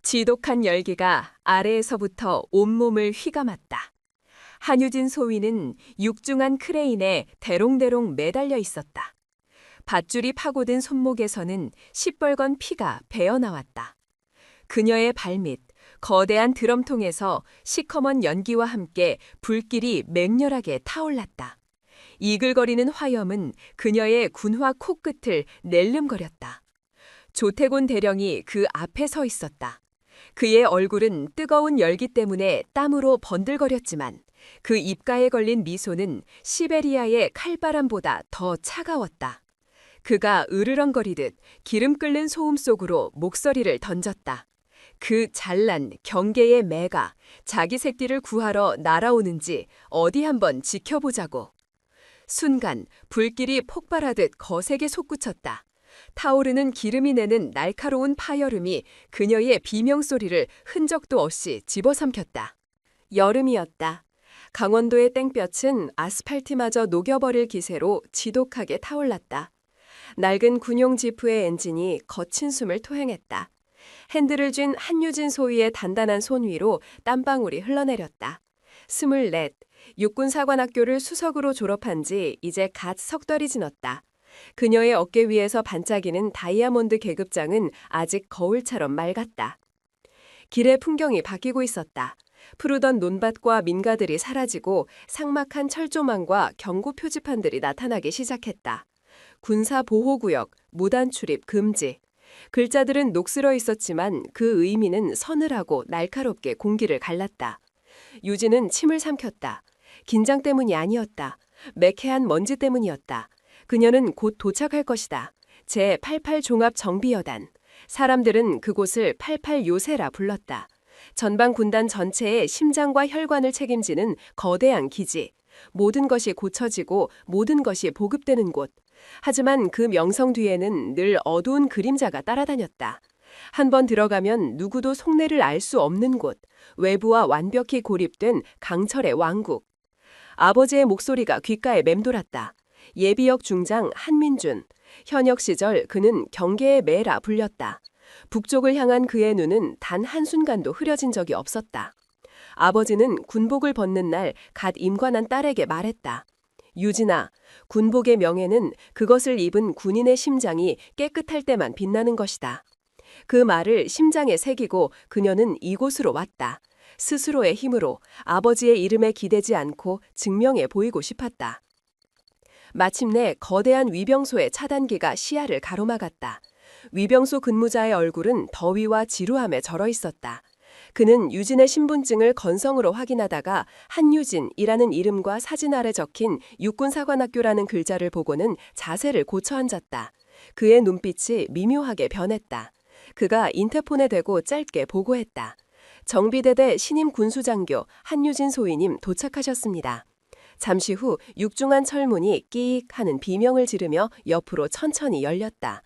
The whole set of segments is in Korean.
지독한 열기가 아래에서부터 온몸을 휘감았다. 한유진 소위는 육중한 크레인에 대롱대롱 매달려 있었다. 밧줄이 파고든 손목에서는 시뻘건 피가 배어나왔다. 그녀의 발밑, 거대한 드럼통에서 시커먼 연기와 함께 불길이 맹렬하게 타올랐다. 이글거리는 화염은 그녀의 군화 코끝을 낼름거렸다. 조태곤 대령이 그 앞에 서 있었다. 그의 얼굴은 뜨거운 열기 때문에 땀으로 번들거렸지만 그 입가에 걸린 미소는 시베리아의 칼바람보다 더 차가웠다. 그가 으르렁거리듯 기름 끓는 소음 속으로 목소리를 던졌다. 그 잘난 경계의 매가 자기 새끼를 구하러 날아오는지 어디 한번 지켜보자고. 순간 불길이 폭발하듯 거세게 솟구쳤다. 타오르는 기름이 내는 날카로운 파열음이 그녀의 비명소리를 흔적도 없이 집어삼켰다. 여름이었다. 강원도의 땡볕은 아스팔트마저 녹여버릴 기세로 지독하게 타올랐다. 낡은 군용 지프의 엔진이 거친 숨을 토행했다. 핸들을 쥔 한유진 소위의 단단한 손 위로 땀방울이 흘러내렸다. 24, 육군사관학교를 수석으로 졸업한 지 이제 갓 석 달이 지났다. 그녀의 어깨 위에서 반짝이는 다이아몬드 계급장은 아직 거울처럼 맑았다. 길의 풍경이 바뀌고 있었다. 푸르던 논밭과 민가들이 사라지고 삭막한 철조망과 경고 표지판들이 나타나기 시작했다. 군사보호구역, 무단 출입 금지. 글자들은 녹슬어 있었지만 그 의미는 서늘하고 날카롭게 공기를 갈랐다. 유진은 침을 삼켰다. 긴장 때문이 아니었다. 매캐한 먼지 때문이었다. 그녀는 곧 도착할 것이다. 제88 종합정비여단. 사람들은 그곳을 88 요새라 불렀다. 전방 군단 전체의 심장과 혈관을 책임지는 거대한 기지. 모든 것이 고쳐지고 모든 것이 보급되는 곳. 하지만 그 명성 뒤에는 늘 어두운 그림자가 따라다녔다. 한번 들어가면 누구도 속내를 알 수 없는 곳. 외부와 완벽히 고립된 강철의 왕국. 아버지의 목소리가 귓가에 맴돌았다. 예비역 중장 한민준. 현역 시절 그는 경계의 매라 불렸다. 북쪽을 향한 그의 눈은 단 한순간도 흐려진 적이 없었다. 아버지는 군복을 벗는 날 갓 임관한 딸에게 말했다. 유진아, 군복의 명예는 그것을 입은 군인의 심장이 깨끗할 때만 빛나는 것이다. 그 말을 심장에 새기고 그녀는 이곳으로 왔다. 스스로의 힘으로 아버지의 이름에 기대지 않고 증명해 보이고 싶었다. 마침내 거대한 위병소의 차단기가 시야를 가로막았다. 위병소 근무자의 얼굴은 더위와 지루함에 절어 있었다. 그는 유진의 신분증을 건성으로 확인하다가 한유진이라는 이름과 사진 아래 적힌 육군사관학교라는 글자를 보고는 자세를 고쳐 앉았다. 그의 눈빛이 미묘하게 변했다. 그가 인터폰에 대고 짧게 보고했다. 정비대대 신임 군수장교 한유진 소위님 도착하셨습니다. 잠시 후 육중한 철문이 끼익 하는 비명을 지르며 옆으로 천천히 열렸다.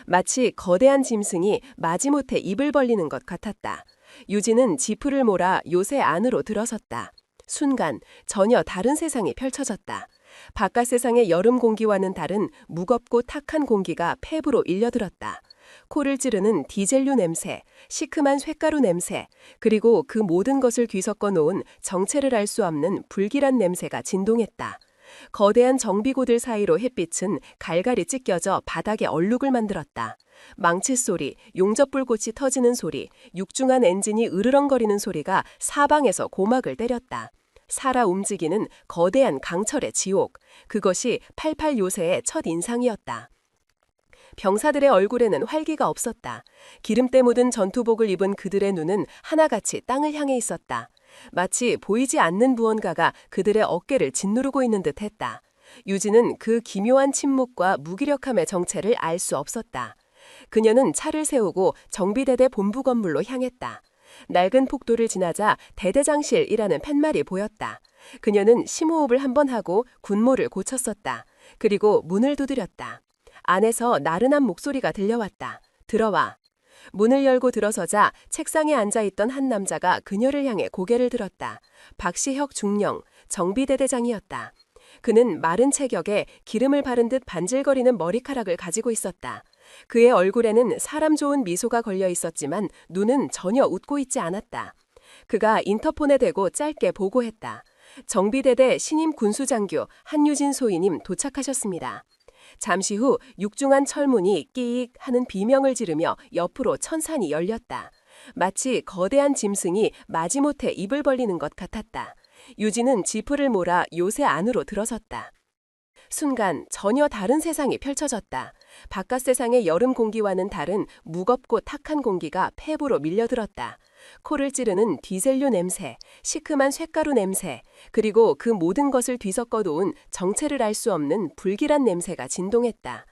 마치 거대한 짐승이 마지못해 입을 벌리는 것 같았다. 유진은 지프를 몰아 요새 안으로 들어섰다. 순간 전혀 다른 세상이 펼쳐졌다. 바깥 세상의 여름 공기와는 다른 무겁고 탁한 공기가 폐부로 일려들었다. 코를 찌르는 디젤류 냄새, 시큼한 쇳가루 냄새, 그리고 그 모든 것을 뒤섞어 놓은 정체를 알 수 없는 불길한 냄새가 진동했다. 거대한 정비고들 사이로 햇빛은 갈갈이 찢겨져 바닥에 얼룩을 만들었다. 망치 소리, 용접불꽃이 터지는 소리, 육중한 엔진이 으르렁거리는 소리가 사방에서 고막을 때렸다. 살아 움직이는 거대한 강철의 지옥, 그것이 88 요새의 첫 인상이었다. 병사들의 얼굴에는 활기가 없었다. 기름때 묻은 전투복을 입은 그들의 눈은 하나같이 땅을 향해 있었다. 마치 보이지 않는 무언가가 그들의 어깨를 짓누르고 있는 듯했다. 유진은 그 기묘한 침묵과 무기력함의 정체를 알 수 없었다. 그녀는 차를 세우고 정비대대 본부 건물로 향했다. 낡은 폭도를 지나자 대대장실이라는 팻말이 보였다. 그녀는 심호흡을 한번 하고 군모를 고쳤었다. 그리고 문을 두드렸다. 안에서 나른한 목소리가 들려왔다. 들어와. 문을 열고 들어서자 책상에 앉아있던 한 남자가 그녀를 향해 고개를 들었다. 박시혁 중령, 정비대대장이었다. 그는 마른 체격에 기름을 바른 듯 반질거리는 머리카락을 가지고 있었다. 그의 얼굴에는 사람 좋은 미소가 걸려 있었지만 눈은 전혀 웃고 있지 않았다. 그가 인터폰에 대고 짧게 보고했다. 정비대대 신임 군수장교 한유진 소위님 도착하셨습니다. 잠시 후 육중한 철문이 끼익 하는 비명을 지르며 옆으로 천산이 열렸다. 마치 거대한 짐승이 마지못해 입을 벌리는 것 같았다. 유진은 지프를 몰아 요새 안으로 들어섰다. 순간 전혀 다른 세상이 펼쳐졌다. 바깥 세상의 여름 공기와는 다른 무겁고 탁한 공기가 폐부로 밀려들었다. 코를 찌르는 디젤류 냄새, 시큼한 쇳가루 냄새, 그리고 그 모든 것을 뒤섞어 놓은 정체를 알 수 없는 불길한 냄새가 진동했다.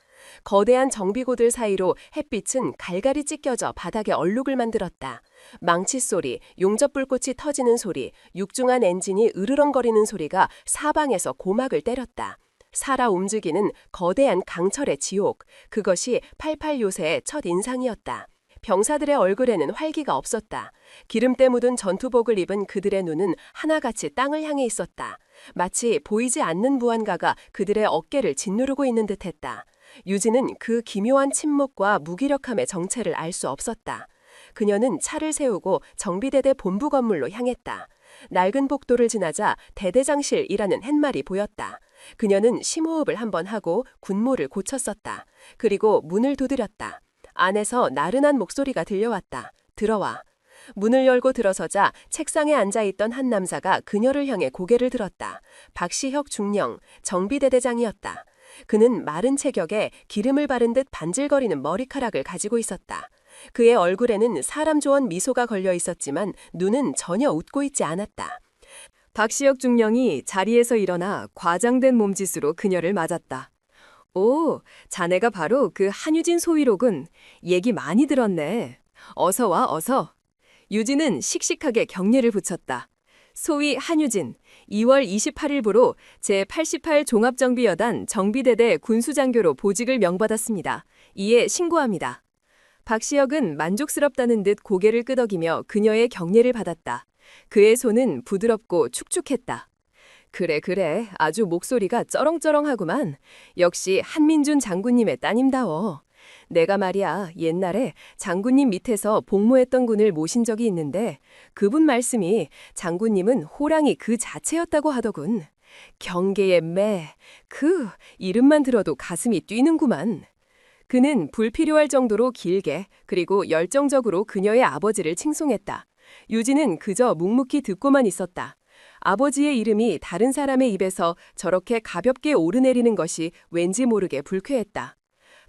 거대한 정비고들 사이로 햇빛은 갈갈이 찢겨져 바닥에 얼룩을 만들었다. 망치 소리, 용접불꽃이 터지는 소리, 육중한 엔진이 으르렁거리는 소리가 사방에서 고막을 때렸다. 살아 움직이는 거대한 강철의 지옥, 그것이 88 요새의 첫 인상이었다. 병사들의 얼굴에는 활기가 없었다. 기름때 묻은 전투복을 입은 그들의 눈은 하나같이 땅을 향해 있었다. 마치 보이지 않는 무언가가 그들의 어깨를 짓누르고 있는 듯했다. 유진은 그 기묘한 침묵과 무기력함의 정체를 알 수 없었다. 그녀는 차를 세우고 정비대대 본부 건물로 향했다. 낡은 복도를 지나자 대대장실이라는 팻말이 보였다. 그녀는 심호흡을 한번 하고 군무를 고쳤었다. 그리고 문을 두드렸다. 안에서 나른한 목소리가 들려왔다. 들어와. 문을 열고 들어서자 책상에 앉아있던 한 남자가 그녀를 향해 고개를 들었다. 박시혁 중령, 정비대대장이었다. 그는 마른 체격에 기름을 바른 듯 반질거리는 머리카락을 가지고 있었다. 그의 얼굴에는 사람 좋은 미소가 걸려 있었지만 눈은 전혀 웃고 있지 않았다. 박시혁 중령이 자리에서 일어나 과장된 몸짓으로 그녀를 맞았다. 오, 자네가 바로 그 한유진 소위로군. 얘기 많이 들었네. 어서 와, 어서. 유진은 씩씩하게 경례를 붙였다. 소위 한유진, 2월 28일부로 제88 종합정비여단 정비대대 군수장교로 보직을 명받았습니다. 이에 신고합니다. 박시혁은 만족스럽다는 듯 고개를 끄덕이며 그녀의 경례를 받았다. 그의 손은 부드럽고 축축했다. 그래, 아주 목소리가 쩌렁쩌렁하구만. 역시 한민준 장군님의 따님다워. 내가 말이야, 옛날에 장군님 밑에서 복무했던 군을 모신 적이 있는데 그분 말씀이 장군님은 호랑이 그 자체였다고 하더군. 경계의 매, 그 이름만 들어도 가슴이 뛰는구만. 그는 불필요할 정도로 길게 그리고 열정적으로 그녀의 아버지를 칭송했다. 유진은 그저 묵묵히 듣고만 있었다. 아버지의 이름이 다른 사람의 입에서 저렇게 가볍게 오르내리는 것이 왠지 모르게 불쾌했다.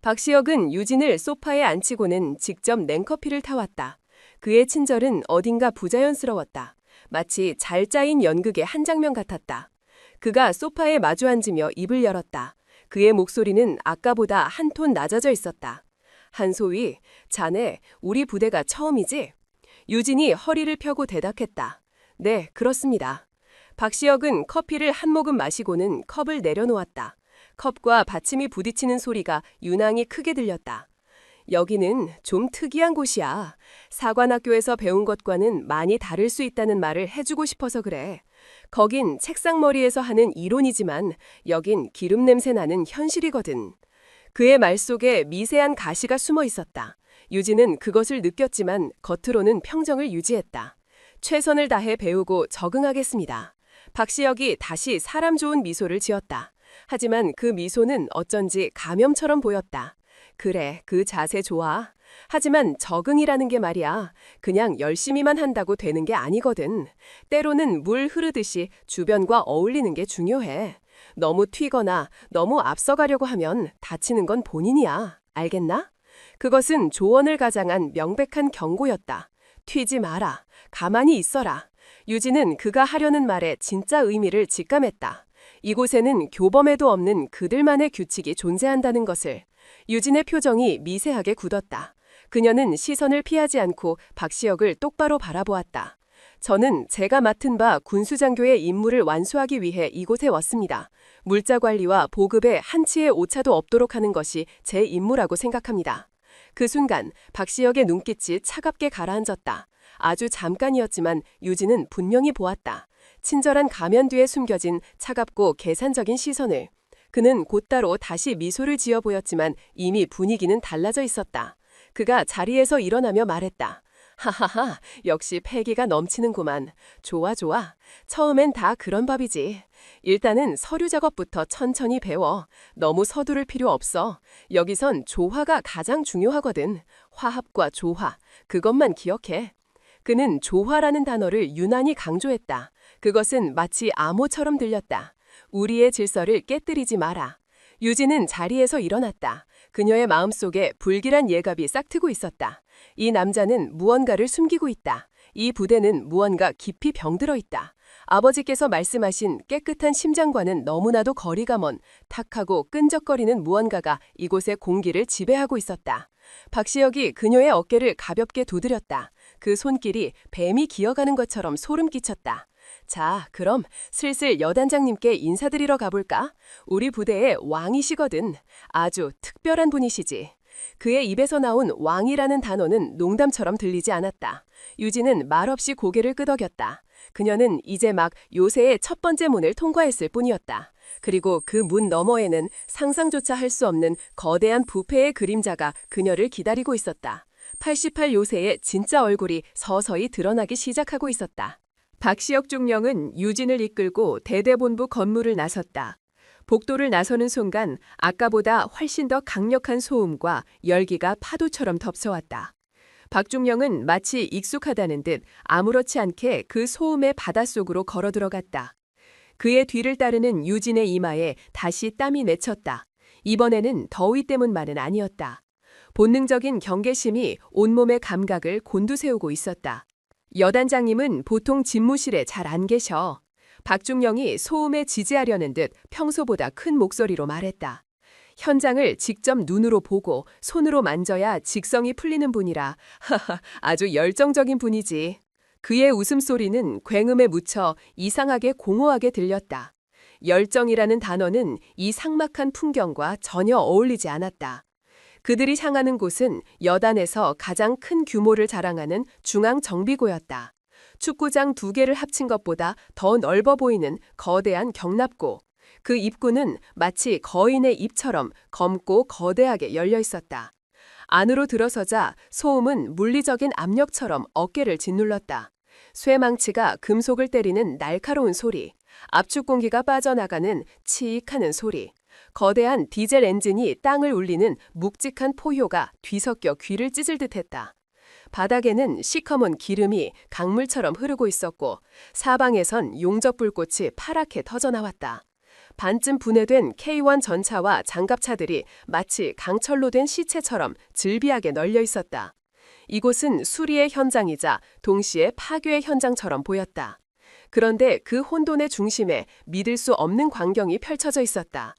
박시혁은 유진을 소파에 앉히고는 직접 냉커피를 타왔다. 그의 친절은 어딘가 부자연스러웠다. 마치 잘 짜인 연극의 한 장면 같았다. 그가 소파에 마주 앉으며 입을 열었다. 그의 목소리는 아까보다 한 톤 낮아져 있었다. 한소위, 자네, 우리 부대가 처음이지? 유진이 허리를 펴고 대답했다. 네, 그렇습니다. 박시혁은 커피를 한 모금 마시고는 컵을 내려놓았다. 컵과 받침이 부딪히는 소리가 유난히 크게 들렸다. 여기는 좀 특이한 곳이야. 사관학교에서 배운 것과는 많이 다를 수 있다는 말을 해주고 싶어서 그래. 거긴 책상머리에서 하는 이론이지만 여긴 기름 냄새 나는 현실이거든. 그의 말 속에 미세한 가시가 숨어 있었다. 유진은 그것을 느꼈지만 겉으로는 평정을 유지했다. 최선을 다해 배우고 적응하겠습니다. 박시혁이 다시 사람 좋은 미소를 지었다. 하지만 그 미소는 어쩐지 감염처럼 보였다. 그래, 그 자세 좋아. 하지만 적응이라는 게 말이야. 그냥 열심히만 한다고 되는 게 아니거든. 때로는 물 흐르듯이 주변과 어울리는 게 중요해. 너무 튀거나 너무 앞서가려고 하면 다치는 건 본인이야. 알겠나? 그것은 조언을 가장한 명백한 경고였다. 튀지 마라. 가만히 있어라. 유진은 그가 하려는 말의 진짜 의미를 직감했다. 이곳에는 교범에도 없는 그들만의 규칙이 존재한다는 것을. 유진의 표정이 미세하게 굳었다. 그녀는 시선을 피하지 않고 박시혁을 똑바로 바라보았다. 저는 제가 맡은 바 군수장교의 임무를 완수하기 위해 이곳에 왔습니다. 물자 관리와 보급에 한치의 오차도 없도록 하는 것이 제 임무라고 생각합니다. 그 순간 박시혁의 눈빛이 차갑게 가라앉았다. 아주 잠깐이었지만 유진은 분명히 보았다. 친절한 가면 뒤에 숨겨진 차갑고 계산적인 시선을. 그는 곧바로 다시 미소를 지어 보였지만 이미 분위기는 달라져 있었다. 그가 자리에서 일어나며 말했다. 하하하, 역시 패기가 넘치는구만. 좋아, 좋아. 처음엔 다 그런 법이지. 일단은 서류 작업부터 천천히 배워. 너무 서두를 필요 없어. 여기선 조화가 가장 중요하거든. 화합과 조화, 그것만 기억해. 그는 조화라는 단어를 유난히 강조했다. 그것은 마치 암호처럼 들렸다. 우리의 질서를 깨뜨리지 마라. 유진은 자리에서 일어났다. 그녀의 마음속에 불길한 예감이 싹트고 있었다. 이 남자는 무언가를 숨기고 있다. 이 부대는 무언가 깊이 병들어 있다. 아버지께서 말씀하신 깨끗한 심장과는 너무나도 거리가 먼 탁하고 끈적거리는 무언가가 이곳의 공기를 지배하고 있었다. 박시혁이 그녀의 어깨를 가볍게 두드렸다. 그 손길이 뱀이 기어가는 것처럼 소름 끼쳤다. 자, 그럼 슬슬 여단장님께 인사드리러 가볼까? 우리 부대의 왕이시거든. 아주 특별한 분이시지. 그의 입에서 나온 왕이라는 단어는 농담처럼 들리지 않았다. 유진은 말없이 고개를 끄덕였다. 그녀는 이제 막 요새의 첫 번째 문을 통과했을 뿐이었다. 그리고 그 문 너머에는 상상조차 할 수 없는 거대한 부패의 그림자가 그녀를 기다리고 있었다. 88 요새의 진짜 얼굴이 서서히 드러나기 시작하고 있었다. 박시혁 중령은 유진을 이끌고 대대본부 건물을 나섰다. 복도를 나서는 순간 아까보다 훨씬 더 강력한 소음과 열기가 파도처럼 덮쳐왔다. 박 중령은 마치 익숙하다는 듯 아무렇지 않게 그 소음의 바닷속으로 걸어 들어갔다. 그의 뒤를 따르는 유진의 이마에 다시 땀이 맺혔다. 이번에는 더위 때문만은 아니었다. 본능적인 경계심이 온몸의 감각을 곤두세우고 있었다. 여단장님은 보통 집무실에 잘 안 계셔. 박중령이 소음에 지지하려는 듯 평소보다 큰 목소리로 말했다. 현장을 직접 눈으로 보고 손으로 만져야 직성이 풀리는 분이라 하하, 아주 열정적인 분이지. 그의 웃음소리는 굉음에 묻혀 이상하게 공허하게 들렸다. 열정이라는 단어는 이 삭막한 풍경과 전혀 어울리지 않았다. 그들이 향하는 곳은 여단에서 가장 큰 규모를 자랑하는 중앙정비고였다. 축구장 2개를 합친 것보다 더 넓어 보이는 거대한 경납고. 그 입구는 마치 거인의 입처럼 검고 거대하게 열려 있었다. 안으로 들어서자 소음은 물리적인 압력처럼 어깨를 짓눌렀다. 쇠망치가 금속을 때리는 날카로운 소리, 압축 공기가 빠져나가는 치익하는 소리, 거대한 디젤 엔진이 땅을 울리는 묵직한 포효가 뒤섞여 귀를 찢을 듯했다. 바닥에는 시커먼 기름이 강물처럼 흐르고 있었고 사방에선 용접불꽃이 파랗게 터져나왔다. 반쯤 분해된 K1 전차와 장갑차들이 마치 강철로 된 시체처럼 즐비하게 널려 있었다. 이곳은 수리의 현장이자 동시에 파괴의 현장처럼 보였다. 그런데 그 혼돈의 중심에 믿을 수 없는 광경이 펼쳐져 있었다.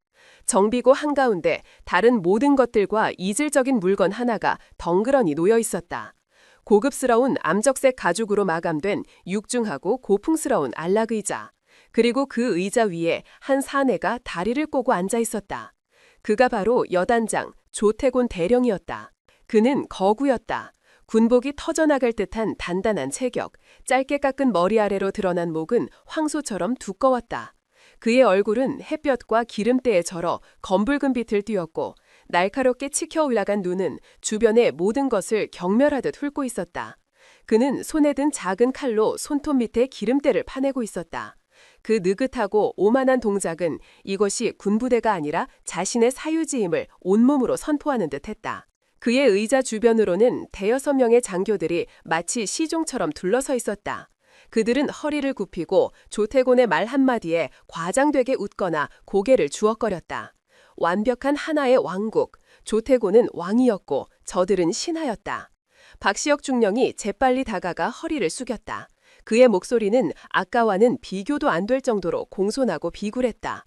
정비고 한가운데 다른 모든 것들과 이질적인 물건 하나가 덩그러니 놓여 있었다. 고급스러운 암적색 가죽으로 마감된 육중하고 고풍스러운 안락의자. 그리고 그 의자 위에 한 사내가 다리를 꼬고 앉아 있었다. 그가 바로 여단장 조태곤 대령이었다. 그는 거구였다. 군복이 터져나갈 듯한 단단한 체격, 짧게 깎은 머리 아래로 드러난 목은 황소처럼 두꺼웠다. 그의 얼굴은 햇볕과 기름때에 절어 검붉은 빛을 띠었고 날카롭게 치켜 올라간 눈은 주변의 모든 것을 경멸하듯 훑고 있었다. 그는 손에 든 작은 칼로 손톱 밑에 기름때를 파내고 있었다. 그 느긋하고 오만한 동작은 이것이 군부대가 아니라 자신의 사유지임을 온몸으로 선포하는 듯했다. 그의 의자 주변으로는 5~6명의 장교들이 마치 시종처럼 둘러서 있었다. 그들은 허리를 굽히고 조태곤의 말 한마디에 과장되게 웃거나 고개를 주걱거렸다. 완벽한 하나의 왕국, 조태곤은 왕이었고 저들은 신하였다. 박시혁 중령이 재빨리 다가가 허리를 숙였다. 그의 목소리는 아까와는 비교도 안 될 정도로 공손하고 비굴했다.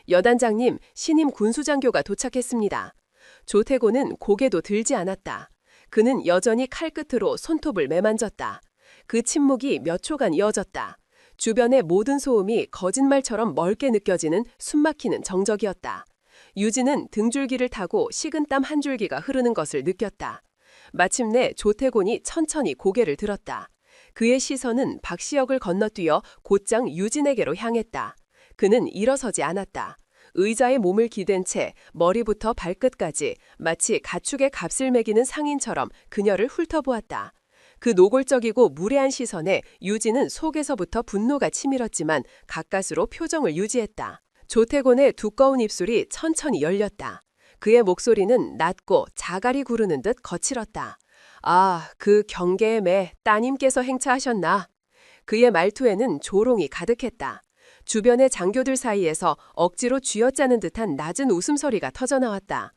여단장님, 신임 군수장교가 도착했습니다. 조태곤은 고개도 들지 않았다. 그는 여전히 칼끝으로 손톱을 매만졌다. 그 침묵이 몇 초간 이어졌다. 주변의 모든 소음이 거짓말처럼 멀게 느껴지는 숨막히는 정적이었다. 유진은 등줄기를 타고 식은땀 한 줄기가 흐르는 것을 느꼈다. 마침내 조태곤이 천천히 고개를 들었다. 그의 시선은 박시혁을 건너뛰어 곧장 유진에게로 향했다. 그는 일어서지 않았다. 의자에 몸을 기댄 채 머리부터 발끝까지 마치 가축의 값을 매기는 상인처럼 그녀를 훑어보았다. 그 노골적이고 무례한 시선에 유진은 속에서부터 분노가 치밀었지만 가까스로 표정을 유지했다. 조태곤의 두꺼운 입술이 천천히 열렸다. 그의 목소리는 낮고 자갈이 구르는 듯 거칠었다. 아, 그 경계의 매 따님께서 행차하셨나? 그의 말투에는 조롱이 가득했다. 주변의 장교들 사이에서 억지로 쥐어짜는 듯한 낮은 웃음소리가 터져나왔다.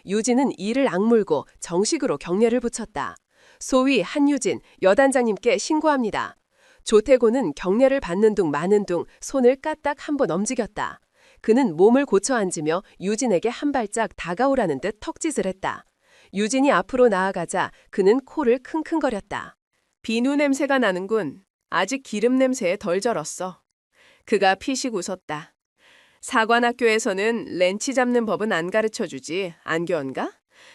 유진은 이를 악물고 정식으로 경례를 붙였다. 소위 한유진 여단장님께 신고합니다. 조태곤은 경례를 받는 둥 마는 둥 손을 까딱 한 번 움직였다. 그는 몸을 고쳐 앉으며 유진에게 한 발짝 다가오라는 듯 턱짓을 했다. 유진이 앞으로 나아가자 그는 코를 킁킁거렸다. 비누 냄새가 나는군. 아직 기름 냄새에 덜 절었어. 그가 피식 웃었다. 사관학교에서는 렌치 잡는 법은 안 가르쳐주지. 안 교원가?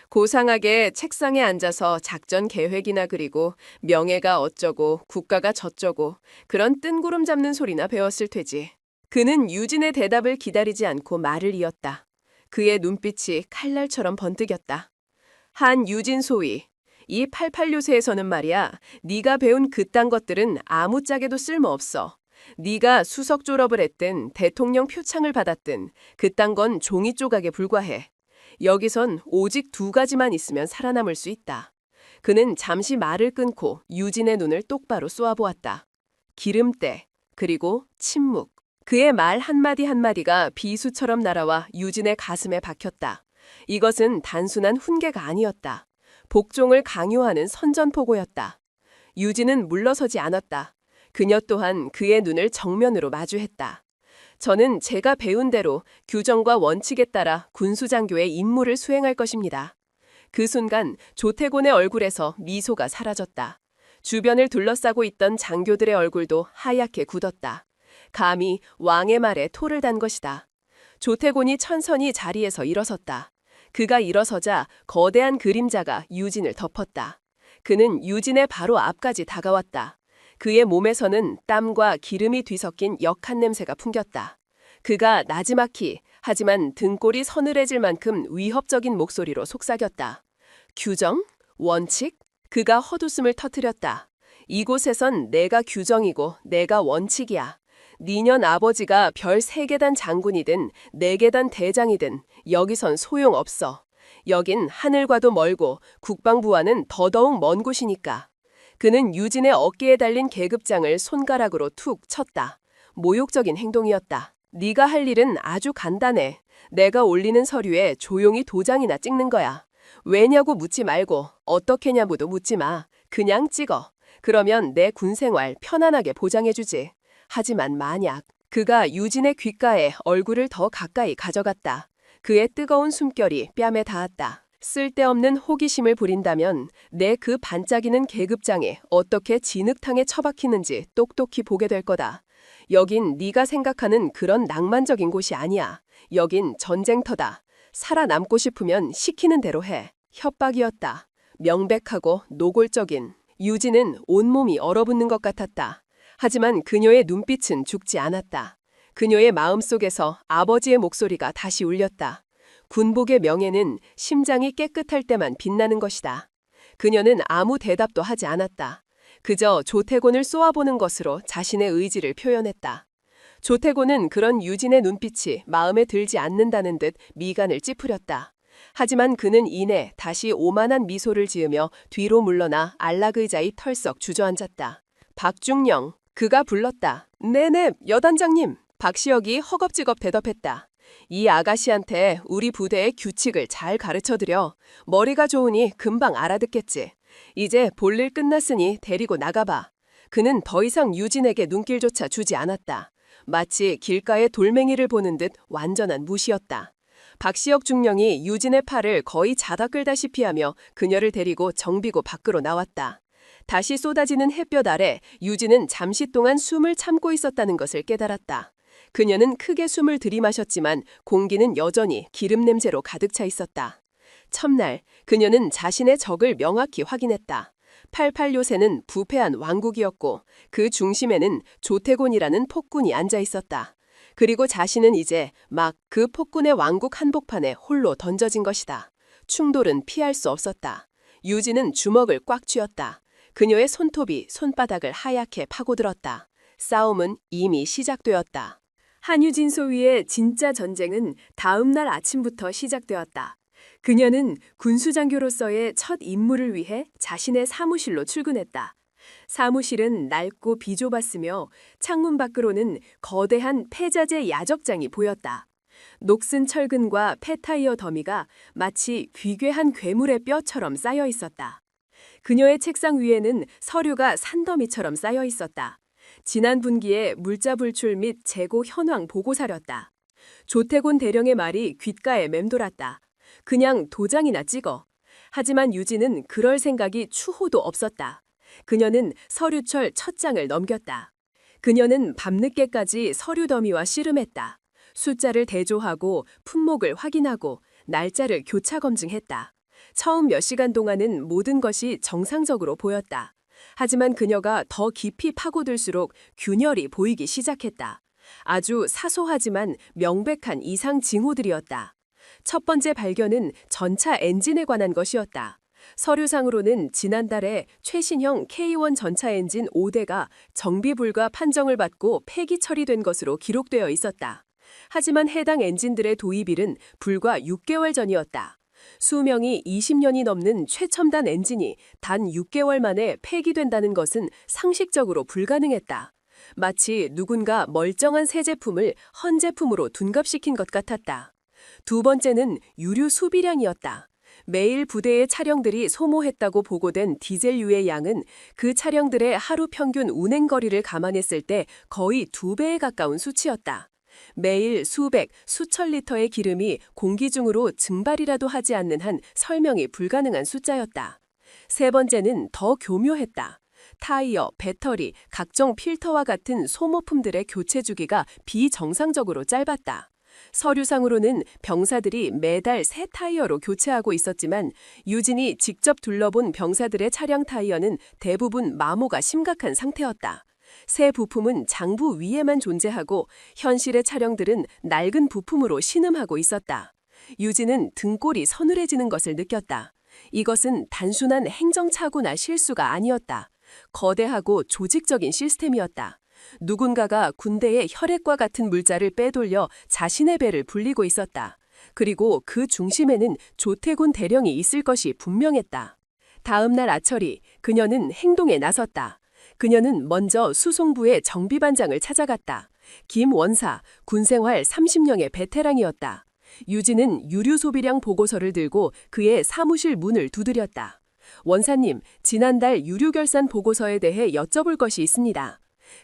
고상하게 책상에 앉아서 작전 계획이나 그리고 명예가 어쩌고 국가가 저쩌고 그런 뜬구름 잡는 소리나 배웠을 테지. 그는 유진의 대답을 기다리지 않고 말을 이었다. 그의 눈빛이 칼날처럼 번뜩였다. 한유진 소위, 이 88요새에서는 말이야, 네가 배운 그딴 것들은 아무짝에도 쓸모없어. 네가 수석 졸업을 했든 대통령 표창을 받았든 그딴 건 종이 조각에 불과해. 여기선 오직 두 가지만 있으면 살아남을 수 있다. 그는 잠시 말을 끊고 유진의 눈을 똑바로 쏘아보았다. 기름때, 그리고 침묵. 그의 말 한마디 한마디가 비수처럼 날아와 유진의 가슴에 박혔다. 이것은 단순한 훈계가 아니었다. 복종을 강요하는 선전포고였다. 유진은 물러서지 않았다. 그녀 또한 그의 눈을 정면으로 마주했다. 저는 제가 배운 대로 규정과 원칙에 따라 군수장교의 임무를 수행할 것입니다. 그 순간 조태곤의 얼굴에서 미소가 사라졌다. 주변을 둘러싸고 있던 장교들의 얼굴도 하얗게 굳었다. 감히 왕의 말에 토를 단 것이다. 조태곤이 천천히 자리에서 일어섰다. 그가 일어서자 거대한 그림자가 유진을 덮었다. 그는 유진의 바로 앞까지 다가왔다. 그의 몸에서는 땀과 기름이 뒤섞인 역한 냄새가 풍겼다. 그가 나지막히 하지만 등골이 서늘해질 만큼 위협적인 목소리로 속삭였다. 규정? 원칙? 그가 헛웃음을 터뜨렸다. 이곳에선 내가 규정이고 내가 원칙이야. 니년 아버지가 별 3계단 장군이든 4계단 대장이든 여기선 소용없어. 여긴 하늘과도 멀고 국방부와는 더더욱 먼 곳이니까. 그는 유진의 어깨에 달린 계급장을 손가락으로 툭 쳤다. 모욕적인 행동이었다. 네가 할 일은 아주 간단해. 내가 올리는 서류에 조용히 도장이나 찍는 거야. 왜냐고 묻지 말고 어떻게냐고도 묻지 마. 그냥 찍어. 그러면 내 군생활 편안하게 보장해주지. 하지만 만약 그가 유진의 귓가에 얼굴을 더 가까이 가져갔다. 그의 뜨거운 숨결이 뺨에 닿았다. 쓸데없는 호기심을 부린다면 내 그 반짝이는 계급장에 어떻게 진흙탕에 처박히는지 똑똑히 보게 될 거다. 여긴 네가 생각하는 그런 낭만적인 곳이 아니야. 여긴 전쟁터다. 살아남고 싶으면 시키는 대로 해. 협박이었다. 명백하고 노골적인. 유진은 온몸이 얼어붙는 것 같았다. 하지만 그녀의 눈빛은 죽지 않았다. 그녀의 마음속에서 아버지의 목소리가 다시 울렸다. 군복의 명예는 심장이 깨끗할 때만 빛나는 것이다. 그녀는 아무 대답도 하지 않았다. 그저 조태곤을 쏘아보는 것으로 자신의 의지를 표현했다. 조태곤은 그런 유진의 눈빛이 마음에 들지 않는다는 듯 미간을 찌푸렸다. 하지만 그는 이내 다시 오만한 미소를 지으며 뒤로 물러나 안락의자에 털썩 주저앉았다. 박중영, 그가 불렀다. 네네, 여단장님. 박시혁이 허겁지겁 대답했다. 이 아가씨한테 우리 부대의 규칙을 잘 가르쳐드려. 머리가 좋으니 금방 알아듣겠지. 이제 볼일 끝났으니 데리고 나가봐. 그는 더 이상 유진에게 눈길조차 주지 않았다. 마치 길가의 돌멩이를 보는 듯 완전한 무시였다. 박시혁 중령이 유진의 팔을 거의 자다 끌다시피 하며 그녀를 데리고 정비고 밖으로 나왔다. 다시 쏟아지는 햇볕 아래 유진은 잠시 동안 숨을 참고 있었다는 것을 깨달았다. 그녀는 크게 숨을 들이마셨지만 공기는 여전히 기름 냄새로 가득 차 있었다. 첫날 그녀는 자신의 적을 명확히 확인했다. 88요새는 부패한 왕국이었고 그 중심에는 조태곤이라는 폭군이 앉아 있었다. 그리고 자신은 이제 막 그 폭군의 왕국 한복판에 홀로 던져진 것이다. 충돌은 피할 수 없었다. 유진은 주먹을 꽉 쥐었다. 그녀의 손톱이 손바닥을 하얗게 파고들었다. 싸움은 이미 시작되었다. 한유진 소위의 진짜 전쟁은 다음 날 아침부터 시작되었다. 그녀는 군수장교로서의 첫 임무를 위해 자신의 사무실로 출근했다. 사무실은 낡고 비좁았으며 창문 밖으로는 거대한 폐자재 야적장이 보였다. 녹슨 철근과 폐타이어 더미가 마치 귀괴한 괴물의 뼈처럼 쌓여 있었다. 그녀의 책상 위에는 서류가 산더미처럼 쌓여 있었다. 지난 분기의 물자 불출 및 재고 현황 보고사였다. 조태곤 대령의 말이 귓가에 맴돌았다. 그냥 도장이나 찍어. 하지만 유진은 그럴 생각이 추호도 없었다. 그녀는 서류철 첫 장을 넘겼다. 그녀는 밤늦게까지 서류 더미와 씨름했다. 숫자를 대조하고 품목을 확인하고 날짜를 교차 검증했다. 처음 몇 시간 동안은 모든 것이 정상적으로 보였다. 하지만 그녀가 더 깊이 파고들수록 균열이 보이기 시작했다. 아주 사소하지만 명백한 이상 징후들이었다. 첫 번째 발견은 전차 엔진에 관한 것이었다. 서류상으로는 지난달에 최신형 K1 전차 엔진 5대가 정비 불가 판정을 받고 폐기 처리된 것으로 기록되어 있었다. 하지만 해당 엔진들의 도입일은 불과 6개월 전이었다. 수명이 20년이 넘는 최첨단 엔진이 단 6개월 만에 폐기된다는 것은 상식적으로 불가능했다. 마치 누군가 멀쩡한 새 제품을 헌 제품으로 둔갑시킨 것 같았다. 두 번째는 유류 소비량이었다. 매일 부대의 차량들이 소모했다고 보고된 디젤유의 양은 그 차량들의 하루 평균 운행 거리를 감안했을 때 거의 2배에 가까운 수치였다. 매일 수백, 수천 리터의 기름이 공기 중으로 증발이라도 하지 않는 한 설명이 불가능한 숫자였다. 세 번째는 더 교묘했다. 타이어, 배터리, 각종 필터와 같은 소모품들의 교체 주기가 비정상적으로 짧았다. 서류상으로는 병사들이 매달 새 타이어로 교체하고 있었지만 유진이 직접 둘러본 병사들의 차량 타이어는 대부분 마모가 심각한 상태였다. 새 부품은 장부 위에만 존재하고 현실의 차량들은 낡은 부품으로 신음하고 있었다. 유진은 등골이 서늘해지는 것을 느꼈다. 이것은 단순한 행정착오나 실수가 아니었다. 거대하고 조직적인 시스템이었다. 누군가가 군대의 혈액과 같은 물자를 빼돌려 자신의 배를 불리고 있었다. 그리고 그 중심에는 조태곤 대령이 있을 것이 분명했다. 다음 날 아처리, 그녀는 행동에 나섰다. 그녀는 먼저 수송부의 정비반장을 찾아갔다. 김 원사, 군생활 30년의 베테랑이었다. 유진은 유류 소비량 보고서를 들고 그의 사무실 문을 두드렸다. 원사님, 지난달 유류 결산 보고서에 대해 여쭤볼 것이 있습니다.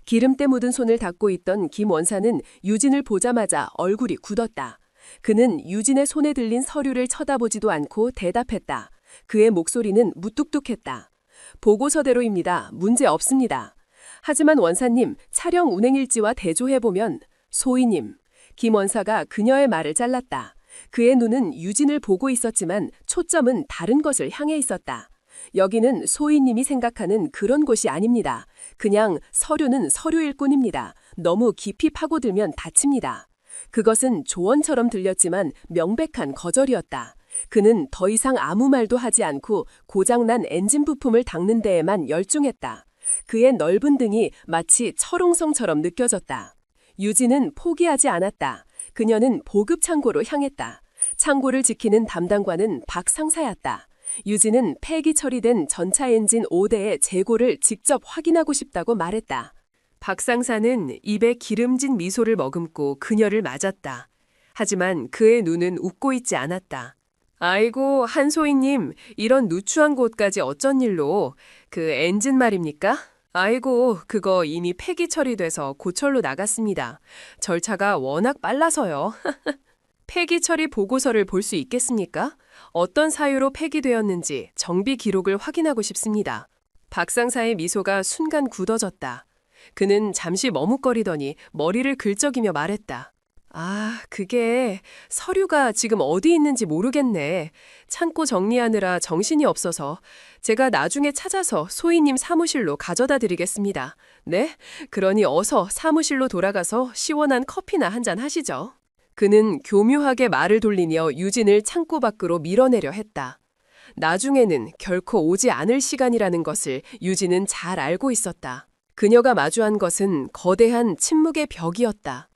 기름때 묻은 손을 닦고 있던 김 원사는 유진을 보자마자 얼굴이 굳었다. 그는 유진의 손에 들린 서류를 쳐다보지도 않고 대답했다. 그의 목소리는 무뚝뚝했다. 보고서대로입니다. 문제 없습니다. 하지만 원사님, 차량 운행일지와 대조해보면 소희님, 김 원사가 그녀의 말을 잘랐다. 그의 눈은 유진을 보고 있었지만 초점은 다른 것을 향해 있었다. 여기는 소희님이 생각하는 그런 곳이 아닙니다. 그냥 서류는 서류일 뿐입니다. 너무 깊이 파고들면 다칩니다. 그것은 조언처럼 들렸지만 명백한 거절이었다. 그는 더 이상 아무 말도 하지 않고 고장난 엔진 부품을 닦는 데에만 열중했다. 그의 넓은 등이 마치 철옹성처럼 느껴졌다. 유진은 포기하지 않았다. 그녀는 보급 창고로 향했다. 창고를 지키는 담당관은 박 상사였다. 유진은 폐기 처리된 전차 엔진 5대의 재고를 직접 확인하고 싶다고 말했다. 박 상사는 입에 기름진 미소를 머금고 그녀를 맞았다. 하지만 그의 눈은 웃고 있지 않았다. 아이고, 한소희님, 이런 누추한 곳까지 어쩐 일로? 그 엔진 말입니까? 아이고, 그거 이미 폐기 처리돼서 고철로 나갔습니다. 절차가 워낙 빨라서요. 폐기 처리 보고서를 볼 수 있겠습니까? 어떤 사유로 폐기되었는지 정비 기록을 확인하고 싶습니다. 박 상사의 미소가 순간 굳어졌다. 그는 잠시 머뭇거리더니 머리를 긁적이며 말했다. 아, 그게 서류가 지금 어디 있는지 모르겠네. 창고 정리하느라 정신이 없어서 제가 나중에 찾아서 소희님 사무실로 가져다 드리겠습니다. 네? 그러니 어서 사무실로 돌아가서 시원한 커피나 한잔 하시죠. 그는 교묘하게 말을 돌리며 유진을 창고 밖으로 밀어내려 했다. 나중에는 결코 오지 않을 시간이라는 것을 유진은 잘 알고 있었다. 그녀가 마주한 것은 거대한 침묵의 벽이었다.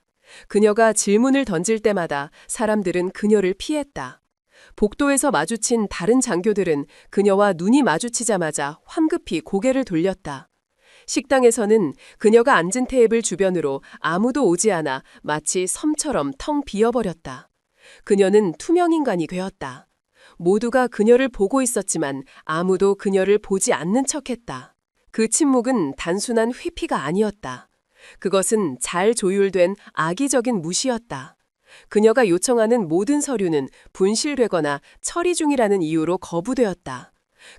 그녀가 질문을 던질 때마다 사람들은 그녀를 피했다. 복도에서 마주친 다른 장교들은 그녀와 눈이 마주치자마자 황급히 고개를 돌렸다. 식당에서는 그녀가 앉은 테이블 주변으로 아무도 오지 않아 마치 섬처럼 텅 비어버렸다. 그녀는 투명인간이 되었다. 모두가 그녀를 보고 있었지만 아무도 그녀를 보지 않는 척했다. 그 침묵은 단순한 회피가 아니었다. 그것은 잘 조율된 악의적인 무시였다. 그녀가 요청하는 모든 서류는 분실되거나 처리 중이라는 이유로 거부되었다.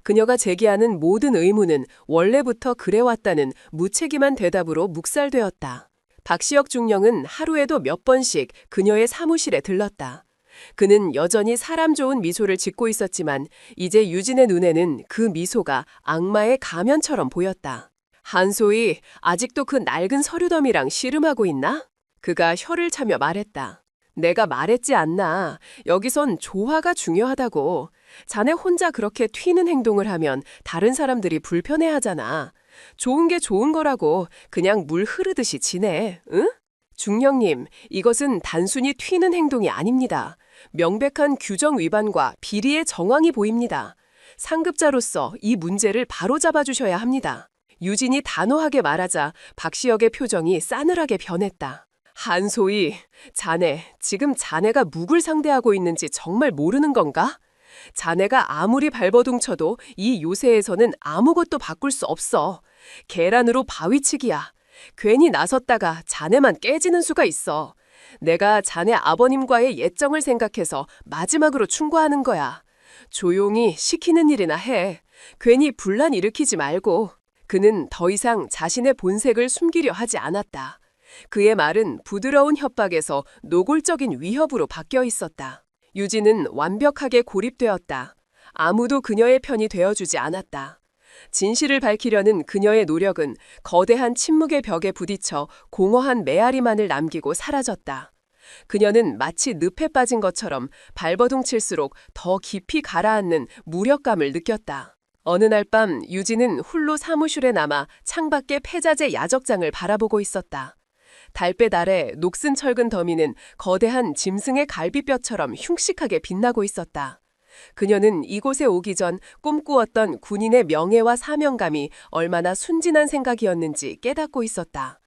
그녀가 제기하는 모든 의무는 원래부터 그래왔다는 무책임한 대답으로 묵살되었다. 박시혁 중령은 하루에도 몇 번씩 그녀의 사무실에 들렀다. 그는 여전히 사람 좋은 미소를 짓고 있었지만 이제 유진의 눈에는 그 미소가 악마의 가면처럼 보였다. 한소희, 아직도 그 낡은 서류더미랑 씨름하고 있나? 그가 혀를 차며 말했다. 내가 말했지 않나. 여기선 조화가 중요하다고. 자네 혼자 그렇게 튀는 행동을 하면 다른 사람들이 불편해하잖아. 좋은 게 좋은 거라고 그냥 물 흐르듯이 지내, 응? 중령님, 이것은 단순히 튀는 행동이 아닙니다. 명백한 규정 위반과 비리의 정황이 보입니다. 상급자로서 이 문제를 바로잡아 주셔야 합니다. 유진이 단호하게 말하자 박시혁의 표정이 싸늘하게 변했다. 한소희, 자네, 지금 자네가 누굴 상대하고 있는지 정말 모르는 건가? 자네가 아무리 발버둥쳐도 이 요새에서는 아무것도 바꿀 수 없어. 계란으로 바위치기야. 괜히 나섰다가 자네만 깨지는 수가 있어. 내가 자네 아버님과의 예정을 생각해서 마지막으로 충고하는 거야. 조용히 시키는 일이나 해. 괜히 분란 일으키지 말고. 그는 더 이상 자신의 본색을 숨기려 하지 않았다. 그의 말은 부드러운 협박에서 노골적인 위협으로 바뀌어 있었다. 유진은 완벽하게 고립되었다. 아무도 그녀의 편이 되어주지 않았다. 진실을 밝히려는 그녀의 노력은 거대한 침묵의 벽에 부딪혀 공허한 메아리만을 남기고 사라졌다. 그녀는 마치 늪에 빠진 것처럼 발버둥 칠수록 더 깊이 가라앉는 무력감을 느꼈다. 어느 날 밤 유진은 홀로 사무실에 남아 창밖의 폐자재 야적장을 바라보고 있었다. 달빛 아래 녹슨 철근 더미는 거대한 짐승의 갈비뼈처럼 흉측하게 빛나고 있었다. 그녀는 이곳에 오기 전 꿈꾸었던 군인의 명예와 사명감이 얼마나 순진한 생각이었는지 깨닫고 있었다.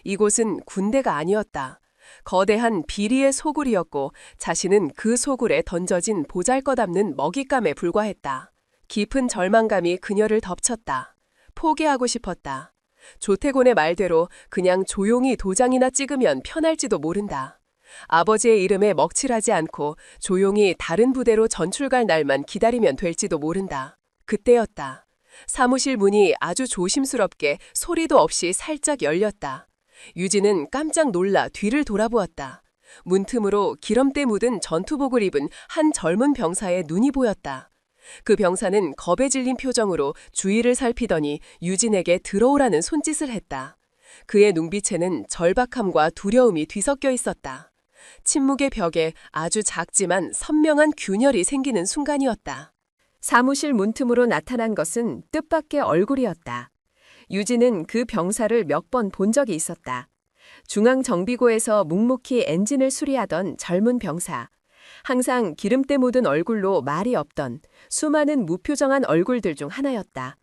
이곳은 군대가 아니었다. 거대한 비리의 소굴이었고 자신은 그 소굴에 던져진 보잘것없는 먹잇감에 불과했다. 깊은 절망감이 그녀를 덮쳤다. 포기하고 싶었다. 조태곤의 말대로 그냥 조용히 도장이나 찍으면 편할지도 모른다. 아버지의 이름에 먹칠하지 않고 조용히 다른 부대로 전출 갈 날만 기다리면 될지도 모른다. 그때였다. 사무실 문이 아주 조심스럽게 소리도 없이 살짝 열렸다. 유진은 깜짝 놀라 뒤를 돌아보았다. 문틈으로 기름때 묻은 전투복을 입은 한 젊은 병사의 눈이 보였다. 그 병사는 겁에 질린 표정으로 주위를 살피더니 유진에게 들어오라는 손짓을 했다. 그의 눈빛에는 절박함과 두려움이 뒤섞여 있었다. 침묵의 벽에 아주 작지만 선명한 균열이 생기는 순간이었다. 사무실 문틈으로 나타난 것은 뜻밖의 얼굴이었다. 유진은 그 병사를 몇 번 본 적이 있었다. 중앙정비고에서 묵묵히 엔진을 수리하던 젊은 병사. 항상 기름때 묻은 얼굴로 말이 없던 수많은 무표정한 얼굴들 중 하나였다.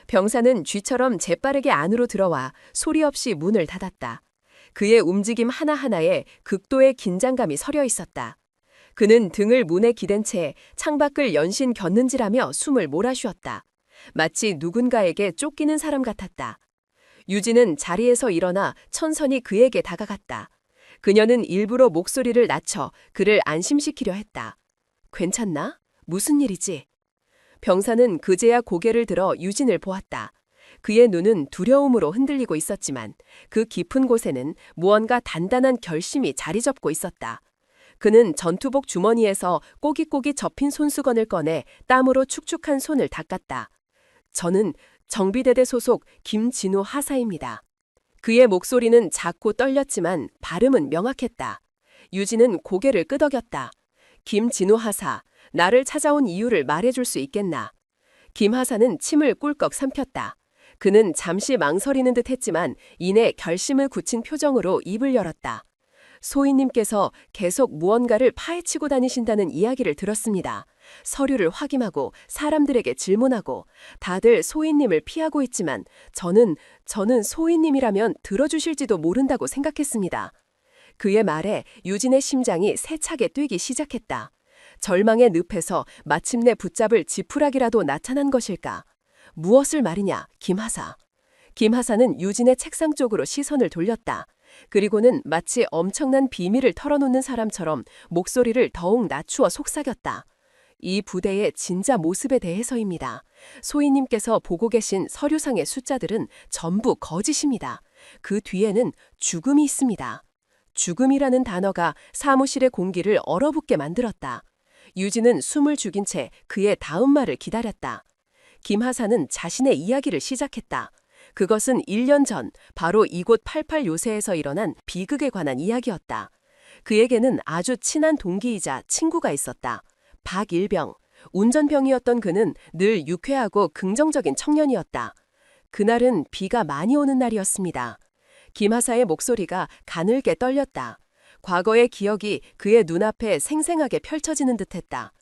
병사는 쥐처럼 재빠르게 안으로 들어와 소리 없이 문을 닫았다. 그의 움직임 하나하나에 극도의 긴장감이 서려 있었다. 그는 등을 문에 기댄 채 창밖을 연신 겼는지라며 숨을 몰아쉬었다. 마치 누군가에게 쫓기는 사람 같았다. 유진은 자리에서 일어나 천천히 그에게 다가갔다. 그녀는 일부러 목소리를 낮춰 그를 안심시키려 했다. 괜찮나? 무슨 일이지? 병사는 그제야 고개를 들어 유진을 보았다. 그의 눈은 두려움으로 흔들리고 있었지만 그 깊은 곳에는 무언가 단단한 결심이 자리 잡고 있었다. 그는 전투복 주머니에서 꼬깃꼬깃 접힌 손수건을 꺼내 땀으로 축축한 손을 닦았다. 저는 정비대대 소속 김진우 하사입니다. 그의 목소리는 작고 떨렸지만 발음은 명확했다. 유진은 고개를 끄덕였다. 김진우 하사, 나를 찾아온 이유를 말해줄 수 있겠나? 김 하사는 침을 꿀꺽 삼켰다. 그는 잠시 망설이는 듯 했지만 이내 결심을 굳힌 표정으로 입을 열었다. 소희님께서 계속 무언가를 파헤치고 다니신다는 이야기를 들었습니다. 서류를 확인하고 사람들에게 질문하고 다들 소희님을 피하고 있지만 저는 소희님이라면 들어주실지도 모른다고 생각했습니다. 그의 말에 유진의 심장이 세차게 뛰기 시작했다. 절망의 늪에서 마침내 붙잡을 지푸라기라도 나타난 것일까? 무엇을 말이냐, 김하사. 김하사는 유진의 책상 쪽으로 시선을 돌렸다. 그리고는 마치 엄청난 비밀을 털어놓는 사람처럼 목소리를 더욱 낮추어 속삭였다. 이 부대의 진짜 모습에 대해서입니다. 소희님께서 보고 계신 서류상의 숫자들은 전부 거짓입니다. 그 뒤에는 죽음이 있습니다. 죽음이라는 단어가 사무실의 공기를 얼어붙게 만들었다. 유진은 숨을 죽인 채 그의 다음 말을 기다렸다. 김 하사는 자신의 이야기를 시작했다. 그것은 1년 전 바로 이곳 88 요새에서 일어난 비극에 관한 이야기였다. 그에게는 아주 친한 동기이자 친구가 있었다. 박일병. 운전병이었던 그는 늘 유쾌하고 긍정적인 청년이었다. 그날은 비가 많이 오는 날이었습니다. 김 하사의 목소리가 가늘게 떨렸다. 과거의 기억이 그의 눈앞에 생생하게 펼쳐지는 듯했다.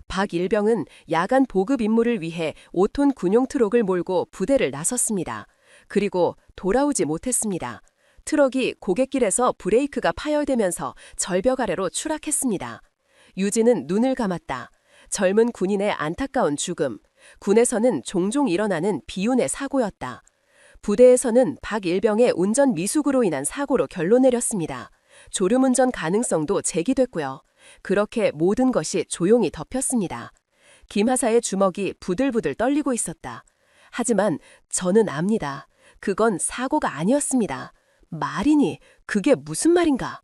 박일병은 야간 보급 임무를 위해 5톤 군용 트럭을 몰고 부대를 나섰습니다. 그리고 돌아오지 못했습니다. 트럭이 고갯길에서 브레이크가 파열되면서 절벽 아래로 추락했습니다. 유진은 눈을 감았다. 젊은 군인의 안타까운 죽음. 군에서는 종종 일어나는 비운의 사고였다. 부대에서는 박일병의 운전 미숙으로 인한 사고로 결론 내렸습니다. 졸음운전 가능성도 제기됐고요. 그렇게 모든 것이 조용히 덮였습니다. 김 하사의 주먹이 부들부들 떨리고 있었다. 하지만 저는 압니다. 그건 사고가 아니었습니다. 말이니 그게 무슨 말인가?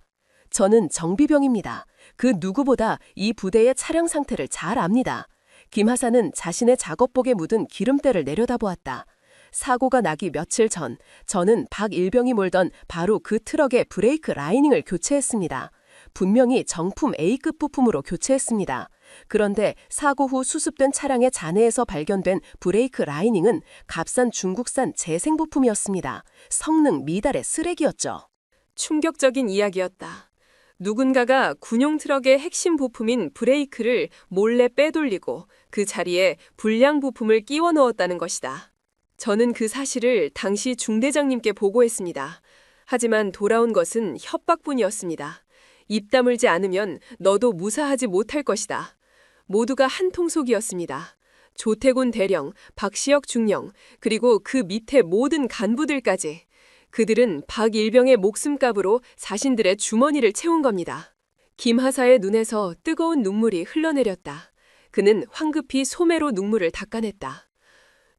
저는 정비병입니다. 그 누구보다 이 부대의 차량 상태를 잘 압니다. 김 하사는 자신의 작업복에 묻은 기름때를 내려다보았다. 사고가 나기 며칠 전 저는 박일병이 몰던 바로 그 트럭의 브레이크 라이닝을 교체했습니다. 분명히 정품 A급 부품으로 교체했습니다. 그런데 사고 후 수습된 차량의 잔해에서 발견된 브레이크 라이닝은 값싼 중국산 재생 부품이었습니다. 성능 미달의 쓰레기였죠. 충격적인 이야기였다. 누군가가 군용 트럭의 핵심 부품인 브레이크를 몰래 빼돌리고 그 자리에 불량 부품을 끼워 넣었다는 것이다. 저는 그 사실을 당시 중대장님께 보고했습니다. 하지만 돌아온 것은 협박뿐이었습니다. 입 다물지 않으면 너도 무사하지 못할 것이다. 모두가 한통속이었습니다. 조태곤 대령, 박시혁 중령, 그리고 그 밑에 모든 간부들까지. 그들은 박일병의 목숨값으로 자신들의 주머니를 채운 겁니다. 김 하사의 눈에서 뜨거운 눈물이 흘러내렸다. 그는 황급히 소매로 눈물을 닦아냈다.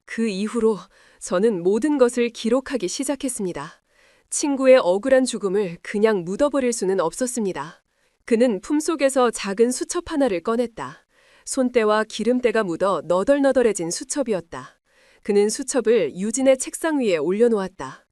그 이후로 저는 모든 것을 기록하기 시작했습니다. 친구의 억울한 죽음을 그냥 묻어버릴 수는 없었습니다. 그는 품속에서 작은 수첩 하나를 꺼냈다. 손때와 기름때가 묻어 너덜너덜해진 수첩이었다. 그는 수첩을 유진의 책상 위에 올려놓았다.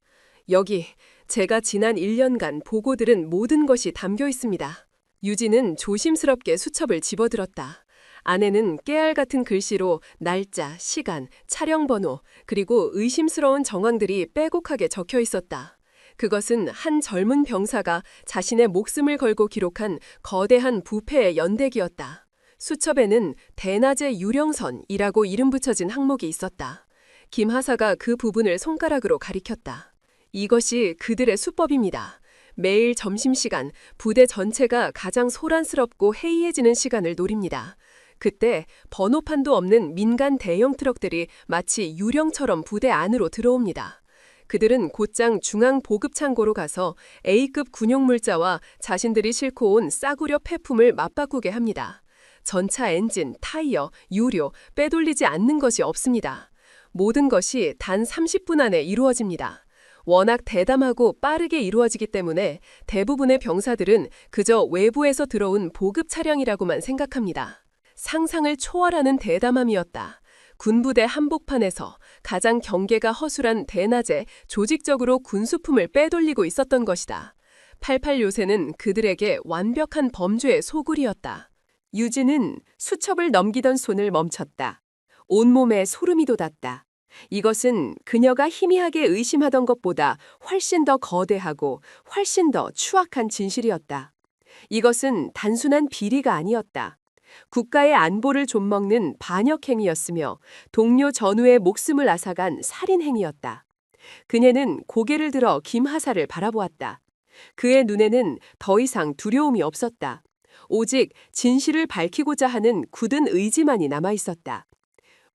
여기 제가 지난 1년간 보고 들은 모든 것이 담겨 있습니다. 유진은 조심스럽게 수첩을 집어들었다. 안에는 깨알 같은 글씨로 날짜, 시간, 차량 번호, 그리고 의심스러운 정황들이 빼곡하게 적혀 있었다. 그것은 한 젊은 병사가 자신의 목숨을 걸고 기록한 거대한 부패의 연대기였다. 수첩에는 대낮의 유령선이라고 이름 붙여진 항목이 있었다. 김 하사가 그 부분을 손가락으로 가리켰다. 이것이 그들의 수법입니다. 매일 점심시간 부대 전체가 가장 소란스럽고 해이해지는 시간을 노립니다. 그때 번호판도 없는 민간 대형 트럭들이 마치 유령처럼 부대 안으로 들어옵니다. 그들은 곧장 중앙 보급창고로 가서 A급 군용물자와 자신들이 싣고 온 싸구려 폐품을 맞바꾸게 합니다. 전차 엔진, 타이어, 유료, 빼돌리지 않는 것이 없습니다. 모든 것이 단 30분 안에 이루어집니다. 워낙 대담하고 빠르게 이루어지기 때문에 대부분의 병사들은 그저 외부에서 들어온 보급 차량이라고만 생각합니다. 상상을 초월하는 대담함이었다. 군부대 한복판에서 가장 경계가 허술한 대낮에 조직적으로 군수품을 빼돌리고 있었던 것이다. 88 요새는 그들에게 완벽한 범죄의 소굴이었다. 유진은 수첩을 넘기던 손을 멈췄다. 온몸에 소름이 돋았다. 이것은 그녀가 희미하게 의심하던 것보다 훨씬 더 거대하고 훨씬 더 추악한 진실이었다. 이것은 단순한 비리가 아니었다. 국가의 안보를 좀먹는 반역행위였으며 동료 전우의 목숨을 앗아간 살인행위였다. 그녀는 고개를 들어 김하사를 바라보았다. 그의 눈에는 더 이상 두려움이 없었다. 오직 진실을 밝히고자 하는 굳은 의지만이 남아있었다.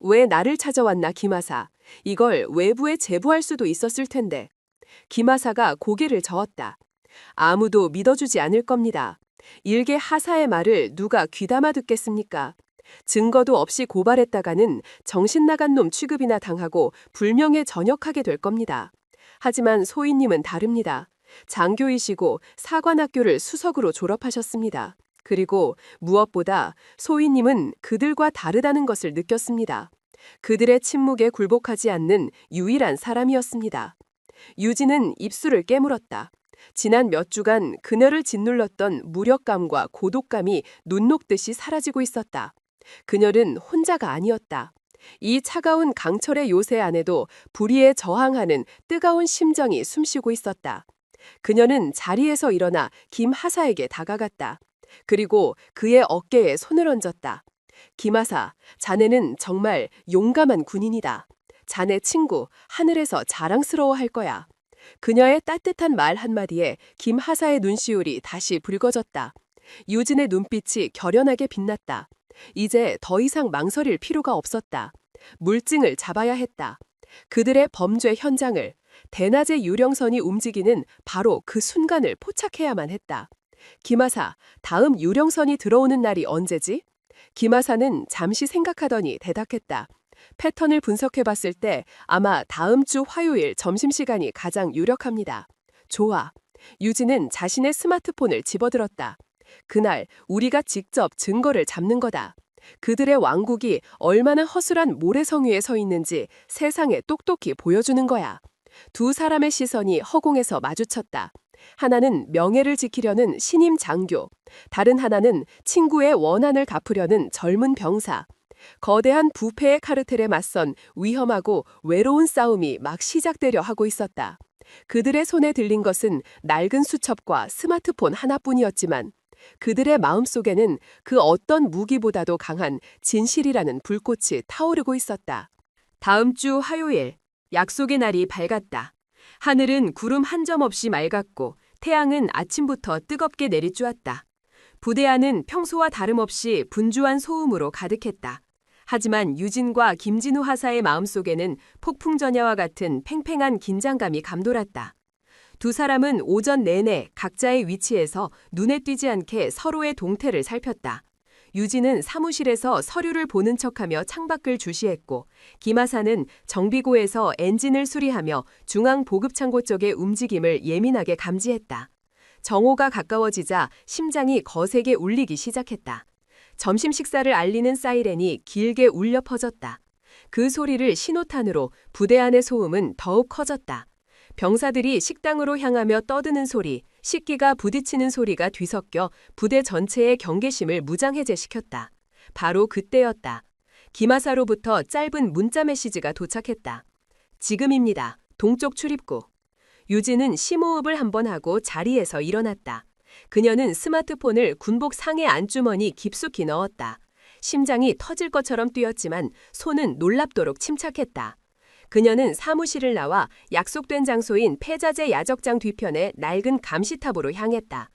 왜 나를 찾아왔나, 김하사. 이걸 외부에 제보할 수도 있었을 텐데. 김하사가 고개를 저었다. 아무도 믿어주지 않을 겁니다. 일개 하사의 말을 누가 귀담아 듣겠습니까? 증거도 없이 고발했다가는 정신 나간 놈 취급이나 당하고 불명예 전역하게 될 겁니다. 하지만 소희님은 다릅니다. 장교이시고 사관학교를 수석으로 졸업하셨습니다. 그리고 무엇보다 소희님은 그들과 다르다는 것을 느꼈습니다. 그들의 침묵에 굴복하지 않는 유일한 사람이었습니다. 유진은 입술을 깨물었다. 지난 몇 주간 그녀를 짓눌렀던 무력감과 고독감이 눈 녹듯이 사라지고 있었다. 그녀는 혼자가 아니었다. 이 차가운 강철의 요새 안에도 불의에 저항하는 뜨거운 심정이 숨쉬고 있었다. 그녀는 자리에서 일어나 김하사에게 다가갔다. 그리고 그의 어깨에 손을 얹었다. 김하사, 자네는 정말 용감한 군인이다. 자네 친구 하늘에서 자랑스러워할 거야. 그녀의 따뜻한 말 한마디에 김하사의 눈시울이 다시 붉어졌다. 유진의 눈빛이 결연하게 빛났다. 이제 더 이상 망설일 필요가 없었다. 물증을 잡아야 했다. 그들의 범죄 현장을, 대낮의 유령선이 움직이는 바로 그 순간을 포착해야만 했다. 김하사, 다음 유령선이 들어오는 날이 언제지? 김하사는 잠시 생각하더니 대답했다. 패턴을 분석해봤을 때 아마 다음 주 화요일 점심시간이 가장 유력합니다. 좋아. 유진은 자신의 스마트폰을 집어들었다. 그날 우리가 직접 증거를 잡는 거다. 그들의 왕국이 얼마나 허술한 모래성 위에 서 있는지 세상에 똑똑히 보여주는 거야. 두 사람의 시선이 허공에서 마주쳤다. 하나는 명예를 지키려는 신임 장교, 다른 하나는 친구의 원한을 갚으려는 젊은 병사. 거대한 부패의 카르텔에 맞선 위험하고 외로운 싸움이 막 시작되려 하고 있었다. 그들의 손에 들린 것은 낡은 수첩과 스마트폰 하나뿐이었지만 그들의 마음속에는 그 어떤 무기보다도 강한 진실이라는 불꽃이 타오르고 있었다. 다음 주 화요일, 약속의 날이 밝았다. 하늘은 구름 한 점 없이 맑았고 태양은 아침부터 뜨겁게 내리쬐었다. 부대 안은 평소와 다름없이 분주한 소음으로 가득했다. 하지만 유진과 김진우 하사의 마음속에는 폭풍전야와 같은 팽팽한 긴장감이 감돌았다. 두 사람은 오전 내내 각자의 위치에서 눈에 띄지 않게 서로의 동태를 살폈다. 유진은 사무실에서 서류를 보는 척하며 창밖을 주시했고 김하사는 정비고에서 엔진을 수리하며 중앙 보급창고 쪽의 움직임을 예민하게 감지했다. 정오가 가까워지자 심장이 거세게 울리기 시작했다. 점심 식사를 알리는 사이렌이 길게 울려 퍼졌다. 그 소리를 신호탄으로 부대 안의 소음은 더욱 커졌다. 병사들이 식당으로 향하며 떠드는 소리, 식기가 부딪히는 소리가 뒤섞여 부대 전체의 경계심을 무장해제시켰다. 바로 그때였다. 김하사로부터 짧은 문자 메시지가 도착했다. 지금입니다. 동쪽 출입구. 유진은 심호흡을 한번 하고 자리에서 일어났다. 그녀는 스마트폰을 군복 상의 안주머니 깊숙이 넣었다. 심장이 터질 것처럼 뛰었지만 손은 놀랍도록 침착했다. 그녀는 사무실을 나와 약속된 장소인 폐자재 야적장 뒤편의 낡은 감시탑으로 향했다.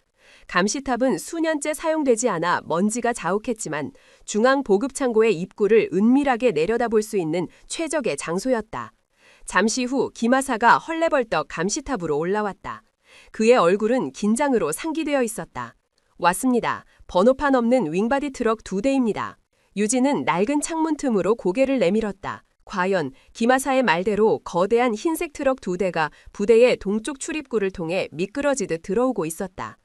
감시탑은 수년째 사용되지 않아 먼지가 자욱했지만 중앙 보급창고의 입구를 은밀하게 내려다볼 수 있는 최적의 장소였다. 잠시 후 김하사가 헐레벌떡 감시탑으로 올라왔다. 그의 얼굴은 긴장으로 상기되어 있었다. 왔습니다. 번호판 없는 윙바디 트럭 2대입니다. 유진은 낡은 창문 틈으로 고개를 내밀었다. 과연 김하사의 말대로 거대한 흰색 트럭 2대가 부대의 동쪽 출입구를 통해 미끄러지듯 들어오고 있었다.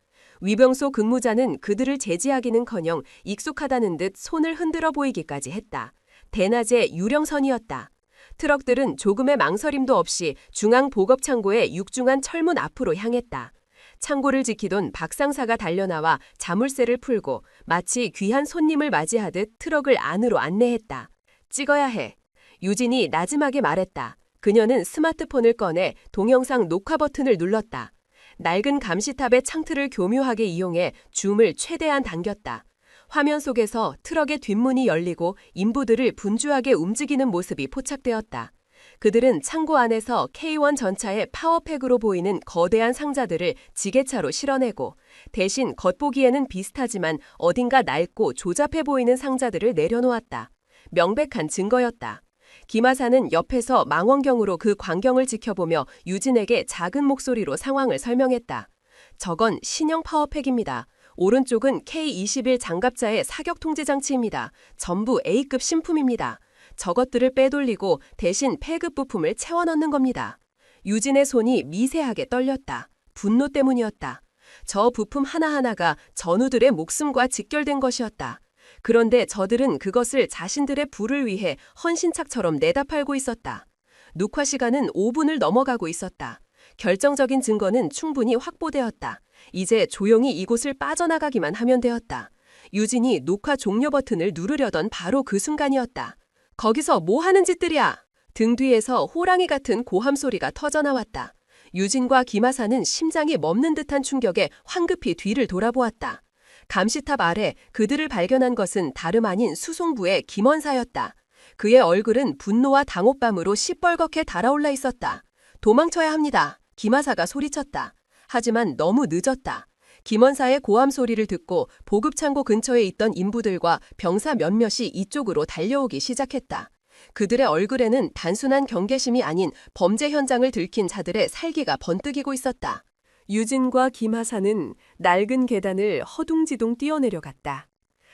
위병소 근무자는 그들을 제지하기는커녕 익숙하다는 듯 손을 흔들어 보이기까지 했다. 대낮의 유령선이었다. 트럭들은 조금의 망설임도 없이 중앙 보급창고의 육중한 철문 앞으로 향했다. 창고를 지키던 박상사가 달려나와 자물쇠를 풀고 마치 귀한 손님을 맞이하듯 트럭을 안으로 안내했다. 찍어야 해. 유진이 나지막에 말했다. 그녀는 스마트폰을 꺼내 동영상 녹화 버튼을 눌렀다. 낡은 감시탑의 창틀을 교묘하게 이용해 줌을 최대한 당겼다. 화면 속에서 트럭의 뒷문이 열리고 인부들을 분주하게 움직이는 모습이 포착되었다. 그들은 창고 안에서 K1 전차의 파워팩으로 보이는 거대한 상자들을 지게차로 실어내고 대신 겉보기에는 비슷하지만 어딘가 낡고 조잡해 보이는 상자들을 내려놓았다. 명백한 증거였다. 김하사는 옆에서 망원경으로 그 광경을 지켜보며 유진에게 작은 목소리로 상황을 설명했다. 저건 신형 파워팩입니다. 오른쪽은 K-21 장갑차의 사격 통제 장치입니다. 전부 A급 신품입니다. 저것들을 빼돌리고 대신 폐급 부품을 채워 넣는 겁니다. 유진의 손이 미세하게 떨렸다. 분노 때문이었다. 저 부품 하나하나가 전우들의 목숨과 직결된 것이었다. 그런데 저들은 그것을 자신들의 부를 위해 헌신착처럼 내다 팔고 있었다. 녹화 시간은 5분을 넘어가고 있었다. 결정적인 증거는 충분히 확보되었다. 이제 조용히 이곳을 빠져나가기만 하면 되었다. 유진이 녹화 종료 버튼을 누르려던 바로 그 순간이었다. 거기서 뭐 하는 짓들이야? 등 뒤에서 호랑이 같은 고함 소리가 터져나왔다. 유진과 김하사는 심장이 멎는 듯한 충격에 황급히 뒤를 돌아보았다. 감시탑 아래 그들을 발견한 것은 다름 아닌 수송부의 김원사였다. 그의 얼굴은 분노와 당혹감으로 시뻘겋게 달아올라 있었다. 도망쳐야 합니다. 김하사가 소리쳤다. 하지만 너무 늦었다. 김원사의 고함 소리를 듣고 보급창고 근처에 있던 인부들과 병사 몇몇이 이쪽으로 달려오기 시작했다. 그들의 얼굴에는 단순한 경계심이 아닌 범죄 현장을 들킨 자들의 살기가 번뜩이고 있었다. 유진과 김하사는 낡은 계단을 허둥지둥 뛰어내려갔다.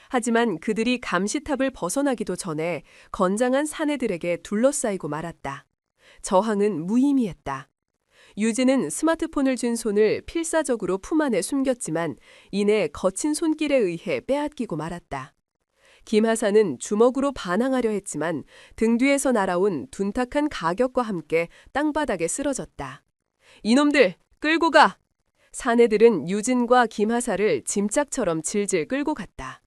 하지만 그들이 감시탑을 벗어나기도 전에 건장한 사내들에게 둘러싸이고 말았다. 저항은 무의미했다. 유진은 스마트폰을 쥔 손을 필사적으로 품 안에 숨겼지만 이내 거친 손길에 의해 빼앗기고 말았다. 김하사는 주먹으로 반항하려 했지만 등 뒤에서 날아온 둔탁한 가격과 함께 땅바닥에 쓰러졌다. 이놈들! 끌고 가! 사내들은 유진과 김하사를 짐짝처럼 질질 끌고 갔다.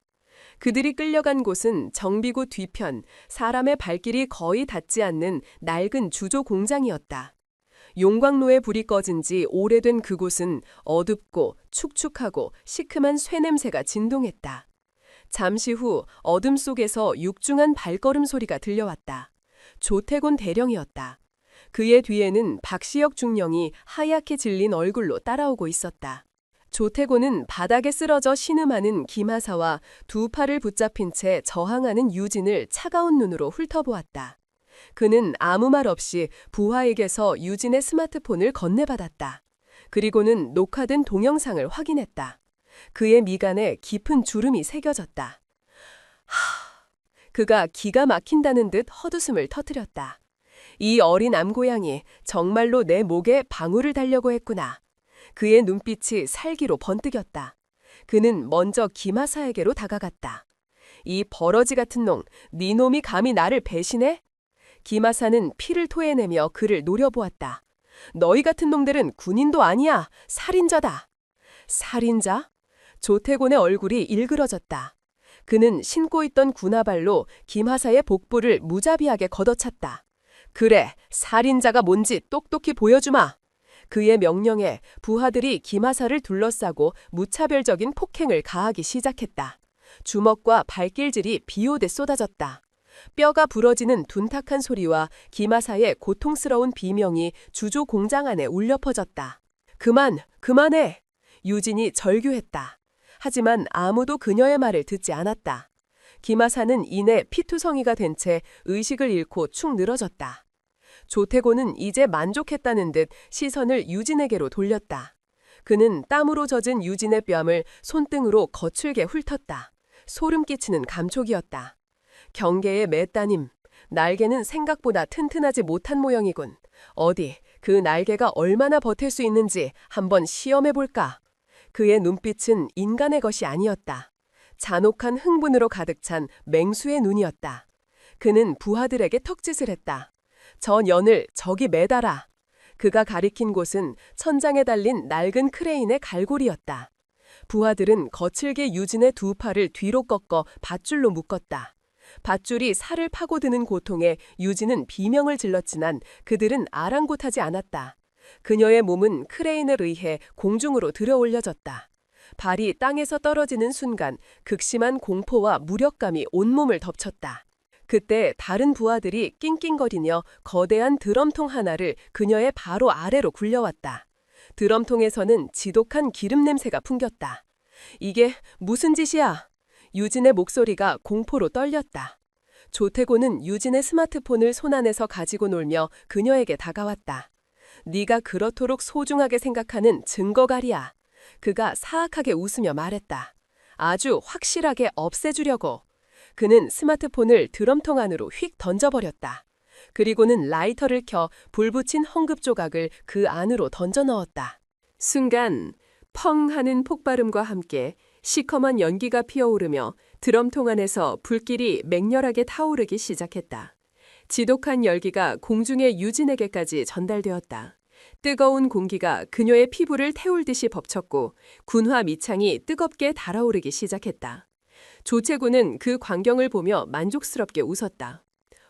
그들이 끌려간 곳은 정비구 뒤편, 사람의 발길이 거의 닿지 않는 낡은 주조 공장이었다. 용광로에 불이 꺼진 지 오래된 그곳은 어둡고 축축하고 시큼한 쇠냄새가 진동했다. 잠시 후 어둠 속에서 육중한 발걸음 소리가 들려왔다. 조태곤 대령이었다. 그의 뒤에는 박시혁 중령이 하얗게 질린 얼굴로 따라오고 있었다. 조태곤은 바닥에 쓰러져 신음하는 김하사와 두 팔을 붙잡힌 채 저항하는 유진을 차가운 눈으로 훑어보았다. 그는 아무 말 없이 부하에게서 유진의 스마트폰을 건네받았다. 그리고는 녹화된 동영상을 확인했다. 그의 미간에 깊은 주름이 새겨졌다. 그가 기가 막힌다는 듯 헛웃음을 터뜨렸다. 이 어린 암고양이 정말로 내 목에 방울을 달려고 했구나. 그의 눈빛이 살기로 번뜩였다. 그는 먼저 김하사에게로 다가갔다. 이 버러지 같은 놈, 네 놈이 감히 나를 배신해? 김하사는 피를 토해내며 그를 노려보았다. 너희 같은 놈들은 군인도 아니야. 살인자다. 살인자? 조태곤의 얼굴이 일그러졌다. 그는 신고 있던 군화발로 김하사의 복부를 무자비하게 걷어찼다. 그래, 살인자가 뭔지 똑똑히 보여주마. 그의 명령에 부하들이 김하사를 둘러싸고 무차별적인 폭행을 가하기 시작했다. 주먹과 발길질이 비오듯 쏟아졌다. 뼈가 부러지는 둔탁한 소리와 김하사의 고통스러운 비명이 주조 공장 안에 울려 퍼졌다. 그만해! 유진이 절규했다. 하지만 아무도 그녀의 말을 듣지 않았다. 김하사는 이내 피투성이가 된 채 의식을 잃고 축 늘어졌다. 조태곤은 이제 만족했다는 듯 시선을 유진에게로 돌렸다. 그는 땀으로 젖은 유진의 뺨을 손등으로 거칠게 훑었다. 소름 끼치는 감촉이었다. 경계의 맷따님, 날개는 생각보다 튼튼하지 못한 모양이군. 어디 그 날개가 얼마나 버틸 수 있는지 한번 시험해볼까? 그의 눈빛은 인간의 것이 아니었다. 잔혹한 흥분으로 가득 찬 맹수의 눈이었다. 그는 부하들에게 턱짓을 했다. 저 년을 저기 매달아. 그가 가리킨 곳은 천장에 달린 낡은 크레인의 갈고리였다. 부하들은 거칠게 유진의 두 팔을 뒤로 꺾어 밧줄로 묶었다. 밧줄이 살을 파고드는 고통에 유진은 비명을 질렀지만 그들은 아랑곳하지 않았다. 그녀의 몸은 크레인에 의해 공중으로 들어 올려졌다. 발이 땅에서 떨어지는 순간 극심한 공포와 무력감이 온몸을 덮쳤다. 그때 다른 부하들이 낑낑거리며 거대한 드럼통 하나를 그녀의 바로 아래로 굴려왔다. 드럼통에서는 지독한 기름 냄새가 풍겼다. 이게 무슨 짓이야? 유진의 목소리가 공포로 떨렸다. 조태곤은 유진의 스마트폰을 손안에서 가지고 놀며 그녀에게 다가왔다. 네가 그렇도록 소중하게 생각하는 증거가리야. 그가 사악하게 웃으며 말했다. 아주 확실하게 없애주려고. 그는 스마트폰을 드럼통 안으로 휙 던져버렸다. 그리고는 라이터를 켜 불 붙인 헝겊 조각을 그 안으로 던져 넣었다. 순간 펑 하는 폭발음과 함께 시커먼 연기가 피어오르며 드럼통 안에서 불길이 맹렬하게 타오르기 시작했다. 지독한 열기가 공중의 유진에게까지 전달되었다. 뜨거운 공기가 그녀의 피부를 태울 듯이 벅찼고 군화 밑창이 뜨겁게 달아오르기 시작했다. 조채구는 그 광경을 보며 만족스럽게 웃었다.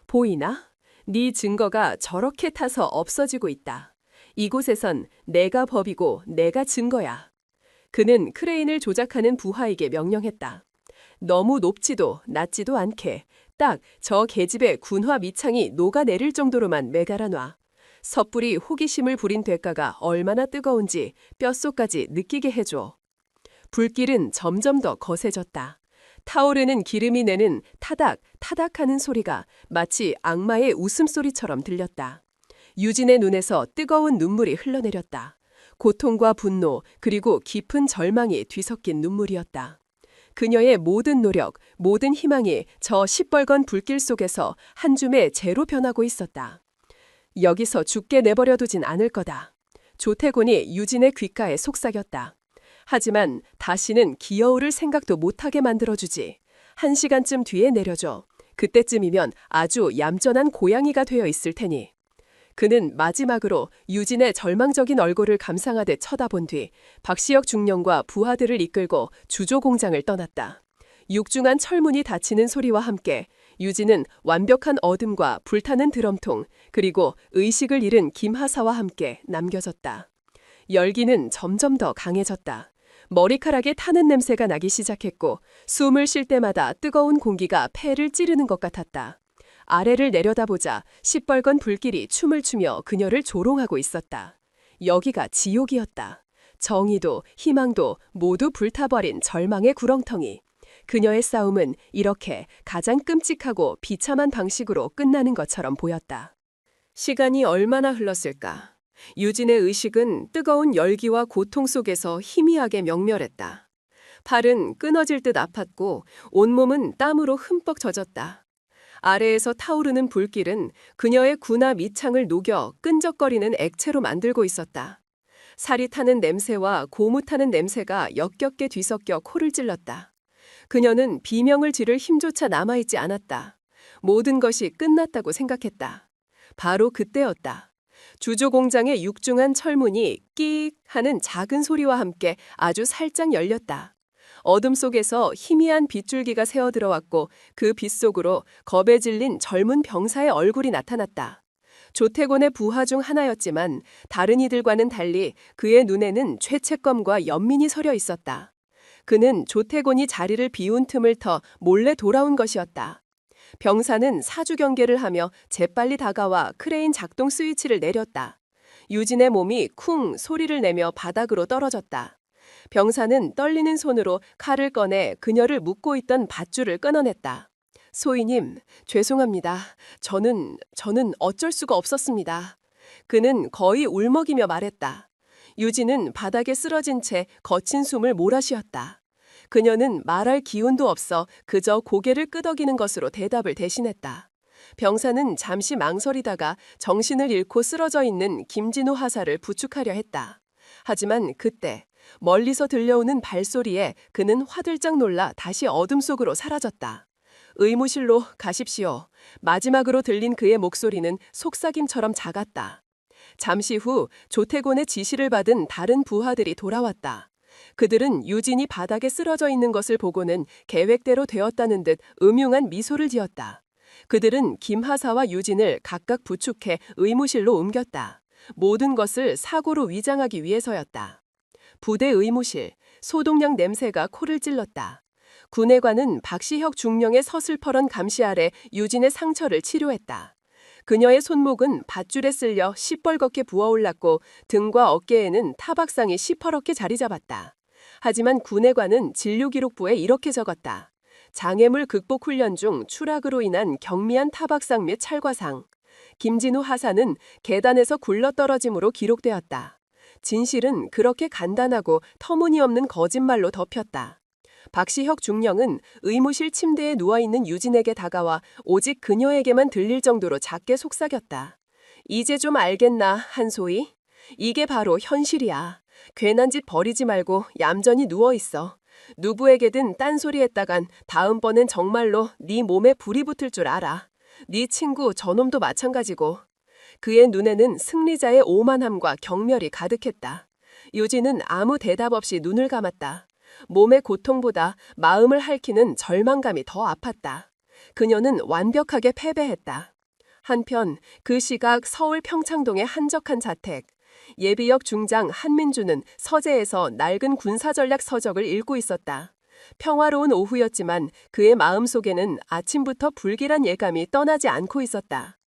보이나? 네 증거가 저렇게 타서 없어지고 있다. 이곳에선 내가 법이고 내가 증거야. 그는 크레인을 조작하는 부하에게 명령했다. 너무 높지도 낮지도 않게 딱 저 계집의 군화 밑창이 녹아내릴 정도로만 매갈아 놔. 섣불리 호기심을 부린 대가가 얼마나 뜨거운지 뼛속까지 느끼게 해줘. 불길은 점점 더 거세졌다. 타오르는 기름이 내는 타닥 타닥하는 소리가 마치 악마의 웃음소리처럼 들렸다. 유진의 눈에서 뜨거운 눈물이 흘러내렸다. 고통과 분노 그리고 깊은 절망이 뒤섞인 눈물이었다. 그녀의 모든 노력, 모든 희망이 저 시뻘건 불길 속에서 한 줌의 재로 변하고 있었다. 여기서 죽게 내버려두진 않을 거다. 조태곤이 유진의 귓가에 속삭였다. 하지만 다시는 기어오를 생각도 못하게 만들어주지. 1시간쯤 뒤에 내려줘. 그때쯤이면 아주 얌전한 고양이가 되어 있을 테니. 그는 마지막으로 유진의 절망적인 얼굴을 감상하듯 쳐다본 뒤 박시혁 중령과 부하들을 이끌고 주조 공장을 떠났다. 육중한 철문이 닫히는 소리와 함께 유진은 완벽한 어둠과 불타는 드럼통 그리고 의식을 잃은 김하사와 함께 남겨졌다. 열기는 점점 더 강해졌다. 머리카락에 타는 냄새가 나기 시작했고 숨을 쉴 때마다 뜨거운 공기가 폐를 찌르는 것 같았다. 아래를 내려다보자 시뻘건 불길이 춤을 추며 그녀를 조롱하고 있었다. 여기가 지옥이었다. 정의도 희망도 모두 불타버린 절망의 구렁텅이. 그녀의 싸움은 이렇게 가장 끔찍하고 비참한 방식으로 끝나는 것처럼 보였다. 시간이 얼마나 흘렀을까? 유진의 의식은 뜨거운 열기와 고통 속에서 희미하게 명멸했다. 팔은 끊어질 듯 아팠고 온몸은 땀으로 흠뻑 젖었다. 아래에서 타오르는 불길은 그녀의 군화 밑창을 녹여 끈적거리는 액체로 만들고 있었다. 살이 타는 냄새와 고무 타는 냄새가 역겹게 뒤섞여 코를 찔렀다. 그녀는 비명을 지를 힘조차 남아있지 않았다. 모든 것이 끝났다고 생각했다. 바로 그때였다. 주조 공장의 육중한 철문이 끼익 하는 작은 소리와 함께 아주 살짝 열렸다. 어둠 속에서 희미한 빗줄기가 새어 들어왔고 그 빛 속으로 겁에 질린 젊은 병사의 얼굴이 나타났다. 조태곤의 부하 중 하나였지만 다른 이들과는 달리 그의 눈에는 죄책감과 연민이 서려 있었다. 그는 조태곤이 자리를 비운 틈을 터 몰래 돌아온 것이었다. 병사는 사주 경계를 하며 재빨리 다가와 크레인 작동 스위치를 내렸다. 유진의 몸이 쿵 소리를 내며 바닥으로 떨어졌다. 병사는 떨리는 손으로 칼을 꺼내 그녀를 묶고 있던 밧줄을 끊어냈다. 소희님, 죄송합니다. 저는 어쩔 수가 없었습니다. 그는 거의 울먹이며 말했다. 유진은 바닥에 쓰러진 채 거친 숨을 몰아쉬었다. 그녀는 말할 기운도 없어 그저 고개를 끄덕이는 것으로 대답을 대신했다. 병사는 잠시 망설이다가 정신을 잃고 쓰러져 있는 김진우 하사를 부축하려 했다. 하지만 그때 멀리서 들려오는 발소리에 그는 화들짝 놀라 다시 어둠 속으로 사라졌다. 의무실로 가십시오. 마지막으로 들린 그의 목소리는 속삭임처럼 작았다. 잠시 후 조태곤의 지시를 받은 다른 부하들이 돌아왔다. 그들은 유진이 바닥에 쓰러져 있는 것을 보고는 계획대로 되었다는 듯 음흉한 미소를 지었다. 그들은 김하사와 유진을 각각 부축해 의무실로 옮겼다. 모든 것을 사고로 위장하기 위해서였다. 부대 의무실, 소독약 냄새가 코를 찔렀다. 군의관은 박시혁 중령의 서슬퍼런 감시 아래 유진의 상처를 치료했다. 그녀의 손목은 밧줄에 쓸려 시뻘겋게 부어올랐고 등과 어깨에는 타박상이 시퍼렇게 자리 잡았다. 하지만 군의관은 진료기록부에 이렇게 적었다. 장애물 극복 훈련 중 추락으로 인한 경미한 타박상 및 찰과상. 김진우 하사는 계단에서 굴러떨어짐으로 기록되었다. 진실은 그렇게 간단하고 터무니없는 거짓말로 덮였다. 박시혁 중령은 의무실 침대에 누워있는 유진에게 다가와 오직 그녀에게만 들릴 정도로 작게 속삭였다. 이제 좀 알겠나, 한소희? 이게 바로 현실이야. 괜한 짓 버리지 말고 얌전히 누워있어. 누구에게든 딴소리했다간 다음번엔 정말로 네 몸에 불이 붙을 줄 알아. 네 친구 저놈도 마찬가지고. 그의 눈에는 승리자의 오만함과 경멸이 가득했다. 유진은 아무 대답 없이 눈을 감았다. 몸의 고통보다 마음을 핥히는 절망감이 더 아팠다. 그녀는 완벽하게 패배했다. 한편 그 시각 서울 평창동의 한적한 자택. 예비역 중장 한민주는 서재에서 낡은 군사전략 서적을 읽고 있었다. 평화로운 오후였지만 그의 마음속에는 아침부터 불길한 예감이 떠나지 않고 있었다.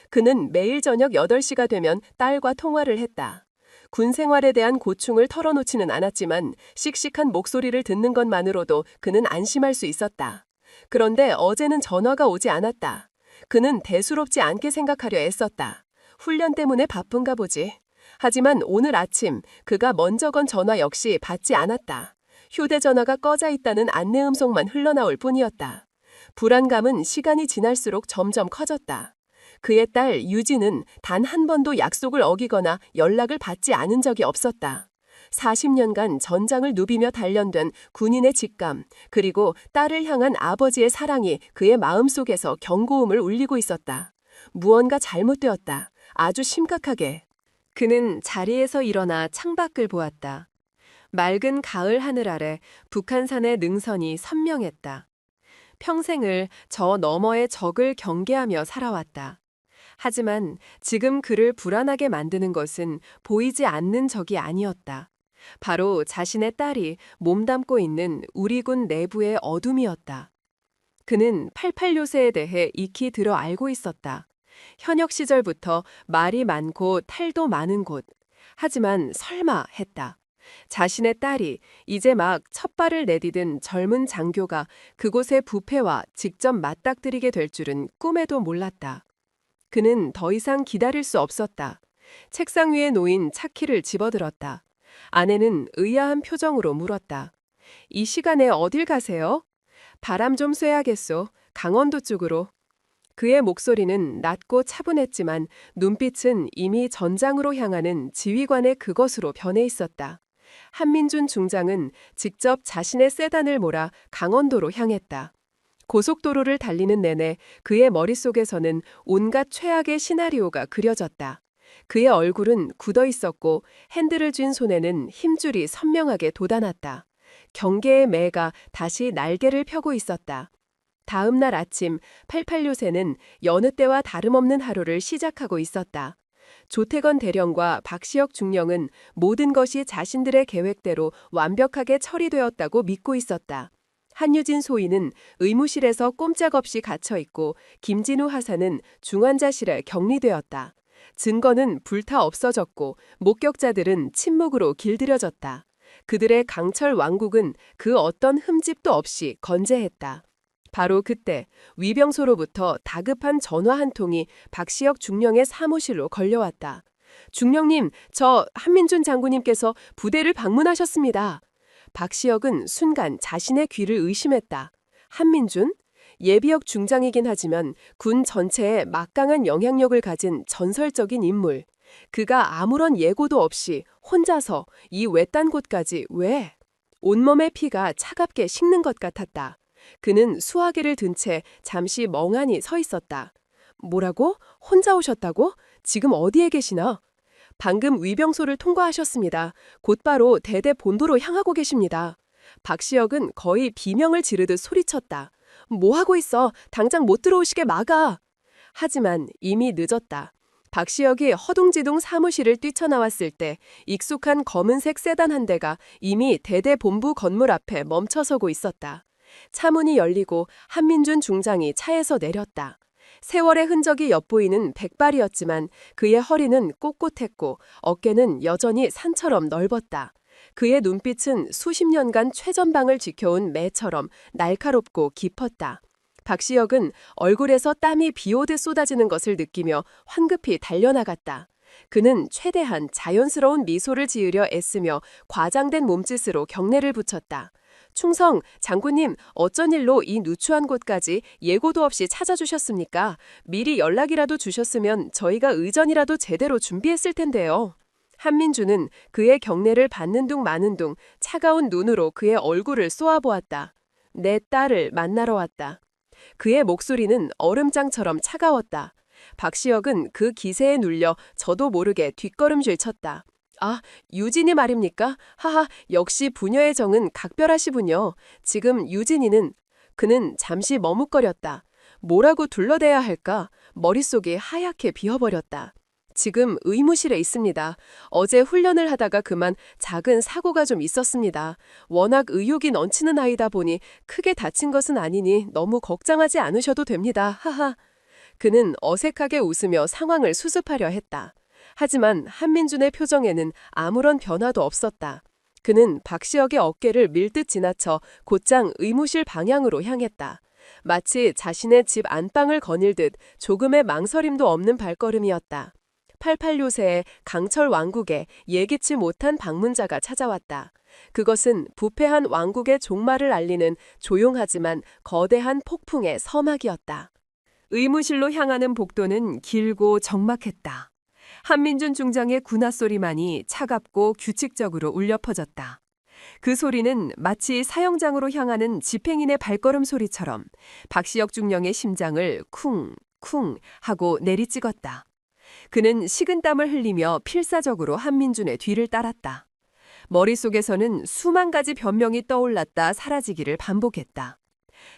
그는 매일 저녁 8시가 되면 딸과 통화를 했다. 군 생활에 대한 고충을 털어놓지는 않았지만 씩씩한 목소리를 듣는 것만으로도 그는 안심할 수 있었다. 그런데 어제는 전화가 오지 않았다. 그는 대수롭지 않게 생각하려 애썼다. 훈련 때문에 바쁜가 보지. 하지만 오늘 아침 그가 먼저 건 전화 역시 받지 않았다. 휴대전화가 꺼져 있다는 안내 음성만 흘러나올 뿐이었다. 불안감은 시간이 지날수록 점점 커졌다. 그의 딸 유진은 단 한 번도 약속을 어기거나 연락을 받지 않은 적이 없었다. 40년간 전장을 누비며 단련된 군인의 직감, 그리고 딸을 향한 아버지의 사랑이 그의 마음속에서 경고음을 울리고 있었다. 무언가 잘못되었다. 아주 심각하게. 그는 자리에서 일어나 창밖을 보았다. 맑은 가을 하늘 아래 북한산의 능선이 선명했다. 평생을 저 너머의 적을 경계하며 살아왔다. 하지만 지금 그를 불안하게 만드는 것은 보이지 않는 적이 아니었다. 바로 자신의 딸이 몸담고 있는 우리 군 내부의 어둠이었다. 그는 88 요새에 대해 익히 들어 알고 있었다. 현역 시절부터 말이 많고 탈도 많은 곳. 하지만 설마 했다. 자신의 딸이 이제 막 첫 발을 내디딘 젊은 장교가 그곳의 부패와 직접 맞닥뜨리게 될 줄은 꿈에도 몰랐다. 그는 더 이상 기다릴 수 없었다. 책상 위에 놓인 차키를 집어들었다. 아내는 의아한 표정으로 물었다. 이 시간에 어딜 가세요? 바람 좀 쐬야겠소. 강원도 쪽으로. 그의 목소리는 낮고 차분했지만 눈빛은 이미 전장으로 향하는 지휘관의 그것으로 변해 있었다. 한민준 중장은 직접 자신의 세단을 몰아 강원도로 향했다. 고속도로를 달리는 내내 그의 머릿속에서는 온갖 최악의 시나리오가 그려졌다. 그의 얼굴은 굳어 있었고 핸들을 쥔 손에는 힘줄이 선명하게 돋아났다. 경계의 매가 다시 날개를 펴고 있었다. 다음 날 아침 88 요새는 여느 때와 다름없는 하루를 시작하고 있었다. 조태건 대령과 박시혁 중령은 모든 것이 자신들의 계획대로 완벽하게 처리되었다고 믿고 있었다. 한유진 소위는 의무실에서 꼼짝없이 갇혀있고 김진우 하사는 중환자실에 격리되었다. 증거는 불타 없어졌고 목격자들은 침묵으로 길들여졌다. 그들의 강철 왕국은 그 어떤 흠집도 없이 건재했다. 바로 그때 위병소로부터 다급한 전화 한 통이 박시혁 중령의 사무실로 걸려왔다. 중령님, 저 한민준 장군님께서 부대를 방문하셨습니다. 박시혁은 순간 자신의 귀를 의심했다. 한민준? 예비역 중장이긴 하지만 군 전체에 막강한 영향력을 가진 전설적인 인물. 그가 아무런 예고도 없이 혼자서 이 외딴 곳까지 왜? 온몸의 피가 차갑게 식는 것 같았다. 그는 수화기를 든 채 잠시 멍하니 서 있었다. 뭐라고? 혼자 오셨다고? 지금 어디에 계시나? 방금 위병소를 통과하셨습니다. 곧바로 대대 본도로 향하고 계십니다. 박시혁은 거의 비명을 지르듯 소리쳤다. 뭐 하고 있어? 당장 못 들어오시게 막아. 하지만 이미 늦었다. 박시혁이 허둥지둥 사무실을 뛰쳐나왔을 때 익숙한 검은색 세단 한 대가 이미 대대 본부 건물 앞에 멈춰서고 있었다. 차문이 열리고 한민준 중장이 차에서 내렸다. 세월의 흔적이 엿보이는 백발이었지만 그의 허리는 꼿꼿했고 어깨는 여전히 산처럼 넓었다. 그의 눈빛은 수십 년간 최전방을 지켜온 매처럼 날카롭고 깊었다. 박시혁은 얼굴에서 땀이 비오듯 쏟아지는 것을 느끼며 황급히 달려나갔다. 그는 최대한 자연스러운 미소를 지으려 애쓰며 과장된 몸짓으로 경례를 붙였다. 충성, 장군님, 어쩐 일로 이 누추한 곳까지 예고도 없이 찾아주셨습니까? 미리 연락이라도 주셨으면 저희가 의전이라도 제대로 준비했을 텐데요. 한민주는 그의 경례를 받는 둥 마는 둥 차가운 눈으로 그의 얼굴을 쏘아보았다. 내 딸을 만나러 왔다. 그의 목소리는 얼음장처럼 차가웠다. 박시혁은 그 기세에 눌려 저도 모르게 뒷걸음질 쳤다. 아, 유진이 말입니까? 하하, 역시 부녀의 정은 각별하시군요. 지금 유진이는... 그는 잠시 머뭇거렸다. 뭐라고 둘러대야 할까? 머릿속이 하얗게 비어버렸다. 지금 의무실에 있습니다. 어제 훈련을 하다가 그만 작은 사고가 좀 있었습니다. 워낙 의욕이 넘치는 아이다 보니 크게 다친 것은 아니니 너무 걱정하지 않으셔도 됩니다. 하하. 그는 어색하게 웃으며 상황을 수습하려 했다. 하지만 한민준의 표정에는 아무런 변화도 없었다. 그는 박시혁의 어깨를 밀듯 지나쳐 곧장 의무실 방향으로 향했다. 마치 자신의 집 안방을 거닐듯 조금의 망설임도 없는 발걸음이었다. 88요새의 강철 왕국에 예기치 못한 방문자가 찾아왔다. 그것은 부패한 왕국의 종말을 알리는 조용하지만 거대한 폭풍의 서막이었다. 의무실로 향하는 복도는 길고 적막했다. 한민준 중장의 군화 소리만이 차갑고 규칙적으로 울려 퍼졌다. 그 소리는 마치 사형장으로 향하는 집행인의 발걸음 소리처럼 박시혁 중령의 심장을 쿵쿵 하고 내리찍었다. 그는 식은땀을 흘리며 필사적으로 한민준의 뒤를 따랐다. 머릿속에서는 수만 가지 변명이 떠올랐다 사라지기를 반복했다.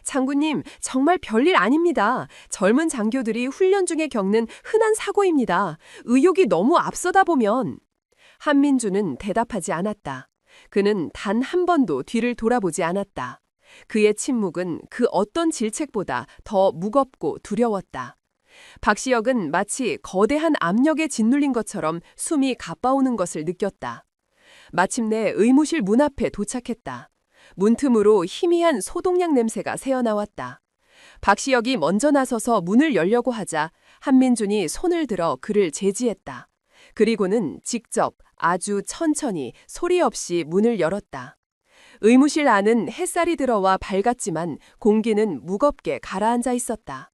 장군님, 정말 별일 아닙니다. 젊은 장교들이 훈련 중에 겪는 흔한 사고입니다. 의욕이 너무 앞서다 보면... 한민주는 대답하지 않았다. 그는 단 한 번도 뒤를 돌아보지 않았다. 그의 침묵은 그 어떤 질책보다 더 무겁고 두려웠다. 박시혁은 마치 거대한 압력에 짓눌린 것처럼 숨이 가빠오는 것을 느꼈다. 마침내 의무실 문 앞에 도착했다. 문틈으로 희미한 소독약 냄새가 새어나왔다. 박시혁이 먼저 나서서 문을 열려고 하자 한민준이 손을 들어 그를 제지했다. 그리고는 직접 아주 천천히 소리 없이 문을 열었다. 의무실 안은 햇살이 들어와 밝았지만 공기는 무겁게 가라앉아 있었다.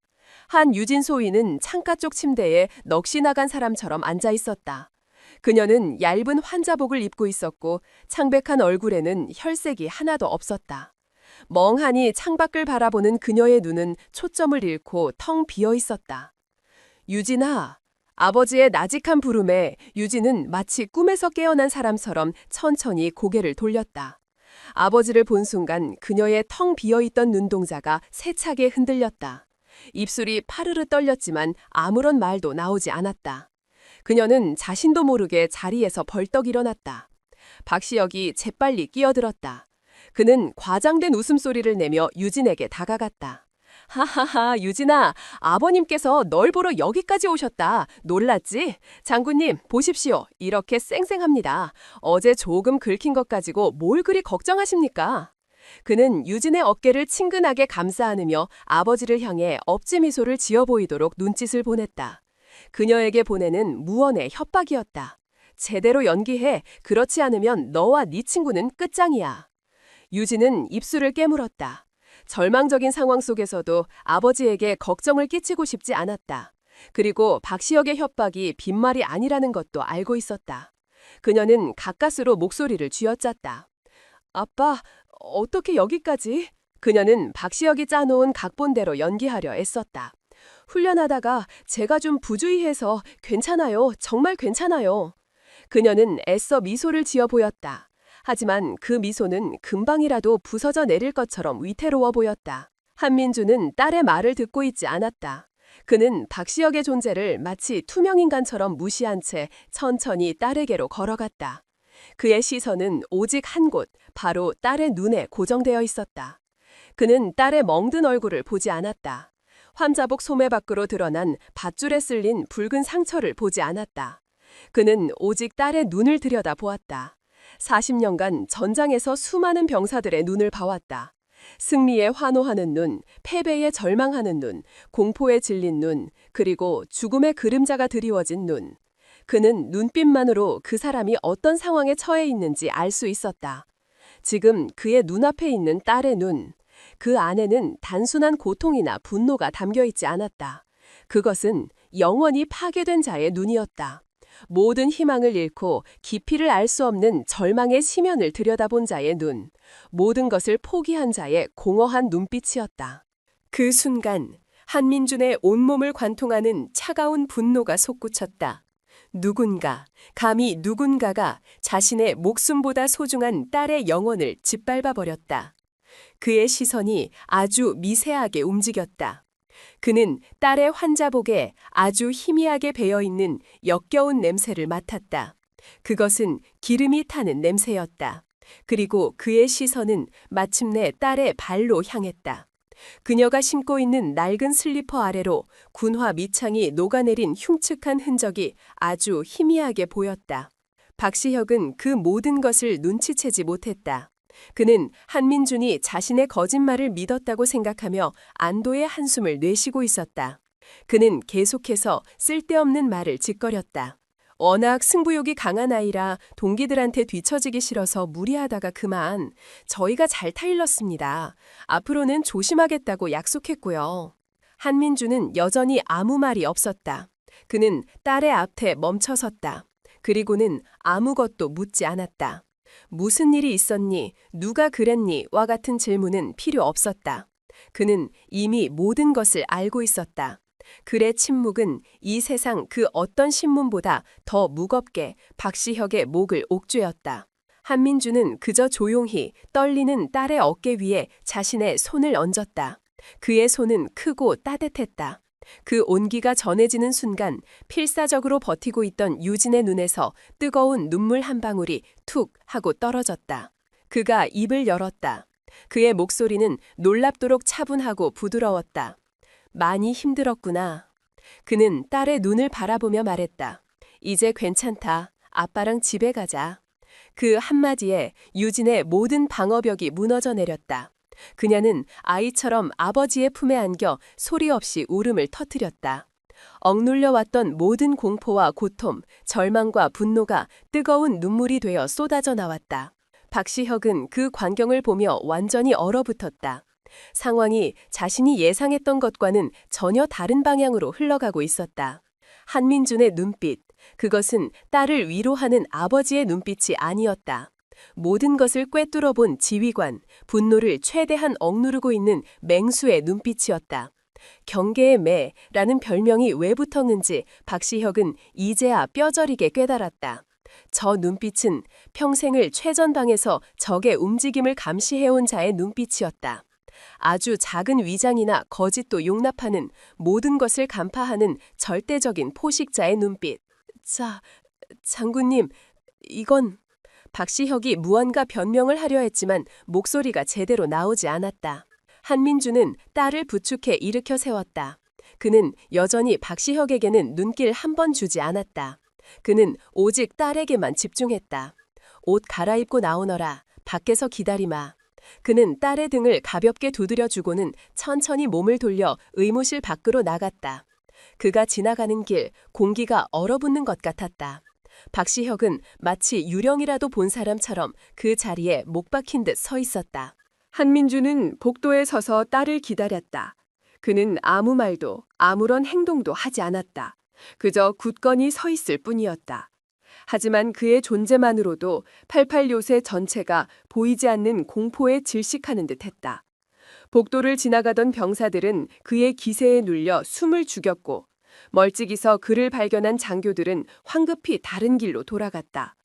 한 유진 소위는 창가 쪽 침대에 넋이 나간 사람처럼 앉아 있었다. 그녀는 얇은 환자복을 입고 있었고 창백한 얼굴에는 혈색이 하나도 없었다. 멍하니 창밖을 바라보는 그녀의 눈은 초점을 잃고 텅 비어 있었다. 유진아. 아버지의 나직한 부름에 유진은 마치 꿈에서 깨어난 사람처럼 천천히 고개를 돌렸다. 아버지를 본 순간 그녀의 텅 비어있던 눈동자가 세차게 흔들렸다. 입술이 파르르 떨렸지만 아무런 말도 나오지 않았다. 그녀는 자신도 모르게 자리에서 벌떡 일어났다. 박시혁이 재빨리 끼어들었다. 그는 과장된 웃음소리를 내며 유진에게 다가갔다. 하하하, 유진아, 아버님께서 널 보러 여기까지 오셨다. 놀랐지? 장군님, 보십시오. 이렇게 쌩쌩합니다. 어제 조금 긁힌 것 가지고 뭘 그리 걱정하십니까? 그는 유진의 어깨를 친근하게 감싸 안으며 아버지를 향해 억지 미소를 지어 보이도록 눈짓을 보냈다. 그녀에게 보내는 무언의 협박이었다. 제대로 연기해. 그렇지 않으면 너와 네 친구는 끝장이야. 유진은 입술을 깨물었다. 절망적인 상황 속에서도 아버지에게 걱정을 끼치고 싶지 않았다. 그리고 박시혁의 협박이 빈말이 아니라는 것도 알고 있었다. 그녀는 가까스로 목소리를 쥐어짰다. 아빠, 어떻게 여기까지? 그녀는 박시혁이 짜놓은 각본대로 연기하려 애썼다. 훈련하다가 제가 좀 부주의해서 괜찮아요. 정말 괜찮아요. 그녀는 애써 미소를 지어 보였다. 하지만 그 미소는 금방이라도 부서져 내릴 것처럼 위태로워 보였다. 한민주는 딸의 말을 듣고 있지 않았다. 그는 박시혁의 존재를 마치 투명인간처럼 무시한 채 천천히 딸에게로 걸어갔다. 그의 시선은 오직 한 곳, 바로 딸의 눈에 고정되어 있었다. 그는 딸의 멍든 얼굴을 보지 않았다. 환자복 소매 밖으로 드러난 밧줄에 쓸린 붉은 상처를 보지 않았다. 그는 오직 딸의 눈을 들여다 보았다. 40년간 전장에서 수많은 병사들의 눈을 봐왔다. 승리에 환호하는 눈, 패배에 절망하는 눈, 공포에 질린 눈, 그리고 죽음의 그림자가 드리워진 눈. 그는 눈빛만으로 그 사람이 어떤 상황에 처해 있는지 알 수 있었다. 지금 그의 눈앞에 있는 딸의 눈, 그 안에는 단순한 고통이나 분노가 담겨 있지 않았다. 그것은 영원히 파괴된 자의 눈이었다. 모든 희망을 잃고 깊이를 알 수 없는 절망의 심연을 들여다본 자의 눈, 모든 것을 포기한 자의 공허한 눈빛이었다. 그 순간 한민준의 온몸을 관통하는 차가운 분노가 솟구쳤다. 감히 누군가가 자신의 목숨보다 소중한 딸의 영혼을 짓밟아 버렸다. 그의 시선이 아주 미세하게 움직였다. 그는 딸의 환자복에 아주 희미하게 배어있는 역겨운 냄새를 맡았다. 그것은 기름이 타는 냄새였다. 그리고 그의 시선은 마침내 딸의 발로 향했다. 그녀가 신고 있는 낡은 슬리퍼 아래로 군화 밑창이 녹아내린 흉측한 흔적이 아주 희미하게 보였다. 박시혁은 그 모든 것을 눈치채지 못했다. 그는 한민준이 자신의 거짓말을 믿었다고 생각하며 안도의 한숨을 내쉬고 있었다. 그는 계속해서 쓸데없는 말을 짓거렸다. 워낙 승부욕이 강한 아이라 동기들한테 뒤처지기 싫어서 무리하다가 그만. 저희가 잘 타일렀습니다. 앞으로는 조심하겠다고 약속했고요. 한민주는 여전히 아무 말이 없었다. 그는 딸의 앞에 멈춰섰다. 그리고는 아무것도 묻지 않았다. 무슨 일이 있었니? 누가 그랬니? 와 같은 질문은 필요 없었다. 그는 이미 모든 것을 알고 있었다. 그의 침묵은 이 세상 그 어떤 신문보다 더 무겁게 박시혁의 목을 옥죄었다. 한민주는 그저 조용히 떨리는 딸의 어깨 위에 자신의 손을 얹었다. 그의 손은 크고 따뜻했다. 그 온기가 전해지는 순간 필사적으로 버티고 있던 유진의 눈에서 뜨거운 눈물 한 방울이 툭 하고 떨어졌다. 그가 입을 열었다. 그의 목소리는 놀랍도록 차분하고 부드러웠다. 많이 힘들었구나. 그는 딸의 눈을 바라보며 말했다. 이제 괜찮다. 아빠랑 집에 가자. 그 한마디에 유진의 모든 방어벽이 무너져 내렸다. 그녀는 아이처럼 아버지의 품에 안겨 소리 없이 울음을 터뜨렸다. 억눌려 왔던 모든 공포와 고통, 절망과 분노가 뜨거운 눈물이 되어 쏟아져 나왔다. 박시혁은 그 광경을 보며 완전히 얼어붙었다. 상황이 자신이 예상했던 것과는 전혀 다른 방향으로 흘러가고 있었다. 한민준의 눈빛, 그것은 딸을 위로하는 아버지의 눈빛이 아니었다. 모든 것을 꿰뚫어 본 지휘관, 분노를 최대한 억누르고 있는 맹수의 눈빛이었다. 경계의 매라는 별명이 왜 붙었는지 박시혁은 이제야 뼈저리게 깨달았다. 저 눈빛은 평생을 최전방에서 적의 움직임을 감시해온 자의 눈빛이었다. 아주 작은 위장이나 거짓도 용납하는 모든 것을 간파하는 절대적인 포식자의 눈빛. 장군님, 이건... 박시혁이 무언가 변명을 하려 했지만 목소리가 제대로 나오지 않았다. 한민주는 딸을 부축해 일으켜 세웠다. 그는 여전히 박시혁에게는 눈길 한 번 주지 않았다. 그는 오직 딸에게만 집중했다. 옷 갈아입고 나오너라. 밖에서 기다리마. 그는 딸의 등을 가볍게 두드려주고는 천천히 몸을 돌려 의무실 밖으로 나갔다. 그가 지나가는 길, 공기가 얼어붙는 것 같았다. 박시혁은 마치 유령이라도 본 사람처럼 그 자리에 목 박힌 듯 서 있었다. 한민주는 복도에 서서 딸을 기다렸다. 그는 아무 말도 아무런 행동도 하지 않았다. 그저 굳건히 서 있을 뿐이었다. 하지만 그의 존재만으로도 88 요새 전체가 보이지 않는 공포에 질식하는 듯했다. 복도를 지나가던 병사들은 그의 기세에 눌려 숨을 죽였고 멀찍이서 그를 발견한 장교들은 황급히 다른 길로 돌아갔다.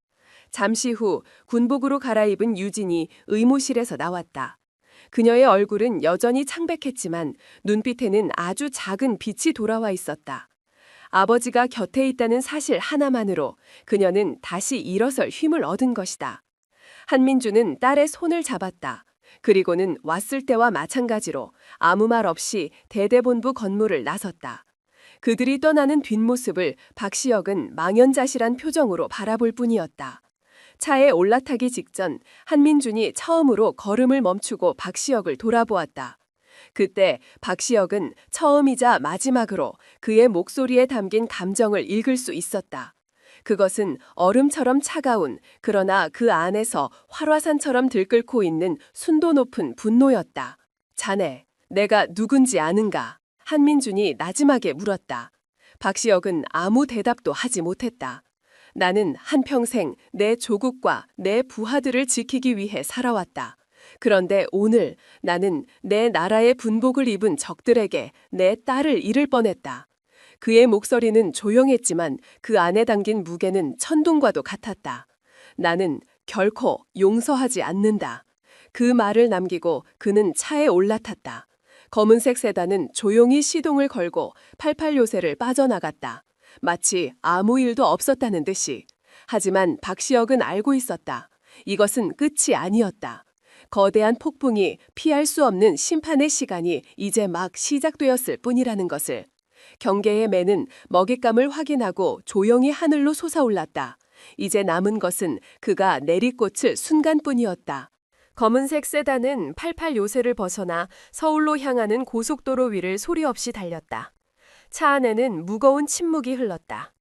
잠시 후 군복으로 갈아입은 유진이 의무실에서 나왔다. 그녀의 얼굴은 여전히 창백했지만 눈빛에는 아주 작은 빛이 돌아와 있었다. 아버지가 곁에 있다는 사실 하나만으로 그녀는 다시 일어설 힘을 얻은 것이다. 한민주는 딸의 손을 잡았다. 그리고는 왔을 때와 마찬가지로 아무 말 없이 대대본부 건물을 나섰다. 그들이 떠나는 뒷모습을 박시혁은 망연자실한 표정으로 바라볼 뿐이었다. 차에 올라타기 직전 한민준이 처음으로 걸음을 멈추고 박시혁을 돌아보았다. 그때 박시혁은 처음이자 마지막으로 그의 목소리에 담긴 감정을 읽을 수 있었다. 그것은 얼음처럼 차가운 그러나 그 안에서 활화산처럼 들끓고 있는 순도 높은 분노였다. 자네, 내가 누군지 아는가? 한민준이 나지막에 물었다. 박시혁은 아무 대답도 하지 못했다. 나는 한평생 내 조국과 내 부하들을 지키기 위해 살아왔다. 그런데 오늘 나는 내 나라의 분복을 입은 적들에게 내 딸을 잃을 뻔했다. 그의 목소리는 조용했지만 그 안에 담긴 무게는 천둥과도 같았다. 나는 결코 용서하지 않는다. 그 말을 남기고 그는 차에 올라탔다. 검은색 세단은 조용히 시동을 걸고 88 요새를 빠져나갔다. 마치 아무 일도 없었다는 듯이. 하지만 박시혁은 알고 있었다. 이것은 끝이 아니었다. 거대한 폭풍이 피할 수 없는 심판의 시간이 이제 막 시작되었을 뿐이라는 것을. 경계의 매는 먹잇감을 확인하고 조용히 하늘로 솟아올랐다. 이제 남은 것은 그가 내리꽂힐 순간뿐이었다. 검은색 세단은 88 요새를 벗어나 서울로 향하는 고속도로 위를 소리 없이 달렸다. 차 안에는 무거운 침묵이 흘렀다.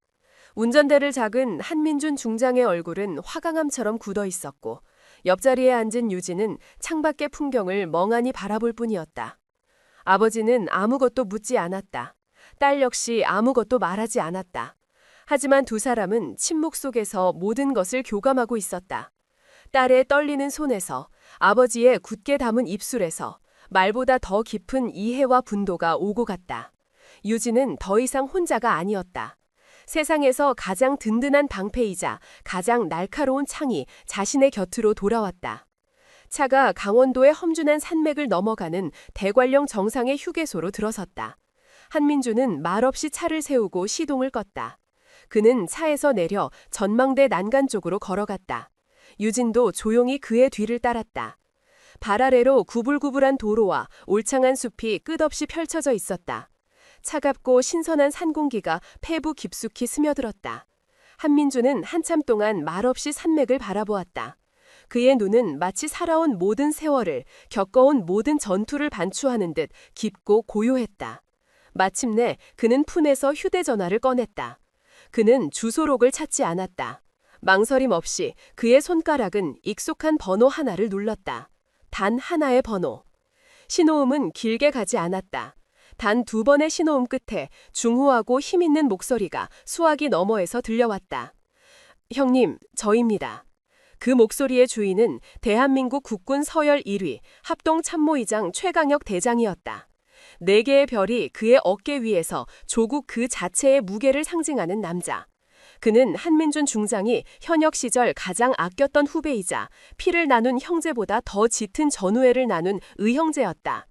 운전대를 잡은 한민준 중장의 얼굴은 화강암처럼 굳어 있었고 옆자리에 앉은 유진은 창밖의 풍경을 멍하니 바라볼 뿐이었다. 아버지는 아무것도 묻지 않았다. 딸 역시 아무것도 말하지 않았다. 하지만 두 사람은 침묵 속에서 모든 것을 교감하고 있었다. 딸의 떨리는 손에서, 아버지의 굳게 담은 입술에서 말보다 더 깊은 이해와 분도가 오고 갔다. 유진은 더 이상 혼자가 아니었다. 세상에서 가장 든든한 방패이자 가장 날카로운 창이 자신의 곁으로 돌아왔다. 차가 강원도의 험준한 산맥을 넘어가는 대관령 정상의 휴게소로 들어섰다. 한민주는 말없이 차를 세우고 시동을 껐다. 그는 차에서 내려 전망대 난간 쪽으로 걸어갔다. 유진도 조용히 그의 뒤를 따랐다. 발 아래로 구불구불한 도로와 올창한 숲이 끝없이 펼쳐져 있었다. 차갑고 신선한 산 공기가 폐부 깊숙이 스며들었다. 한민주는 한참 동안 말없이 산맥을 바라보았다. 그의 눈은 마치 살아온 모든 세월을, 겪어온 모든 전투를 반추하는 듯 깊고 고요했다. 마침내 그는 푼에서 휴대전화를 꺼냈다. 그는 주소록을 찾지 않았다. 망설임 없이 그의 손가락은 익숙한 번호 하나를 눌렀다. 단 하나의 번호. 신호음은 길게 가지 않았다. 단 두 번의 신호음 끝에 중후하고 힘있는 목소리가 수화기 너머에서 들려왔다. 형님, 저입니다. 그 목소리의 주인은 대한민국 국군 서열 1위 합동참모의장 최강혁 대장이었다. 4개의 별이 그의 어깨 위에서 조국 그 자체의 무게를 상징하는 남자. 그는 한민준 중장이 현역 시절 가장 아꼈던 후배이자 피를 나눈 형제보다 더 짙은 전우애를 나눈 의형제였다.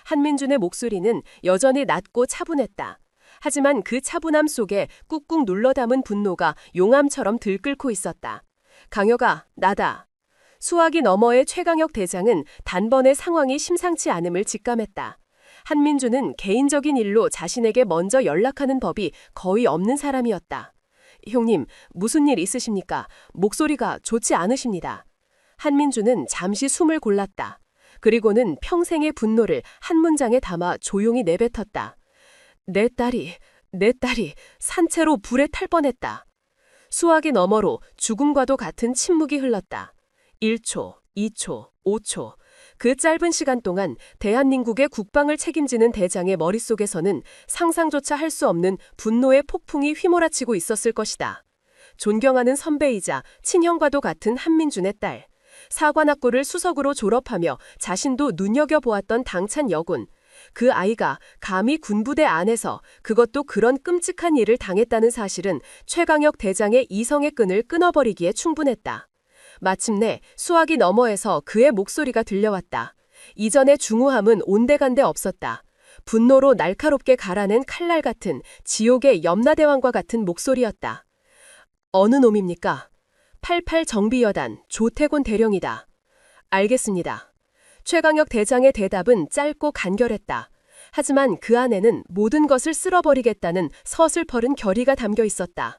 한민준의 목소리는 여전히 낮고 차분했다. 하지만 그 차분함 속에 꾹꾹 눌러 담은 분노가 용암처럼 들끓고 있었다. 강혁아, 나다. 수화기 너머의 최강혁 대장은 단번에 상황이 심상치 않음을 직감했다. 한민준은 개인적인 일로 자신에게 먼저 연락하는 법이 거의 없는 사람이었다. 형님, 무슨 일 있으십니까? 목소리가 좋지 않으십니다. 한민준은 잠시 숨을 골랐다. 그리고는 평생의 분노를 한 문장에 담아 조용히 내뱉었다. 내 딸이 산채로 불에 탈 뻔했다. 수화기 너머로 죽음과도 같은 침묵이 흘렀다. 1초, 2초, 5초. 그 짧은 시간 동안 대한민국의 국방을 책임지는 대장의 머릿속에서는 상상조차 할 수 없는 분노의 폭풍이 휘몰아치고 있었을 것이다. 존경하는 선배이자 친형과도 같은 한민준의 딸. 사관학교를 수석으로 졸업하며 자신도 눈여겨보았던 당찬 여군. 그 아이가 감히 군부대 안에서 그것도 그런 끔찍한 일을 당했다는 사실은 최강혁 대장의 이성의 끈을 끊어버리기에 충분했다. 마침내 수화기 너머에서 그의 목소리가 들려왔다. 이전의 중후함은 온데간데 없었다. 분노로 날카롭게 갈아낸 칼날 같은 지옥의 염라대왕과 같은 목소리였다. 어느 놈입니까? 88 정비여단 조태곤 대령이다. 알겠습니다. 최강혁 대장의 대답은 짧고 간결했다. 하지만 그 안에는 모든 것을 쓸어버리겠다는 서슬퍼른 결의가 담겨 있었다.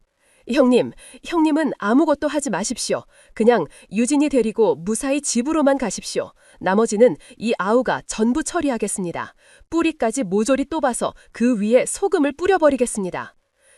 형님은 아무것도 하지 마십시오. 그냥 유진이 데리고 무사히 집으로만 가십시오. 나머지는 이 아우가 전부 처리하겠습니다. 뿌리까지 모조리 또봐서 그 위에 소금을 뿌려버리겠습니다.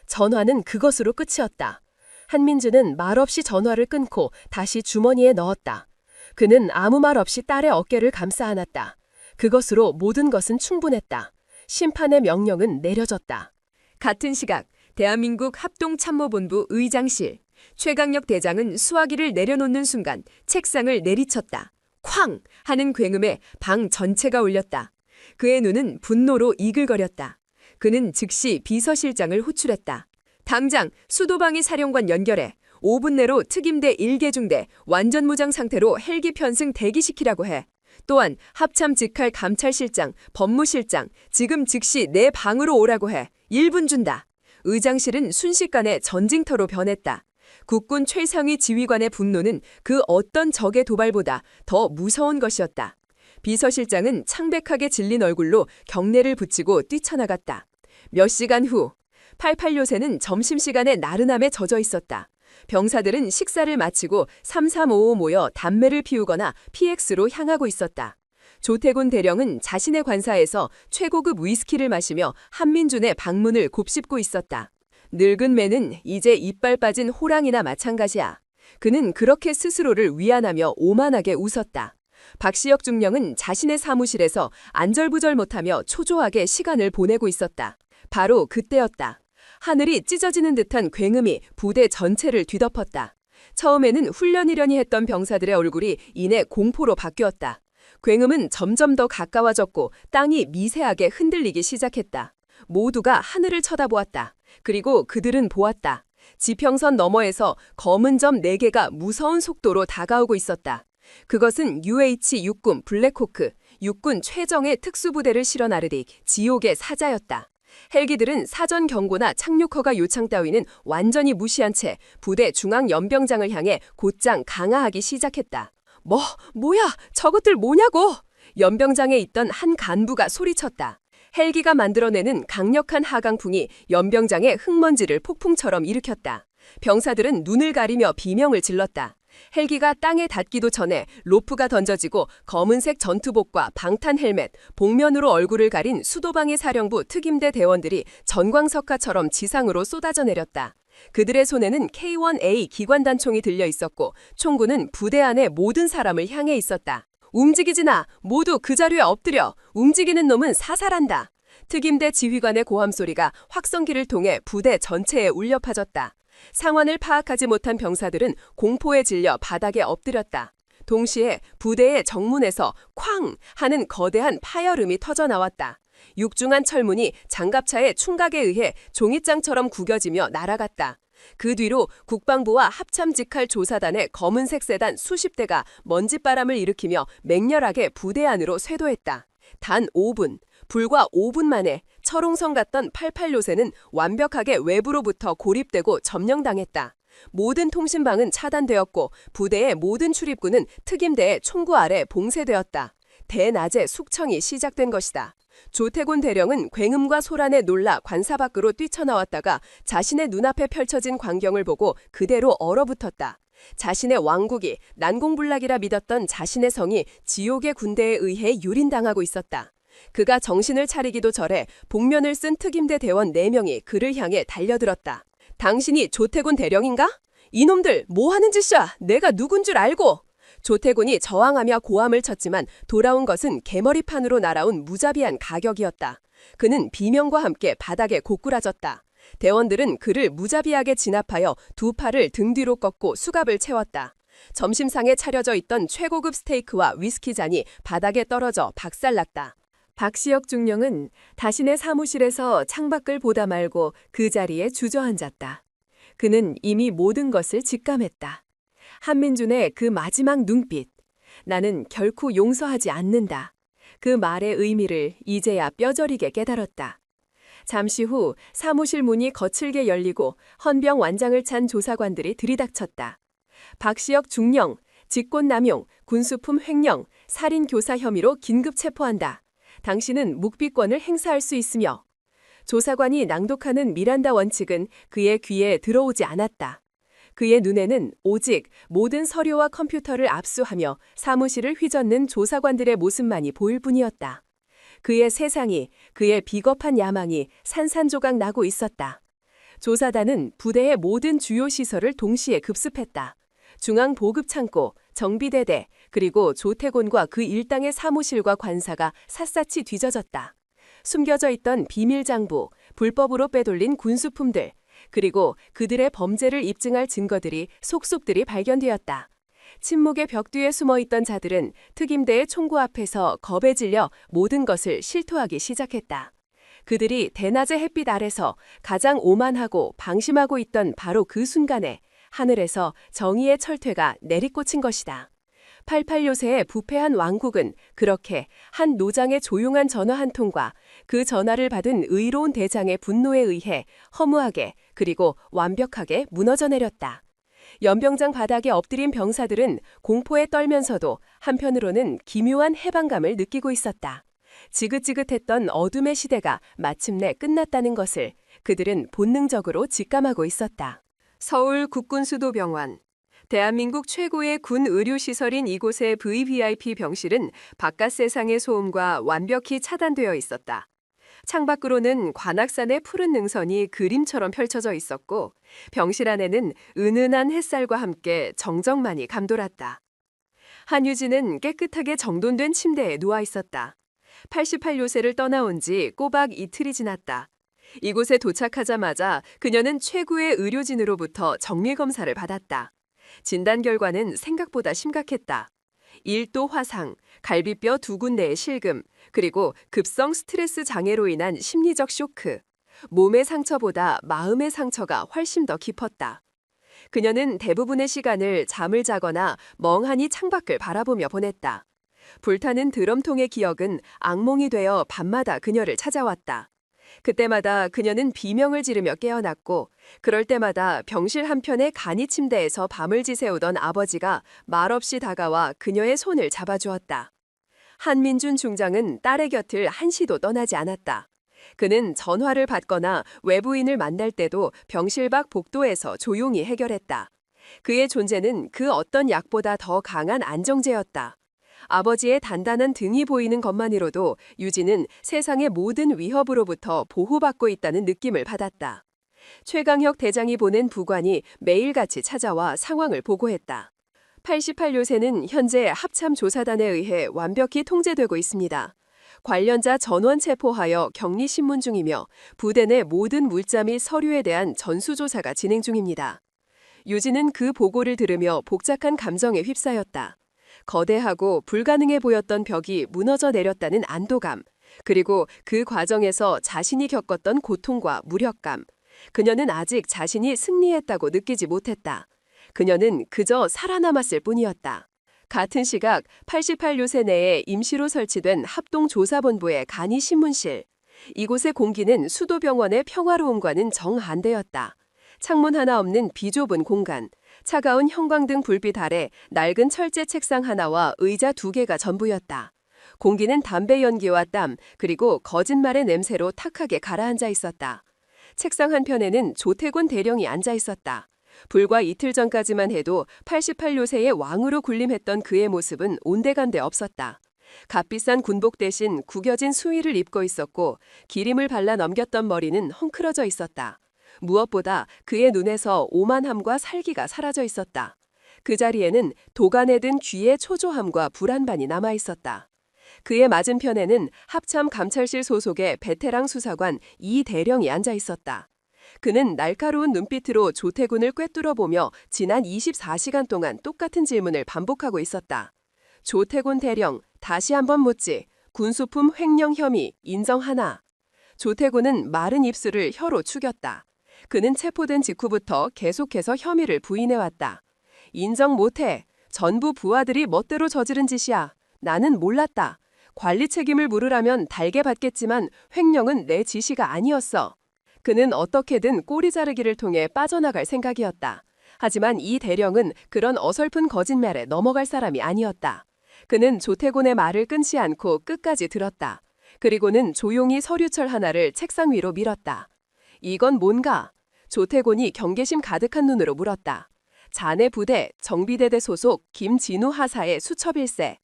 전화는 그것으로 끝이었다. 한민주는 말없이 전화를 끊고 다시 주머니에 넣었다. 그는 아무 말 없이 딸의 어깨를 감싸 안았다. 그것으로 모든 것은 충분했다. 심판의 명령은 내려졌다. 같은 시각 대한민국 합동참모본부 의장실. 최강혁 대장은 수화기를 내려놓는 순간 책상을 내리쳤다. 쾅! 하는 굉음에 방 전체가 울렸다. 그의 눈은 분노로 이글거렸다. 그는 즉시 비서실장을 호출했다. 당장 수도방위 사령관 연결해 5분 내로 특임대 1개중대 완전무장 상태로 헬기 편승 대기시키라고 해. 또한 합참 직할 감찰실장, 법무실장 지금 즉시 내 방으로 오라고 해. 1분 준다. 의장실은 순식간에 전징터로 변했다. 국군 최상위 지휘관의 분노는 그 어떤 적의 도발보다 더 무서운 것이었다. 비서실장은 창백하게 질린 얼굴로 경례를 붙이고 뛰쳐나갔다. 몇 시간 후 88 요새는 점심시간에 나른함에 젖어 있었다. 병사들은 식사를 마치고 3355 모여 담배를 피우거나 PX로 향하고 있었다. 조태곤 대령은 자신의 관사에서 최고급 위스키를 마시며 한민준의 방문을 곱씹고 있었다. 늙은 매는 이제 이빨 빠진 호랑이나 마찬가지야. 그는 그렇게 스스로를 위안하며 오만하게 웃었다. 박시혁 중령은 자신의 사무실에서 안절부절 못하며 초조하게 시간을 보내고 있었다. 바로 그때였다. 하늘이 찢어지는 듯한 굉음이 부대 전체를 뒤덮었다. 처음에는 훈련이려니 했던 병사들의 얼굴이 이내 공포로 바뀌었다. 굉음은 점점 더 가까워졌고 땅이 미세하게 흔들리기 시작했다. 모두가 하늘을 쳐다보았다. 그리고 그들은 보았다. 지평선 너머에서 검은 점 4개가 무서운 속도로 다가오고 있었다. 그것은 UH 육군 블랙호크, 육군 최정예 특수부대를 실어 나르릭 지옥의 사자였다. 헬기들은 사전 경고나 착륙허가 요청 따위는 완전히 무시한 채 부대 중앙 연병장을 향해 곧장 강화하기 시작했다. 뭐야, 저것들 뭐냐고! 연병장에 있던 한 간부가 소리쳤다. 헬기가 만들어내는 강력한 하강풍이 연병장의 흙먼지를 폭풍처럼 일으켰다. 병사들은 눈을 가리며 비명을 질렀다. 헬기가 땅에 닿기도 전에 로프가 던져지고 검은색 전투복과 방탄 헬멧, 복면으로 얼굴을 가린 수도방위 사령부 특임대 대원들이 전광석화처럼 지상으로 쏟아져 내렸다. 그들의 손에는 K1A 기관단총이 들려 있었고 총구는 부대 안의 모든 사람을 향해 있었다. 움직이지나 모두 그 자리에 엎드려. 움직이는 놈은 사살한다. 특임대 지휘관의 고함소리가 확성기를 통해 부대 전체에 울려 퍼졌다. 상황을 파악하지 못한 병사들은 공포에 질려 바닥에 엎드렸다. 동시에 부대의 정문에서 쾅 하는 거대한 파열음이 터져나왔다. 육중한 철문이 장갑차의 충각에 의해 종잇장처럼 구겨지며 날아갔다. 그 뒤로 국방부와 합참직할 조사단의 검은색 세단 수십 대가 먼지바람을 일으키며 맹렬하게 부대 안으로 쇄도했다. 단 5분, 불과 5분 만에 철옹성 같던 88 요새는 완벽하게 외부로부터 고립되고 점령당했다. 모든 통신망은 차단되었고 부대의 모든 출입구는 특임대의 총구 아래 봉쇄되었다. 대낮에 숙청이 시작된 것이다. 조태곤 대령은 굉음과 소란에 놀라 관사 밖으로 뛰쳐나왔다가 자신의 눈앞에 펼쳐진 광경을 보고 그대로 얼어붙었다. 자신의 왕국이 난공불락이라 믿었던 자신의 성이 지옥의 군대에 의해 유린당하고 있었다. 그가 정신을 차리기도 전에 복면을 쓴 특임대 대원 4명이 그를 향해 달려들었다. 당신이 조태곤 대령인가? 이놈들 뭐 하는 짓이야? 내가 누군 줄 알고! 조태곤이 저항하며 고함을 쳤지만 돌아온 것은 개머리판으로 날아온 무자비한 가격이었다. 그는 비명과 함께 바닥에 고꾸라졌다. 대원들은 그를 무자비하게 진압하여 두 팔을 등 뒤로 꺾고 수갑을 채웠다. 점심상에 차려져 있던 최고급 스테이크와 위스키 잔이 바닥에 떨어져 박살났다. 박시혁 중령은 자신의 사무실에서 창밖을 보다 말고 그 자리에 주저앉았다. 그는 이미 모든 것을 직감했다. 한민준의 그 마지막 눈빛. 나는 결코 용서하지 않는다. 그 말의 의미를 이제야 뼈저리게 깨달았다. 잠시 후 사무실 문이 거칠게 열리고 헌병 완장을 찬 조사관들이 들이닥쳤다. 박시혁 중령, 직권남용, 군수품 횡령, 살인교사 혐의로 긴급 체포한다. 당신은 묵비권을 행사할 수 있으며. 조사관이 낭독하는 미란다 원칙은 그의 귀에 들어오지 않았다. 그의 눈에는 오직 모든 서류와 컴퓨터를 압수하며 사무실을 휘젓는 조사관들의 모습만이 보일 뿐이었다. 그의 세상이, 그의 비겁한 야망이 산산조각 나고 있었다. 조사단은 부대의 모든 주요 시설을 동시에 급습했다. 중앙보급창고, 정비대대, 그리고 조태곤과 그 일당의 사무실과 관사가 샅샅이 뒤져졌다. 숨겨져 있던 비밀장부, 불법으로 빼돌린 군수품들, 그리고 그들의 범죄를 입증할 증거들이 속속들이 발견되었다. 침묵의 벽 뒤에 숨어있던 자들은 특임대의 총구 앞에서 겁에 질려 모든 것을 실토하기 시작했다. 그들이 대낮의 햇빛 아래서 가장 오만하고 방심하고 있던 바로 그 순간에 하늘에서 정의의 철퇴가 내리꽂힌 것이다. 88요새의 부패한 왕국은 그렇게 한 노장의 조용한 전화 한 통과 그 전화를 받은 의로운 대장의 분노에 의해 허무하게 그리고 완벽하게 무너져 내렸다. 연병장 바닥에 엎드린 병사들은 공포에 떨면서도 한편으로는 기묘한 해방감을 느끼고 있었다. 지긋지긋했던 어둠의 시대가 마침내 끝났다는 것을 그들은 본능적으로 직감하고 있었다. 서울 국군수도병원. 대한민국 최고의 군 의료시설인 이곳의 VVIP 병실은 바깥 세상의 소음과 완벽히 차단되어 있었다. 창밖으로는 관악산의 푸른 능선이 그림처럼 펼쳐져 있었고 병실 안에는 은은한 햇살과 함께 정적만이 감돌았다. 한유진은 깨끗하게 정돈된 침대에 누워 있었다. 88요새를 떠나온 지 꼬박 이틀이 지났다. 이곳에 도착하자마자 그녀는 최고의 의료진으로부터 정밀검사를 받았다. 진단 결과는 생각보다 심각했다. 1도 화상, 갈비뼈 2군데의 실금, 그리고 급성 스트레스 장애로 인한 심리적 쇼크. 몸의 상처보다 마음의 상처가 훨씬 더 깊었다. 그녀는 대부분의 시간을 잠을 자거나 멍하니 창밖을 바라보며 보냈다. 불타는 드럼통의 기억은 악몽이 되어 밤마다 그녀를 찾아왔다. 그때마다 그녀는 비명을 지르며 깨어났고 그럴 때마다 병실 한편의 간이 침대에서 밤을 지새우던 아버지가 말없이 다가와 그녀의 손을 잡아주었다. 한민준 중장은 딸의 곁을 한시도 떠나지 않았다. 그는 전화를 받거나 외부인을 만날 때도 병실 밖 복도에서 조용히 해결했다. 그의 존재는 그 어떤 약보다 더 강한 안정제였다. 아버지의 단단한 등이 보이는 것만으로도 유진은 세상의 모든 위협으로부터 보호받고 있다는 느낌을 받았다. 최강혁 대장이 보낸 부관이 매일같이 찾아와 상황을 보고했다. 88요새는 현재 합참조사단에 의해 완벽히 통제되고 있습니다. 관련자 전원 체포하여 격리 신문 중이며 부대 내 모든 물자 및 서류에 대한 전수조사가 진행 중입니다. 유진은 그 보고를 들으며 복잡한 감정에 휩싸였다. 거대하고 불가능해 보였던 벽이 무너져 내렸다는 안도감, 그리고 그 과정에서 자신이 겪었던 고통과 무력감. 그녀는 아직 자신이 승리했다고 느끼지 못했다. 그녀는 그저 살아남았을 뿐이었다. 같은 시각 88요새 내에 임시로 설치된 합동조사본부의 간이신문실. 이곳의 공기는 수도병원의 평화로움과는 정반대였다. 창문 하나 없는 비좁은 공간, 차가운 형광등 불빛 아래 낡은 철제 책상 하나와 의자 2개가 전부였다. 공기는 담배 연기와 땀, 그리고 거짓말의 냄새로 탁하게 가라앉아 있었다. 책상 한편에는 조태곤 대령이 앉아 있었다. 불과 이틀 전까지만 해도 88요새의 왕으로 군림했던 그의 모습은 온데간데 없었다. 값비싼 군복 대신 구겨진 수의를 입고 있었고 기림을 발라 넘겼던 머리는 헝클어져 있었다. 무엇보다 그의 눈에서 오만함과 살기가 사라져 있었다. 그 자리에는 도간에 든 귀의 초조함과 불안반이 남아 있었다. 그의 맞은편에는 합참 감찰실 소속의 베테랑 수사관 이 대령이 앉아 있었다. 그는 날카로운 눈빛으로 조태군을 꿰뚫어보며 지난 24시간 동안 똑같은 질문을 반복하고 있었다. 조태군 대령, 다시 한번 묻지. 군수품 횡령 혐의 인정하나? 조태군은 마른 입술을 혀로 축였다. 그는 체포된 직후부터 계속해서 혐의를 부인해왔다. 인정 못해. 전부 부하들이 멋대로 저지른 짓이야. 나는 몰랐다. 관리 책임을 물으라면 달게 받겠지만 횡령은 내 지시가 아니었어. 그는 어떻게든 꼬리 자르기를 통해 빠져나갈 생각이었다. 하지만 이 대령은 그런 어설픈 거짓말에 넘어갈 사람이 아니었다. 그는 조태곤의 말을 끊지 않고 끝까지 들었다. 그리고는 조용히 서류철 하나를 책상 위로 밀었다. 이건 뭔가? 조태곤이 경계심 가득한 눈으로 물었다. 자네 부대 정비대대 소속 김진우 하사의 수첩일세.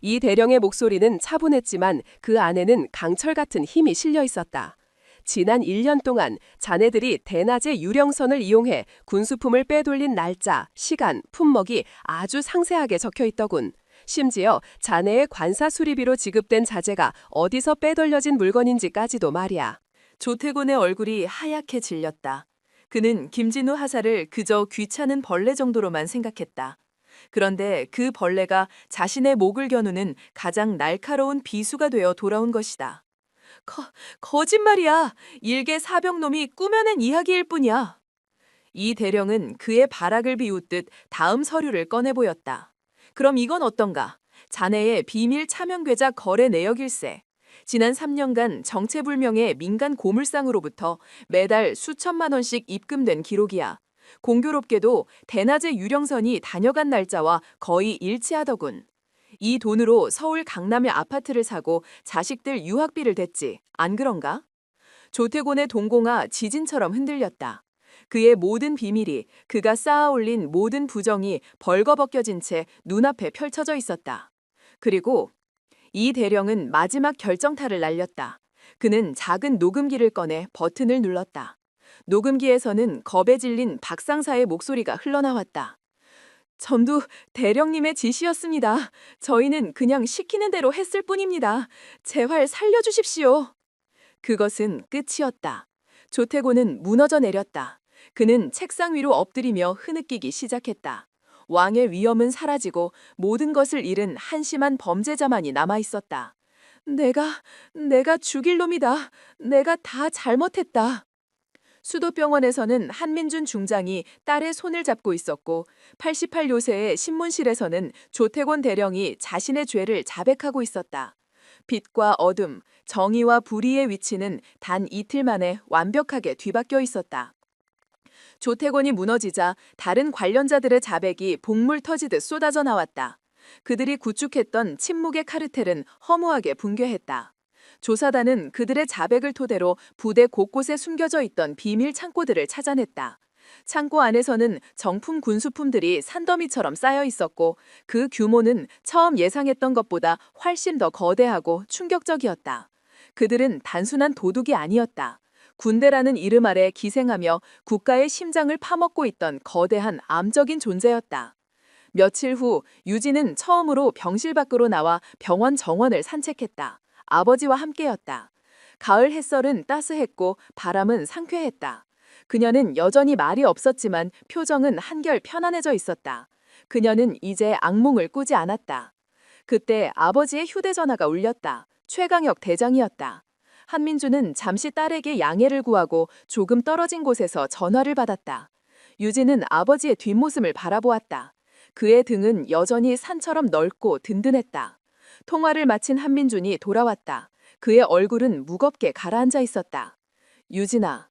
이 대령의 목소리는 차분했지만 그 안에는 강철 같은 힘이 실려 있었다. 지난 1년 동안 자네들이 대낮에 유령선을 이용해 군수품을 빼돌린 날짜, 시간, 품목이 아주 상세하게 적혀 있더군. 심지어 자네의 관사 수리비로 지급된 자재가 어디서 빼돌려진 물건인지까지도 말이야. 조태곤의 얼굴이 하얗게 질렸다. 그는 김진우 하사를 그저 귀찮은 벌레 정도로만 생각했다. 그런데 그 벌레가 자신의 목을 겨누는 가장 날카로운 비수가 되어 돌아온 것이다. 거짓말이야. 일개 사병놈이 꾸며낸 이야기일 뿐이야. 이 대령은 그의 발악을 비웃듯 다음 서류를 꺼내 보였다. 그럼 이건 어떤가? 자네의 비밀 차명계좌 거래 내역일세. 지난 3년간 정체불명의 민간 고물상으로부터 매달 수천만 원씩 입금된 기록이야. 공교롭게도 대낮에 유령선이 다녀간 날짜와 거의 일치하더군. 이 돈으로 서울 강남의 아파트를 사고 자식들 유학비를 댔지. 안 그런가? 조태곤의 동공아 지진처럼 흔들렸다. 그의 모든 비밀이, 그가 쌓아올린 모든 부정이 벌거벗겨진 채 눈앞에 펼쳐져 있었다. 그리고 이 대령은 마지막 결정타를 날렸다. 그는 작은 녹음기를 꺼내 버튼을 눌렀다. 녹음기에서는 겁에 질린 박 상사의 목소리가 흘러나왔다. 전부 대령님의 지시였습니다. 저희는 그냥 시키는 대로 했을 뿐입니다. 제발 살려주십시오. 그것은 끝이었다. 조태곤은 무너져 내렸다. 그는 책상 위로 엎드리며 흐느끼기 시작했다. 왕의 위엄은 사라지고 모든 것을 잃은 한심한 범죄자만이 남아있었다. 내가 죽일 놈이다. 내가 다 잘못했다. 수도병원에서는 한민준 중장이 딸의 손을 잡고 있었고 88요새의 신문실에서는 조태곤 대령이 자신의 죄를 자백하고 있었다. 빛과 어둠, 정의와 불의의 위치는 단 이틀 만에 완벽하게 뒤바뀌어 있었다. 조태곤이 무너지자 다른 관련자들의 자백이 복물 터지듯 쏟아져 나왔다. 그들이 구축했던 침묵의 카르텔은 허무하게 붕괴했다. 조사단은 그들의 자백을 토대로 부대 곳곳에 숨겨져 있던 비밀 창고들을 찾아냈다. 창고 안에서는 정품 군수품들이 산더미처럼 쌓여 있었고 그 규모는 처음 예상했던 것보다 훨씬 더 거대하고 충격적이었다. 그들은 단순한 도둑이 아니었다. 군대라는 이름 아래 기생하며 국가의 심장을 파먹고 있던 거대한 암적인 존재였다. 며칠 후 유진은 처음으로 병실 밖으로 나와 병원 정원을 산책했다. 아버지와 함께였다. 가을 햇살은 따스했고 바람은 상쾌했다. 그녀는 여전히 말이 없었지만 표정은 한결 편안해져 있었다. 그녀는 이제 악몽을 꾸지 않았다. 그때 아버지의 휴대전화가 울렸다. 최강혁 대장이었다. 한민주는 잠시 딸에게 양해를 구하고 조금 떨어진 곳에서 전화를 받았다. 유진은 아버지의 뒷모습을 바라보았다. 그의 등은 여전히 산처럼 넓고 든든했다. 통화를 마친 한민준이 돌아왔다. 그의 얼굴은 무겁게 가라앉아 있었다. 유진아.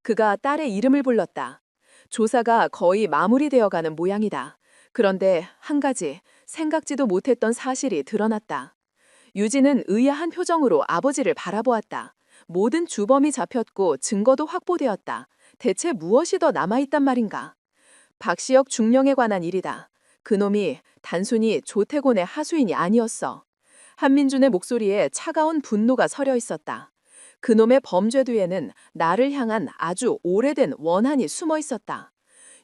그가 딸의 이름을 불렀다. 조사가 거의 마무리되어가는 모양이다. 그런데 한 가지 생각지도 못했던 사실이 드러났다. 유진은 의아한 표정으로 아버지를 바라보았다. 모든 주범이 잡혔고 증거도 확보되었다. 대체 무엇이 더 남아있단 말인가? 박시혁 중령에 관한 일이다. 그놈이 단순히 조태곤의 하수인이 아니었어. 한민준의 목소리에 차가운 분노가 서려 있었다. 그놈의 범죄 뒤에는 나를 향한 아주 오래된 원한이 숨어 있었다.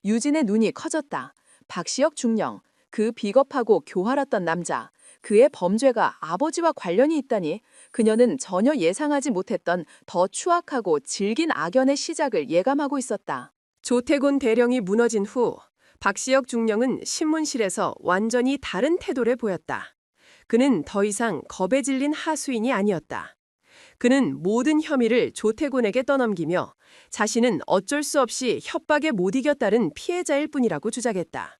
유진의 눈이 커졌다. 박시혁 중령, 그 비겁하고 교활했던 남자, 그의 범죄가 아버지와 관련이 있다니 그녀는 전혀 예상하지 못했던 더 추악하고 질긴 악연의 시작을 예감하고 있었다. 조태곤 대령이 무너진 후 박시혁 중령은 신문실에서 완전히 다른 태도를 보였다. 그는 더 이상 겁에 질린 하수인이 아니었다. 그는 모든 혐의를 조태곤에게 떠넘기며 자신은 어쩔 수 없이 협박에 못 이겼다는 피해자일 뿐이라고 주장했다.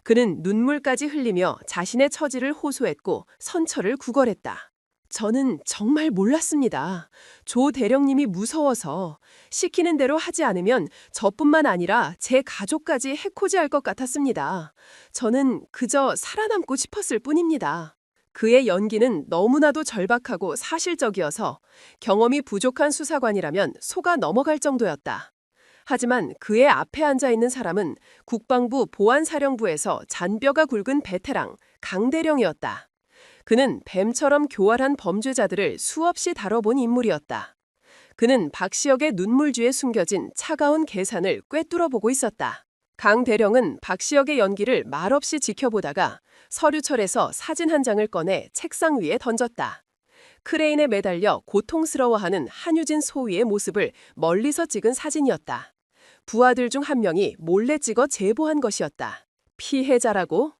그는 눈물까지 흘리며 자신의 처지를 호소했고 선처를 구걸했다. 저는 정말 몰랐습니다. 조 대령님이 무서워서 시키는 대로 하지 않으면 저뿐만 아니라 제 가족까지 해코지할 것 같았습니다. 저는 그저 살아남고 싶었을 뿐입니다. 그의 연기는 너무나도 절박하고 사실적이어서 경험이 부족한 수사관이라면 속아 넘어갈 정도였다. 하지만 그의 앞에 앉아 있는 사람은 국방부 보안사령부에서 잔뼈가 굵은 베테랑 강대령이었다. 그는 뱀처럼 교활한 범죄자들을 수없이 다뤄본 인물이었다. 그는 박시혁의 눈물쥐에 숨겨진 차가운 계산을 꿰뚫어보고 있었다. 강 대령은 박시혁의 연기를 말없이 지켜보다가 서류철에서 사진 한 장을 꺼내 책상 위에 던졌다. 크레인에 매달려 고통스러워하는 한유진 소위의 모습을 멀리서 찍은 사진이었다. 부하들 중 한 명이 몰래 찍어 제보한 것이었다. 피해자라고?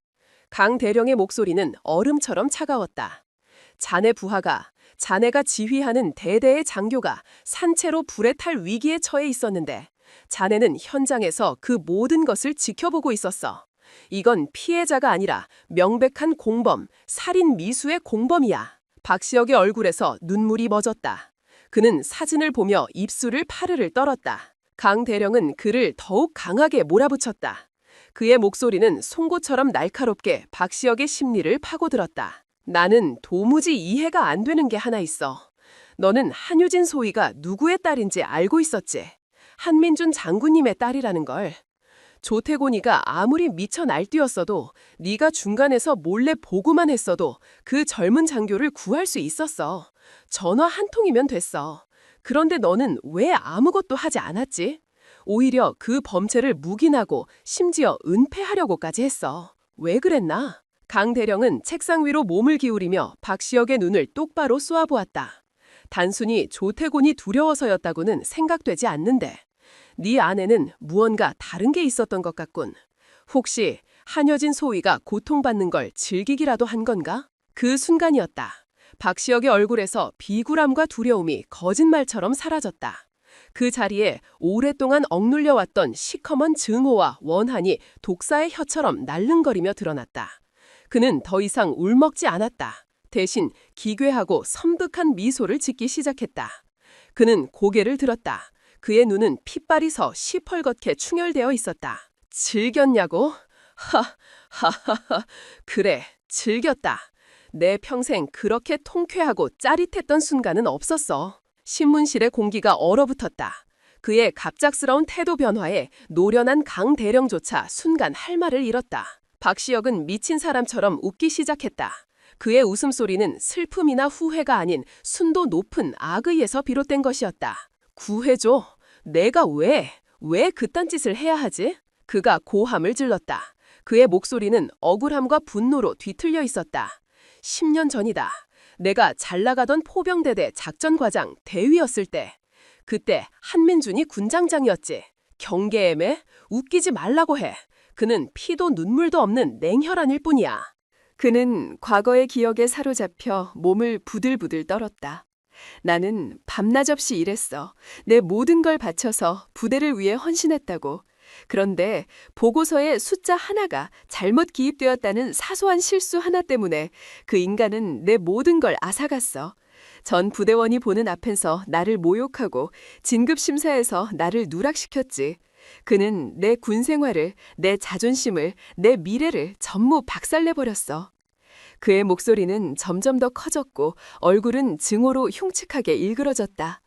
강 대령의 목소리는 얼음처럼 차가웠다. 자네 부하가, 자네가 지휘하는 대대의 장교가 산채로 불에 탈 위기에 처해 있었는데 자네는 현장에서 그 모든 것을 지켜보고 있었어. 이건 피해자가 아니라 명백한 공범, 살인 미수의 공범이야. 박시혁의 얼굴에서 눈물이 멎었다. 그는 사진을 보며 입술을 파르르 떨었다. 강 대령은 그를 더욱 강하게 몰아붙였다. 그의 목소리는 송곳처럼 날카롭게 박시혁의 심리를 파고들었다. 나는 도무지 이해가 안 되는 게 하나 있어. 너는 한유진 소위가 누구의 딸인지 알고 있었지. 한민준 장군님의 딸이라는 걸. 조태곤이가 아무리 미쳐 날뛰었어도 네가 중간에서 몰래 보고만 했어도 그 젊은 장교를 구할 수 있었어. 전화 한 통이면 됐어. 그런데 너는 왜 아무것도 하지 않았지? 오히려 그 범죄를 묵인하고 심지어 은폐하려고까지 했어. 왜 그랬나? 강 대령은 책상 위로 몸을 기울이며 박시혁의 눈을 똑바로 쏘아보았다. 단순히 조태곤이 두려워서였다고는 생각되지 않는데 네 안에는 무언가 다른 게 있었던 것 같군. 혹시 한여진 소위가 고통받는 걸 즐기기라도 한 건가? 그 순간이었다. 박시혁의 얼굴에서 비굴함과 두려움이 거짓말처럼 사라졌다. 그 자리에 오랫동안 억눌려왔던 시커먼 증오와 원한이 독사의 혀처럼 날름거리며 드러났다. 그는 더 이상 울먹지 않았다. 대신 기괴하고 섬뜩한 미소를 짓기 시작했다. 그는 고개를 들었다. 그의 눈은 핏발이 서 시펄겋게 충혈되어 있었다. 즐겼냐고? 하하하하. 그래, 즐겼다. 내 평생 그렇게 통쾌하고 짜릿했던 순간은 없었어. 신문실의 공기가 얼어붙었다. 그의 갑작스러운 태도 변화에 노련한 강 대령조차 순간 할 말을 잃었다. 박시혁은 미친 사람처럼 웃기 시작했다. 그의 웃음소리는 슬픔이나 후회가 아닌 순도 높은 악의에서 비롯된 것이었다. 구해줘. 내가 왜 그딴 짓을 해야 하지? 그가 고함을 질렀다. 그의 목소리는 억울함과 분노로 뒤틀려 있었다. 10년 전이다. 내가 잘나가던 포병대대 작전과장 대위였을 때. 그때 한민준이 군장장이었지. 경계애매? 웃기지 말라고 해. 그는 피도 눈물도 없는 냉혈한일 뿐이야. 그는 과거의 기억에 사로잡혀 몸을 부들부들 떨었다. 나는 밤낮없이 일했어. 내 모든 걸 바쳐서 부대를 위해 헌신했다고. 그런데 보고서에 숫자 하나가 잘못 기입되었다는 사소한 실수 하나 때문에 그 인간은 내 모든 걸 앗아갔어. 전 부대원이 보는 앞에서 나를 모욕하고 진급심사에서 나를 누락시켰지. 그는 내 군 생활을, 내 자존심을, 내 미래를 전부 박살내버렸어. 그의 목소리는 점점 더 커졌고 얼굴은 증오로 흉측하게 일그러졌다.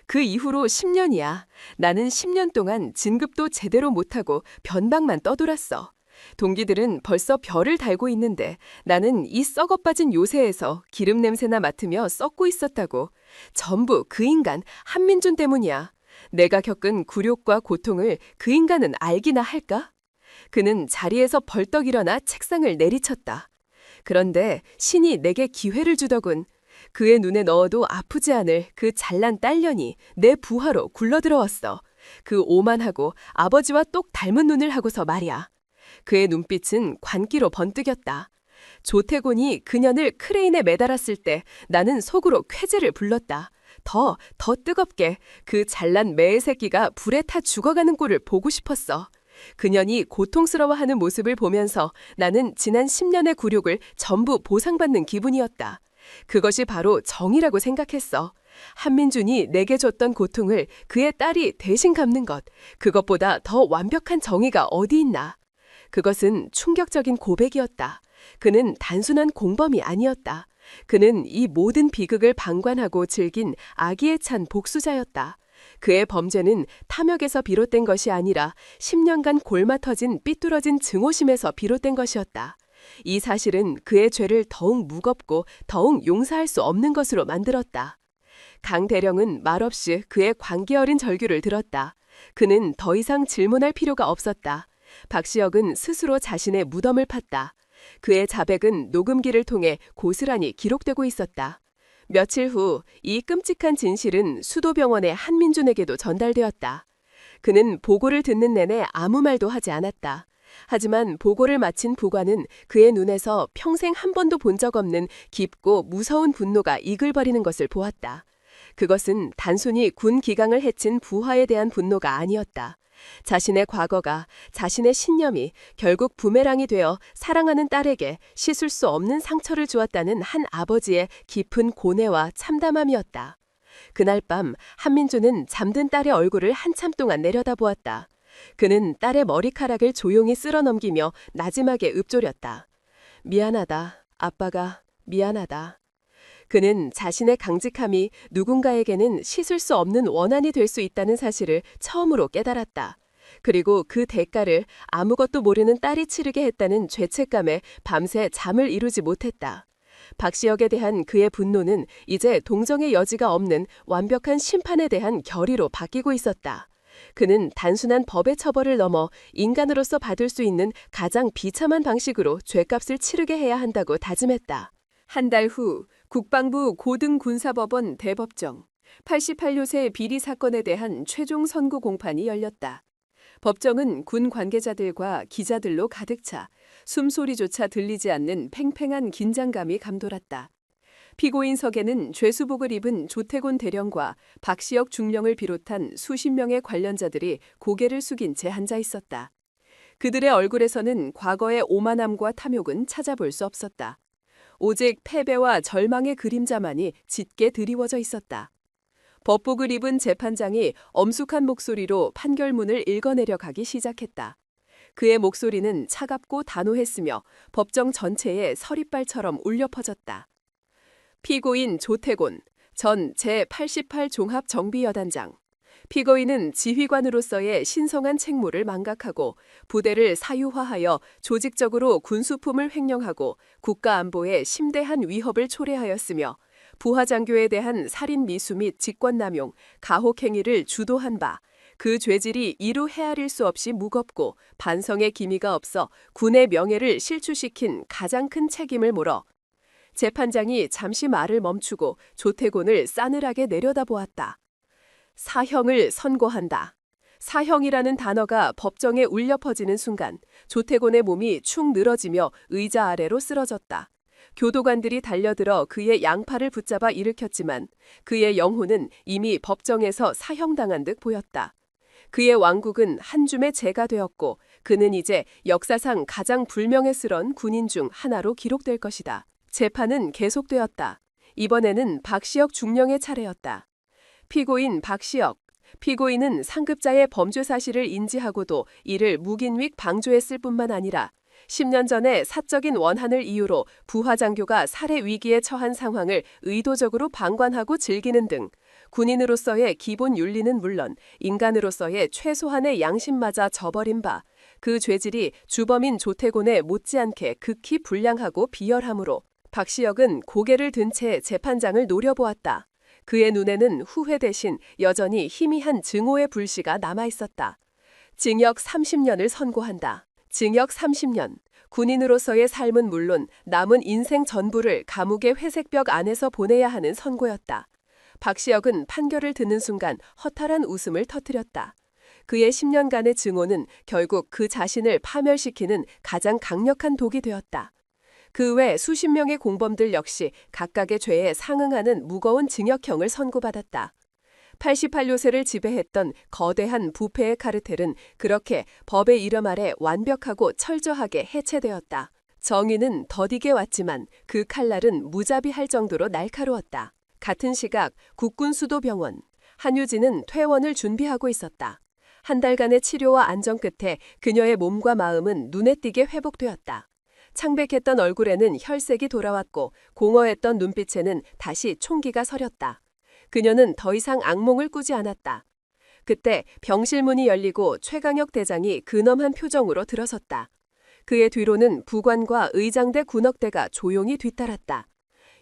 그 이후로 10년이야. 나는 10년 동안 진급도 제대로 못하고 변방만 떠돌았어. 동기들은 벌써 별을 달고 있는데 나는 이 썩어빠진 요새에서 기름 냄새나 맡으며 썩고 있었다고. 전부 그 인간 한민준 때문이야. 내가 겪은 굴욕과 고통을 그 인간은 알기나 할까? 그는 자리에서 벌떡 일어나 책상을 내리쳤다. 그런데 신이 내게 기회를 주더군. 그의 눈에 넣어도 아프지 않을 그 잘난 딸년이 내 부하로 굴러들어왔어. 그 오만하고 아버지와 똑 닮은 눈을 하고서 말이야. 그의 눈빛은 관기로 번뜩였다. 조태곤이 그년을 크레인에 매달았을 때 나는 속으로 쾌재를 불렀다. 더 뜨겁게 그 잘난 매의 새끼가 불에 타 죽어가는 꼴을 보고 싶었어. 그년이 고통스러워하는 모습을 보면서 나는 지난 10년의 굴욕을 전부 보상받는 기분이었다. 그것이 바로 정의라고 생각했어. 한민준이 내게 줬던 고통을 그의 딸이 대신 갚는 것, 그것보다 더 완벽한 정의가 어디 있나. 그것은 충격적인 고백이었다. 그는 단순한 공범이 아니었다. 그는 이 모든 비극을 방관하고 즐긴 악의에 찬 복수자였다. 그의 범죄는 탐욕에서 비롯된 것이 아니라 10년간 골마 터진 삐뚤어진 증오심에서 비롯된 것이었다. 이 사실은 그의 죄를 더욱 무겁고 더욱 용서할 수 없는 것으로 만들었다. 강 대령은 말없이 그의 관계 어린 절규를 들었다. 그는 더 이상 질문할 필요가 없었다. 박시혁은 스스로 자신의 무덤을 팠다. 그의 자백은 녹음기를 통해 고스란히 기록되고 있었다. 며칠 후 이 끔찍한 진실은 수도병원의 한민준에게도 전달되었다. 그는 보고를 듣는 내내 아무 말도 하지 않았다. 하지만 보고를 마친 부관은 그의 눈에서 평생 한 번도 본 적 없는 깊고 무서운 분노가 이글거리는 것을 보았다. 그것은 단순히 군 기강을 해친 부하에 대한 분노가 아니었다. 자신의 과거가, 자신의 신념이 결국 부메랑이 되어 사랑하는 딸에게 씻을 수 없는 상처를 주었다는 한 아버지의 깊은 고뇌와 참담함이었다. 그날 밤 한민주는 잠든 딸의 얼굴을 한참 동안 내려다보았다. 그는 딸의 머리카락을 조용히 쓸어넘기며 나지막에 읊조렸다. 미안하다. 아빠가 미안하다. 그는 자신의 강직함이 누군가에게는 씻을 수 없는 원한이 될 수 있다는 사실을 처음으로 깨달았다. 그리고 그 대가를 아무것도 모르는 딸이 치르게 했다는 죄책감에 밤새 잠을 이루지 못했다. 박시혁에 대한 그의 분노는 이제 동정의 여지가 없는 완벽한 심판에 대한 결의로 바뀌고 있었다. 그는 단순한 법의 처벌을 넘어 인간으로서 받을 수 있는 가장 비참한 방식으로 죄값을 치르게 해야 한다고 다짐했다. 한 달 후 국방부 고등군사법원 대법정 88요새 비리 사건에 대한 최종 선고 공판이 열렸다. 법정은 군 관계자들과 기자들로 가득 차 숨소리조차 들리지 않는 팽팽한 긴장감이 감돌았다. 피고인석에는 죄수복을 입은 조태곤 대령과 박시혁 중령을 비롯한 수십 명의 관련자들이 고개를 숙인 채 앉아 있었다. 그들의 얼굴에서는 과거의 오만함과 탐욕은 찾아볼 수 없었다. 오직 패배와 절망의 그림자만이 짙게 드리워져 있었다. 법복을 입은 재판장이 엄숙한 목소리로 판결문을 읽어내려 가기 시작했다. 그의 목소리는 차갑고 단호했으며 법정 전체에 서리발처럼 울려 퍼졌다. 피고인 조태곤, 전 제88종합정비여단장. 피고인은 지휘관으로서의 신성한 책무를 망각하고 부대를 사유화하여 조직적으로 군수품을 횡령하고 국가안보에 심대한 위협을 초래하였으며 부하장교에 대한 살인 미수 및 직권남용, 가혹행위를 주도한 바 그 죄질이 이루 헤아릴 수 없이 무겁고 반성의 기미가 없어 군의 명예를 실추시킨 가장 큰 책임을 물어 재판장이 잠시 말을 멈추고 조태곤을 싸늘하게 내려다보았다. 사형을 선고한다. 사형이라는 단어가 법정에 울려 퍼지는 순간 조태곤의 몸이 축 늘어지며 의자 아래로 쓰러졌다. 교도관들이 달려들어 그의 양팔을 붙잡아 일으켰지만 그의 영혼은 이미 법정에서 사형당한 듯 보였다. 그의 왕국은 한 줌의 재가 되었고 그는 이제 역사상 가장 불명예스러운 군인 중 하나로 기록될 것이다. 재판은 계속되었다. 이번에는 박시혁 중령의 차례였다. 피고인 박시혁. 피고인은 상급자의 범죄 사실을 인지하고도 이를 묵인윅 방조했을 뿐만 아니라 10년 전에 사적인 원한을 이유로 부하장교가 살해 위기에 처한 상황을 의도적으로 방관하고 즐기는 등 군인으로서의 기본 윤리는 물론 인간으로서의 최소한의 양심마저 저버린 바 그 죄질이 주범인 조태곤에 못지않게 극히 불량하고 비열하므로 박시혁은 고개를 든 채 재판장을 노려보았다. 그의 눈에는 후회 대신 여전히 희미한 증오의 불씨가 남아있었다. 징역 30년을 선고한다. 징역 30년. 군인으로서의 삶은 물론 남은 인생 전부를 감옥의 회색벽 안에서 보내야 하는 선고였다. 박시혁은 판결을 듣는 순간 허탈한 웃음을 터뜨렸다. 그의 10년간의 증오는 결국 그 자신을 파멸시키는 가장 강력한 독이 되었다. 그 외 수십 명의 공범들 역시 각각의 죄에 상응하는 무거운 징역형을 선고받았다. 88요새를 지배했던 거대한 부패의 카르텔은 그렇게 법의 이름 아래 완벽하고 철저하게 해체되었다. 정의는 더디게 왔지만 그 칼날은 무자비할 정도로 날카로웠다. 같은 시각 국군수도병원. 한유진은 퇴원을 준비하고 있었다. 한 달간의 치료와 안정 끝에 그녀의 몸과 마음은 눈에 띄게 회복되었다. 창백했던 얼굴에는 혈색이 돌아왔고 공허했던 눈빛에는 다시 총기가 서렸다. 그녀는 더 이상 악몽을 꾸지 않았다. 그때 병실 문이 열리고 최강혁 대장이 근엄한 표정으로 들어섰다. 그의 뒤로는 부관과 의장대 군역대가 조용히 뒤따랐다.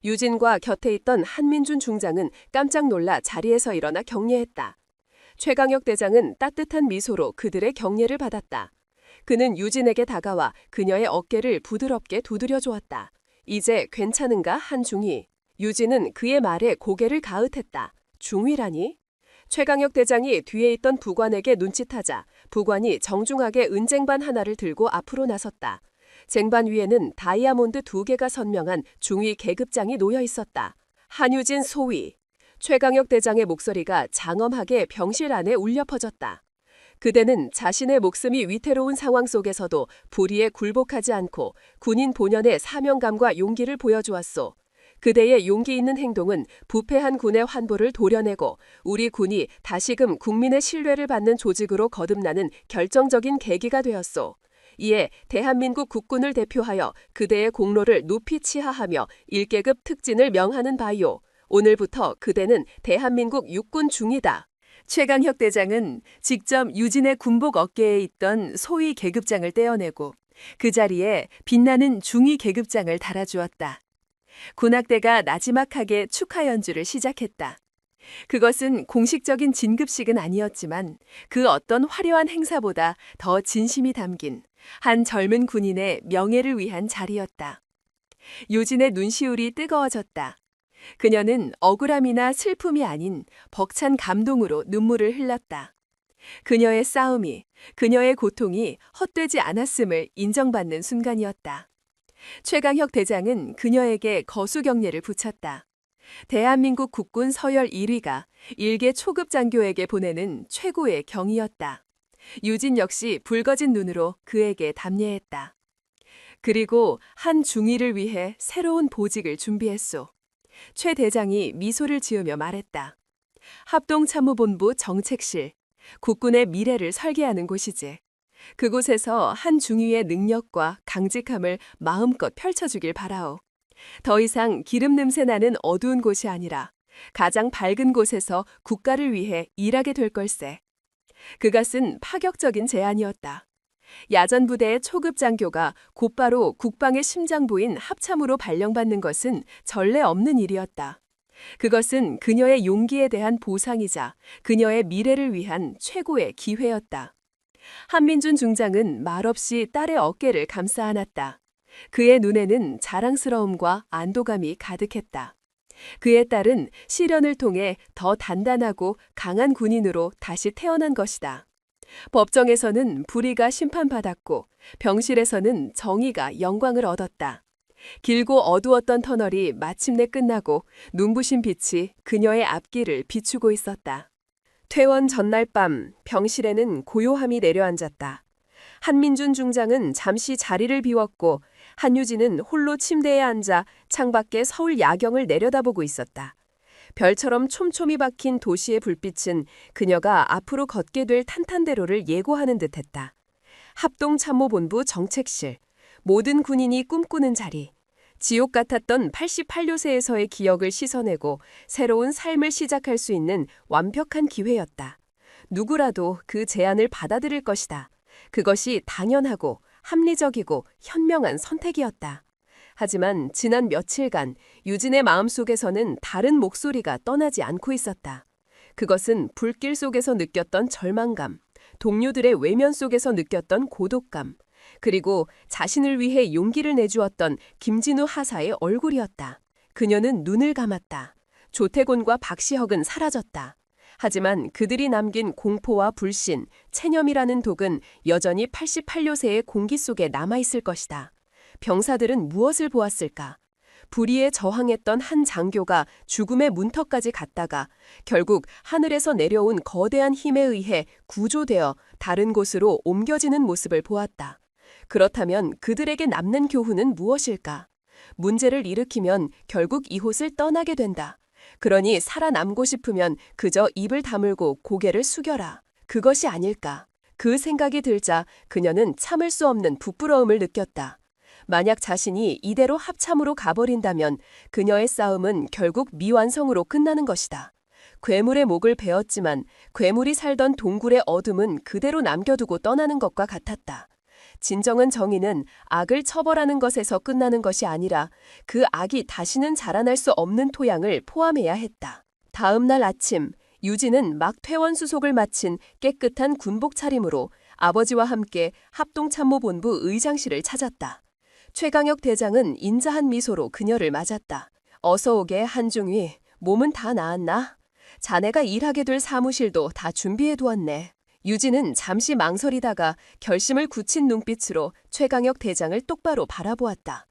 유진과 곁에 있던 한민준 중장은 깜짝 놀라 자리에서 일어나 격려했다. 최강혁 대장은 따뜻한 미소로 그들의 격려를 받았다. 그는 유진에게 다가와 그녀의 어깨를 부드럽게 두드려 주었다. 이제 괜찮은가, 한중이? 유진은 그의 말에 고개를 가으탰다. 중위라니? 최강혁 대장이 뒤에 있던 부관에게 눈짓하자 부관이 정중하게 은쟁반 하나를 들고 앞으로 나섰다. 쟁반 위에는 다이아몬드 2개가 선명한 중위 계급장이 놓여 있었다. 한유진 소위. 최강혁 대장의 목소리가 장엄하게 병실 안에 울려 퍼졌다. 그대는 자신의 목숨이 위태로운 상황 속에서도 불의에 굴복하지 않고 군인 본연의 사명감과 용기를 보여주었소. 그대의 용기 있는 행동은 부패한 군의 환부를 도려내고 우리 군이 다시금 국민의 신뢰를 받는 조직으로 거듭나는 결정적인 계기가 되었소. 이에 대한민국 국군을 대표하여 그대의 공로를 높이 치하하며 1계급 특진을 명하는 바이오. 오늘부터 그대는 대한민국 육군 중이다. 최강혁 대장은 직접 유진의 군복 어깨에 있던 소위 계급장을 떼어내고 그 자리에 빛나는 중위 계급장을 달아주었다. 군악대가 나지막하게 축하 연주를 시작했다. 그것은 공식적인 진급식은 아니었지만 그 어떤 화려한 행사보다 더 진심이 담긴 한 젊은 군인의 명예를 위한 자리였다. 유진의 눈시울이 뜨거워졌다. 그녀는 억울함이나 슬픔이 아닌 벅찬 감동으로 눈물을 흘렸다. 그녀의 싸움이, 그녀의 고통이 헛되지 않았음을 인정받는 순간이었다. 최강혁 대장은 그녀에게 거수경례를 붙였다. 대한민국 국군 서열 1위가 1개 초급 장교에게 보내는 최고의 경의였다. 유진 역시 붉어진 눈으로 그에게 답례했다. 그리고 한 중위를 위해 새로운 보직을 준비했소. 최 대장이 미소를 지으며 말했다. 합동참모본부 정책실, 국군의 미래를 설계하는 곳이지. 그곳에서 한 중위의 능력과 강직함을 마음껏 펼쳐주길 바라오. 더 이상 기름 냄새 나는 어두운 곳이 아니라 가장 밝은 곳에서 국가를 위해 일하게 될 걸세. 그것은 파격적인 제안이었다. 야전부대의 초급 장교가 곧바로 국방의 심장부인 합참으로 발령받는 것은 전례 없는 일이었다. 그것은 그녀의 용기에 대한 보상이자 그녀의 미래를 위한 최고의 기회였다. 한민준 중장은 말없이 딸의 어깨를 감싸 안았다. 그의 눈에는 자랑스러움과 안도감이 가득했다. 그의 딸은 시련을 통해 더 단단하고 강한 군인으로 다시 태어난 것이다. 법정에서는 불의가 심판받았고 병실에서는 정의가 영광을 얻었다. 길고 어두웠던 터널이 마침내 끝나고 눈부신 빛이 그녀의 앞길을 비추고 있었다. 퇴원 전날 밤 병실에는 고요함이 내려앉았다. 한민준 중장은 잠시 자리를 비웠고 한유진은 홀로 침대에 앉아 창밖에 서울 야경을 내려다보고 있었다. 별처럼 촘촘히 박힌 도시의 불빛은 그녀가 앞으로 걷게 될 탄탄대로를 예고하는 듯했다. 합동참모본부 정책실, 모든 군인이 꿈꾸는 자리, 지옥 같았던 88요새에서의 기억을 씻어내고 새로운 삶을 시작할 수 있는 완벽한 기회였다. 누구라도 그 제안을 받아들일 것이다. 그것이 당연하고 합리적이고 현명한 선택이었다. 하지만 지난 며칠간 유진의 마음속에서는 다른 목소리가 떠나지 않고 있었다. 그것은 불길 속에서 느꼈던 절망감, 동료들의 외면 속에서 느꼈던 고독감, 그리고 자신을 위해 용기를 내주었던 김진우 하사의 얼굴이었다. 그녀는 눈을 감았다. 조태곤과 박시혁은 사라졌다. 하지만 그들이 남긴 공포와 불신, 체념이라는 독은 여전히 88요새의 공기 속에 남아있을 것이다. 병사들은 무엇을 보았을까? 불의에 저항했던 한 장교가 죽음의 문턱까지 갔다가 결국 하늘에서 내려온 거대한 힘에 의해 구조되어 다른 곳으로 옮겨지는 모습을 보았다. 그렇다면 그들에게 남는 교훈은 무엇일까? 문제를 일으키면 결국 이곳을 떠나게 된다. 그러니 살아남고 싶으면 그저 입을 다물고 고개를 숙여라. 그것이 아닐까? 그 생각이 들자 그녀는 참을 수 없는 부끄러움을 느꼈다. 만약 자신이 이대로 합참으로 가버린다면 그녀의 싸움은 결국 미완성으로 끝나는 것이다. 괴물의 목을 베었지만 괴물이 살던 동굴의 어둠은 그대로 남겨두고 떠나는 것과 같았다. 진정한 정의는 악을 처벌하는 것에서 끝나는 것이 아니라 그 악이 다시는 자라날 수 없는 토양을 포함해야 했다. 다음 날 아침, 유진은 막 퇴원 수속을 마친 깨끗한 군복 차림으로 아버지와 함께 합동참모본부 의장실을 찾았다. 최강혁 대장은 인자한 미소로 그녀를 맞았다. 어서 오게 한중위, 몸은 다 나았나? 자네가 일하게 될 사무실도 다 준비해두었네. 유진은 잠시 망설이다가 결심을 굳힌 눈빛으로 최강혁 대장을 똑바로 바라보았다.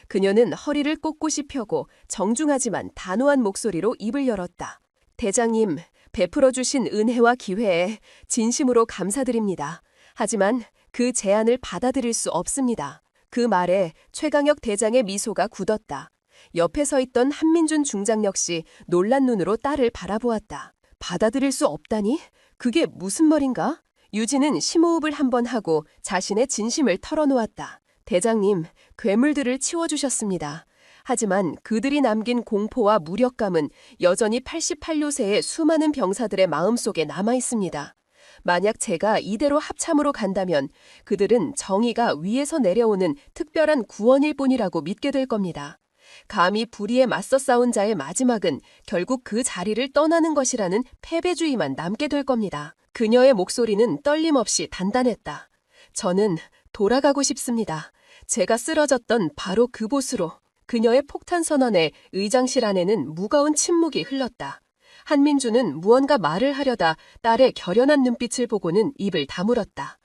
그녀는 허리를 꼿꼿이 펴고 정중하지만 단호한 목소리로 입을 열었다. 대장님, 베풀어 주신 은혜와 기회에 진심으로 감사드립니다. 하지만 그 제안을 받아들일 수 없습니다. 그 말에 최강혁 대장의 미소가 굳었다. 옆에 서 있던 한민준 중장 역시 놀란 눈으로 딸을 바라보았다. 받아들일 수 없다니? 그게 무슨 말인가? 유진은 심호흡을 한번 하고 자신의 진심을 털어놓았다. 대장님, 괴물들을 치워주셨습니다. 하지만 그들이 남긴 공포와 무력감은 여전히 88요새의 수많은 병사들의 마음속에 남아있습니다. 만약 제가 이대로 합참으로 간다면 그들은 정의가 위에서 내려오는 특별한 구원일 뿐이라고 믿게 될 겁니다. 감히 불의에 맞서 싸운 자의 마지막은 결국 그 자리를 떠나는 것이라는 패배주의만 남게 될 겁니다. 그녀의 목소리는 떨림없이 단단했다. 저는 돌아가고 싶습니다. 제가 쓰러졌던 바로 그곳으로. 그녀의 폭탄 선언에 의장실 안에는 무거운 침묵이 흘렀다. 한민주는 무언가 말을 하려다 딸의 결연한 눈빛을 보고는 입을 다물었다.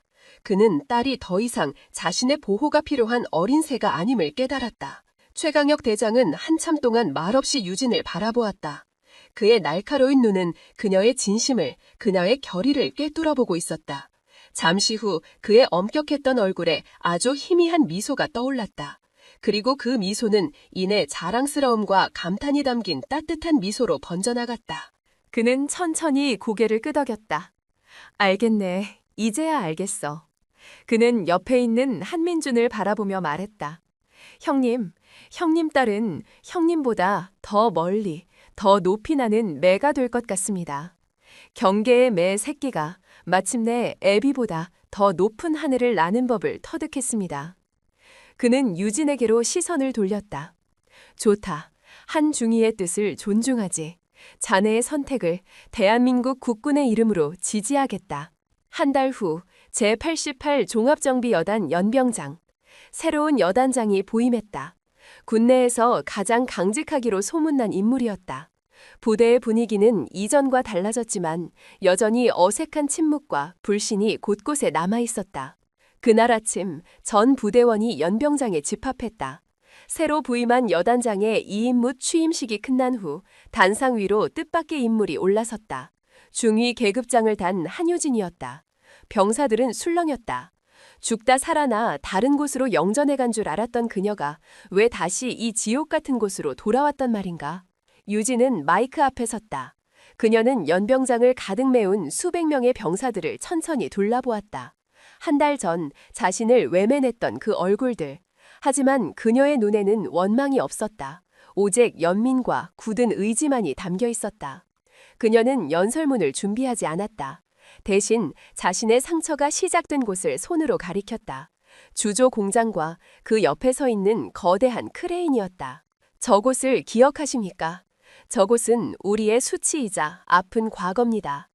그는 딸이 더 이상 자신의 보호가 필요한 어린 새가 아님을 깨달았다. 최강혁 대장은 한참 동안 말없이 유진을 바라보았다. 그의 날카로운 눈은 그녀의 진심을, 그녀의 결의를 꿰뚫어보고 있었다. 잠시 후 그의 엄격했던 얼굴에 아주 희미한 미소가 떠올랐다. 그리고 그 미소는 이내 자랑스러움과 감탄이 담긴 따뜻한 미소로 번져나갔다. 그는 천천히 고개를 끄덕였다. 알겠네. 이제야 알겠어. 그는 옆에 있는 한민준을 바라보며 말했다. 형님 딸은 형님보다 더 멀리, 더 높이 나는 매가 될 것 같습니다. 경계의 매 새끼가 마침내 애비보다 더 높은 하늘을 나는 법을 터득했습니다. 그는 유진에게로 시선을 돌렸다. 좋다. 한중희의 뜻을 존중하지. 자네의 선택을 대한민국 국군의 이름으로 지지하겠다. 한 달 후 제88 종합정비여단 연병장. 새로운 여단장이 부임했다. 군내에서 가장 강직하기로 소문난 인물이었다. 부대의 분위기는 이전과 달라졌지만 여전히 어색한 침묵과 불신이 곳곳에 남아있었다. 그날 아침 전 부대원이 연병장에 집합했다. 새로 부임한 여단장의 이임무 취임식이 끝난 후 단상 위로 뜻밖의 인물이 올라섰다. 중위 계급장을 단 한효진이었다. 병사들은 술렁였다. 죽다 살아나 다른 곳으로 영전해 간 줄 알았던 그녀가 왜 다시 이 지옥 같은 곳으로 돌아왔단 말인가? 유진은 마이크 앞에 섰다. 그녀는 연병장을 가득 메운 수백 명의 병사들을 천천히 둘러보았다. 한 달 전 자신을 외면했던 그 얼굴들. 하지만 그녀의 눈에는 원망이 없었다. 오직 연민과 굳은 의지만이 담겨 있었다. 그녀는 연설문을 준비하지 않았다. 대신 자신의 상처가 시작된 곳을 손으로 가리켰다. 주조 공장과 그 옆에 서 있는 거대한 크레인이었다. 저곳을 기억하십니까? 저곳은 우리의 수치이자 아픈 과거입니다.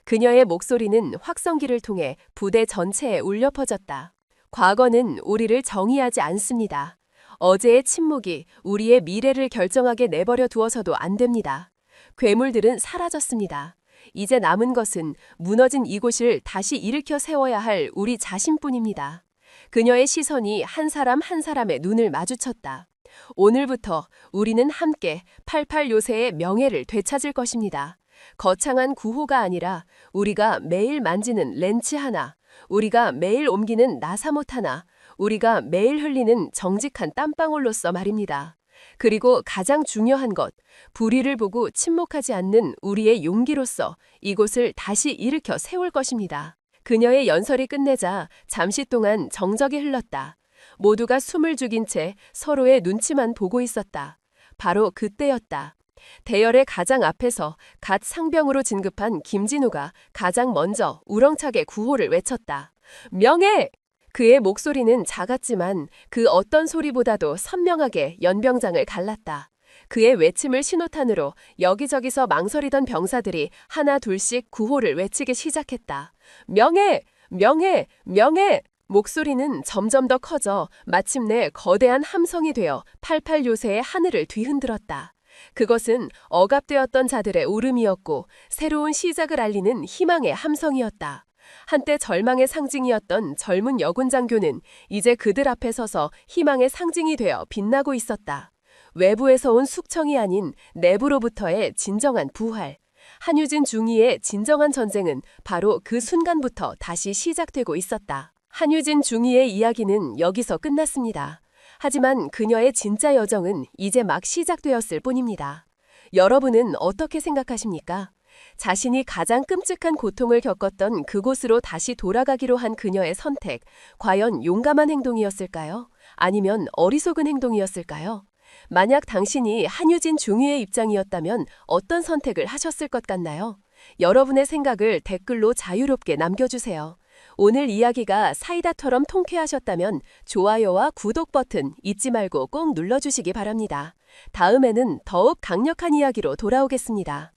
그녀의 목소리는 확성기를 통해 부대 전체에 울려 퍼졌다. 과거는 우리를 정의하지 않습니다. 어제의 침묵이 우리의 미래를 결정하게 내버려 두어서도 안 됩니다. 괴물들은 사라졌습니다. 이제 남은 것은 무너진 이곳을 다시 일으켜 세워야 할 우리 자신뿐입니다. 그녀의 시선이 한 사람 한 사람의 눈을 마주쳤다. 오늘부터 우리는 함께 88 요새의 명예를 되찾을 것입니다. 거창한 구호가 아니라 우리가 매일 만지는 렌치 하나, 우리가 매일 옮기는 나사못 하나, 우리가 매일 흘리는 정직한 땀방울로서 말입니다. 그리고 가장 중요한 것, 불의를 보고 침묵하지 않는 우리의 용기로서 이곳을 다시 일으켜 세울 것입니다. 그녀의 연설이 끝내자 잠시 동안 정적이 흘렀다. 모두가 숨을 죽인 채 서로의 눈치만 보고 있었다. 바로 그때였다. 대열의 가장 앞에서 갓 상병으로 진급한 김진우가 가장 먼저 우렁차게 구호를 외쳤다. 명예! 그의 목소리는 작았지만 그 어떤 소리보다도 선명하게 연병장을 갈랐다. 그의 외침을 신호탄으로 여기저기서 망설이던 병사들이 하나 둘씩 구호를 외치기 시작했다. 명예! 명예! 명예! 목소리는 점점 더 커져 마침내 거대한 함성이 되어 88 요새의 하늘을 뒤흔들었다. 그것은 억압되었던 자들의 울음이었고 새로운 시작을 알리는 희망의 함성이었다. 한때 절망의 상징이었던 젊은 여군 장교는 이제 그들 앞에 서서 희망의 상징이 되어 빛나고 있었다. 외부에서 온 숙청이 아닌 내부로부터의 진정한 부활. 한유진 중위의 진정한 전쟁은 바로 그 순간부터 다시 시작되고 있었다. 한유진 중위의 이야기는 여기서 끝났습니다. 하지만 그녀의 진짜 여정은 이제 막 시작되었을 뿐입니다. 여러분은 어떻게 생각하십니까? 자신이 가장 끔찍한 고통을 겪었던 그곳으로 다시 돌아가기로 한 그녀의 선택, 과연 용감한 행동이었을까요? 아니면 어리석은 행동이었을까요? 만약 당신이 한유진 중위의 입장이었다면 어떤 선택을 하셨을 것 같나요? 여러분의 생각을 댓글로 자유롭게 남겨주세요. 오늘 이야기가 사이다처럼 통쾌하셨다면 좋아요와 구독 버튼 잊지 말고 꼭 눌러주시기 바랍니다. 다음에는 더욱 강력한 이야기로 돌아오겠습니다.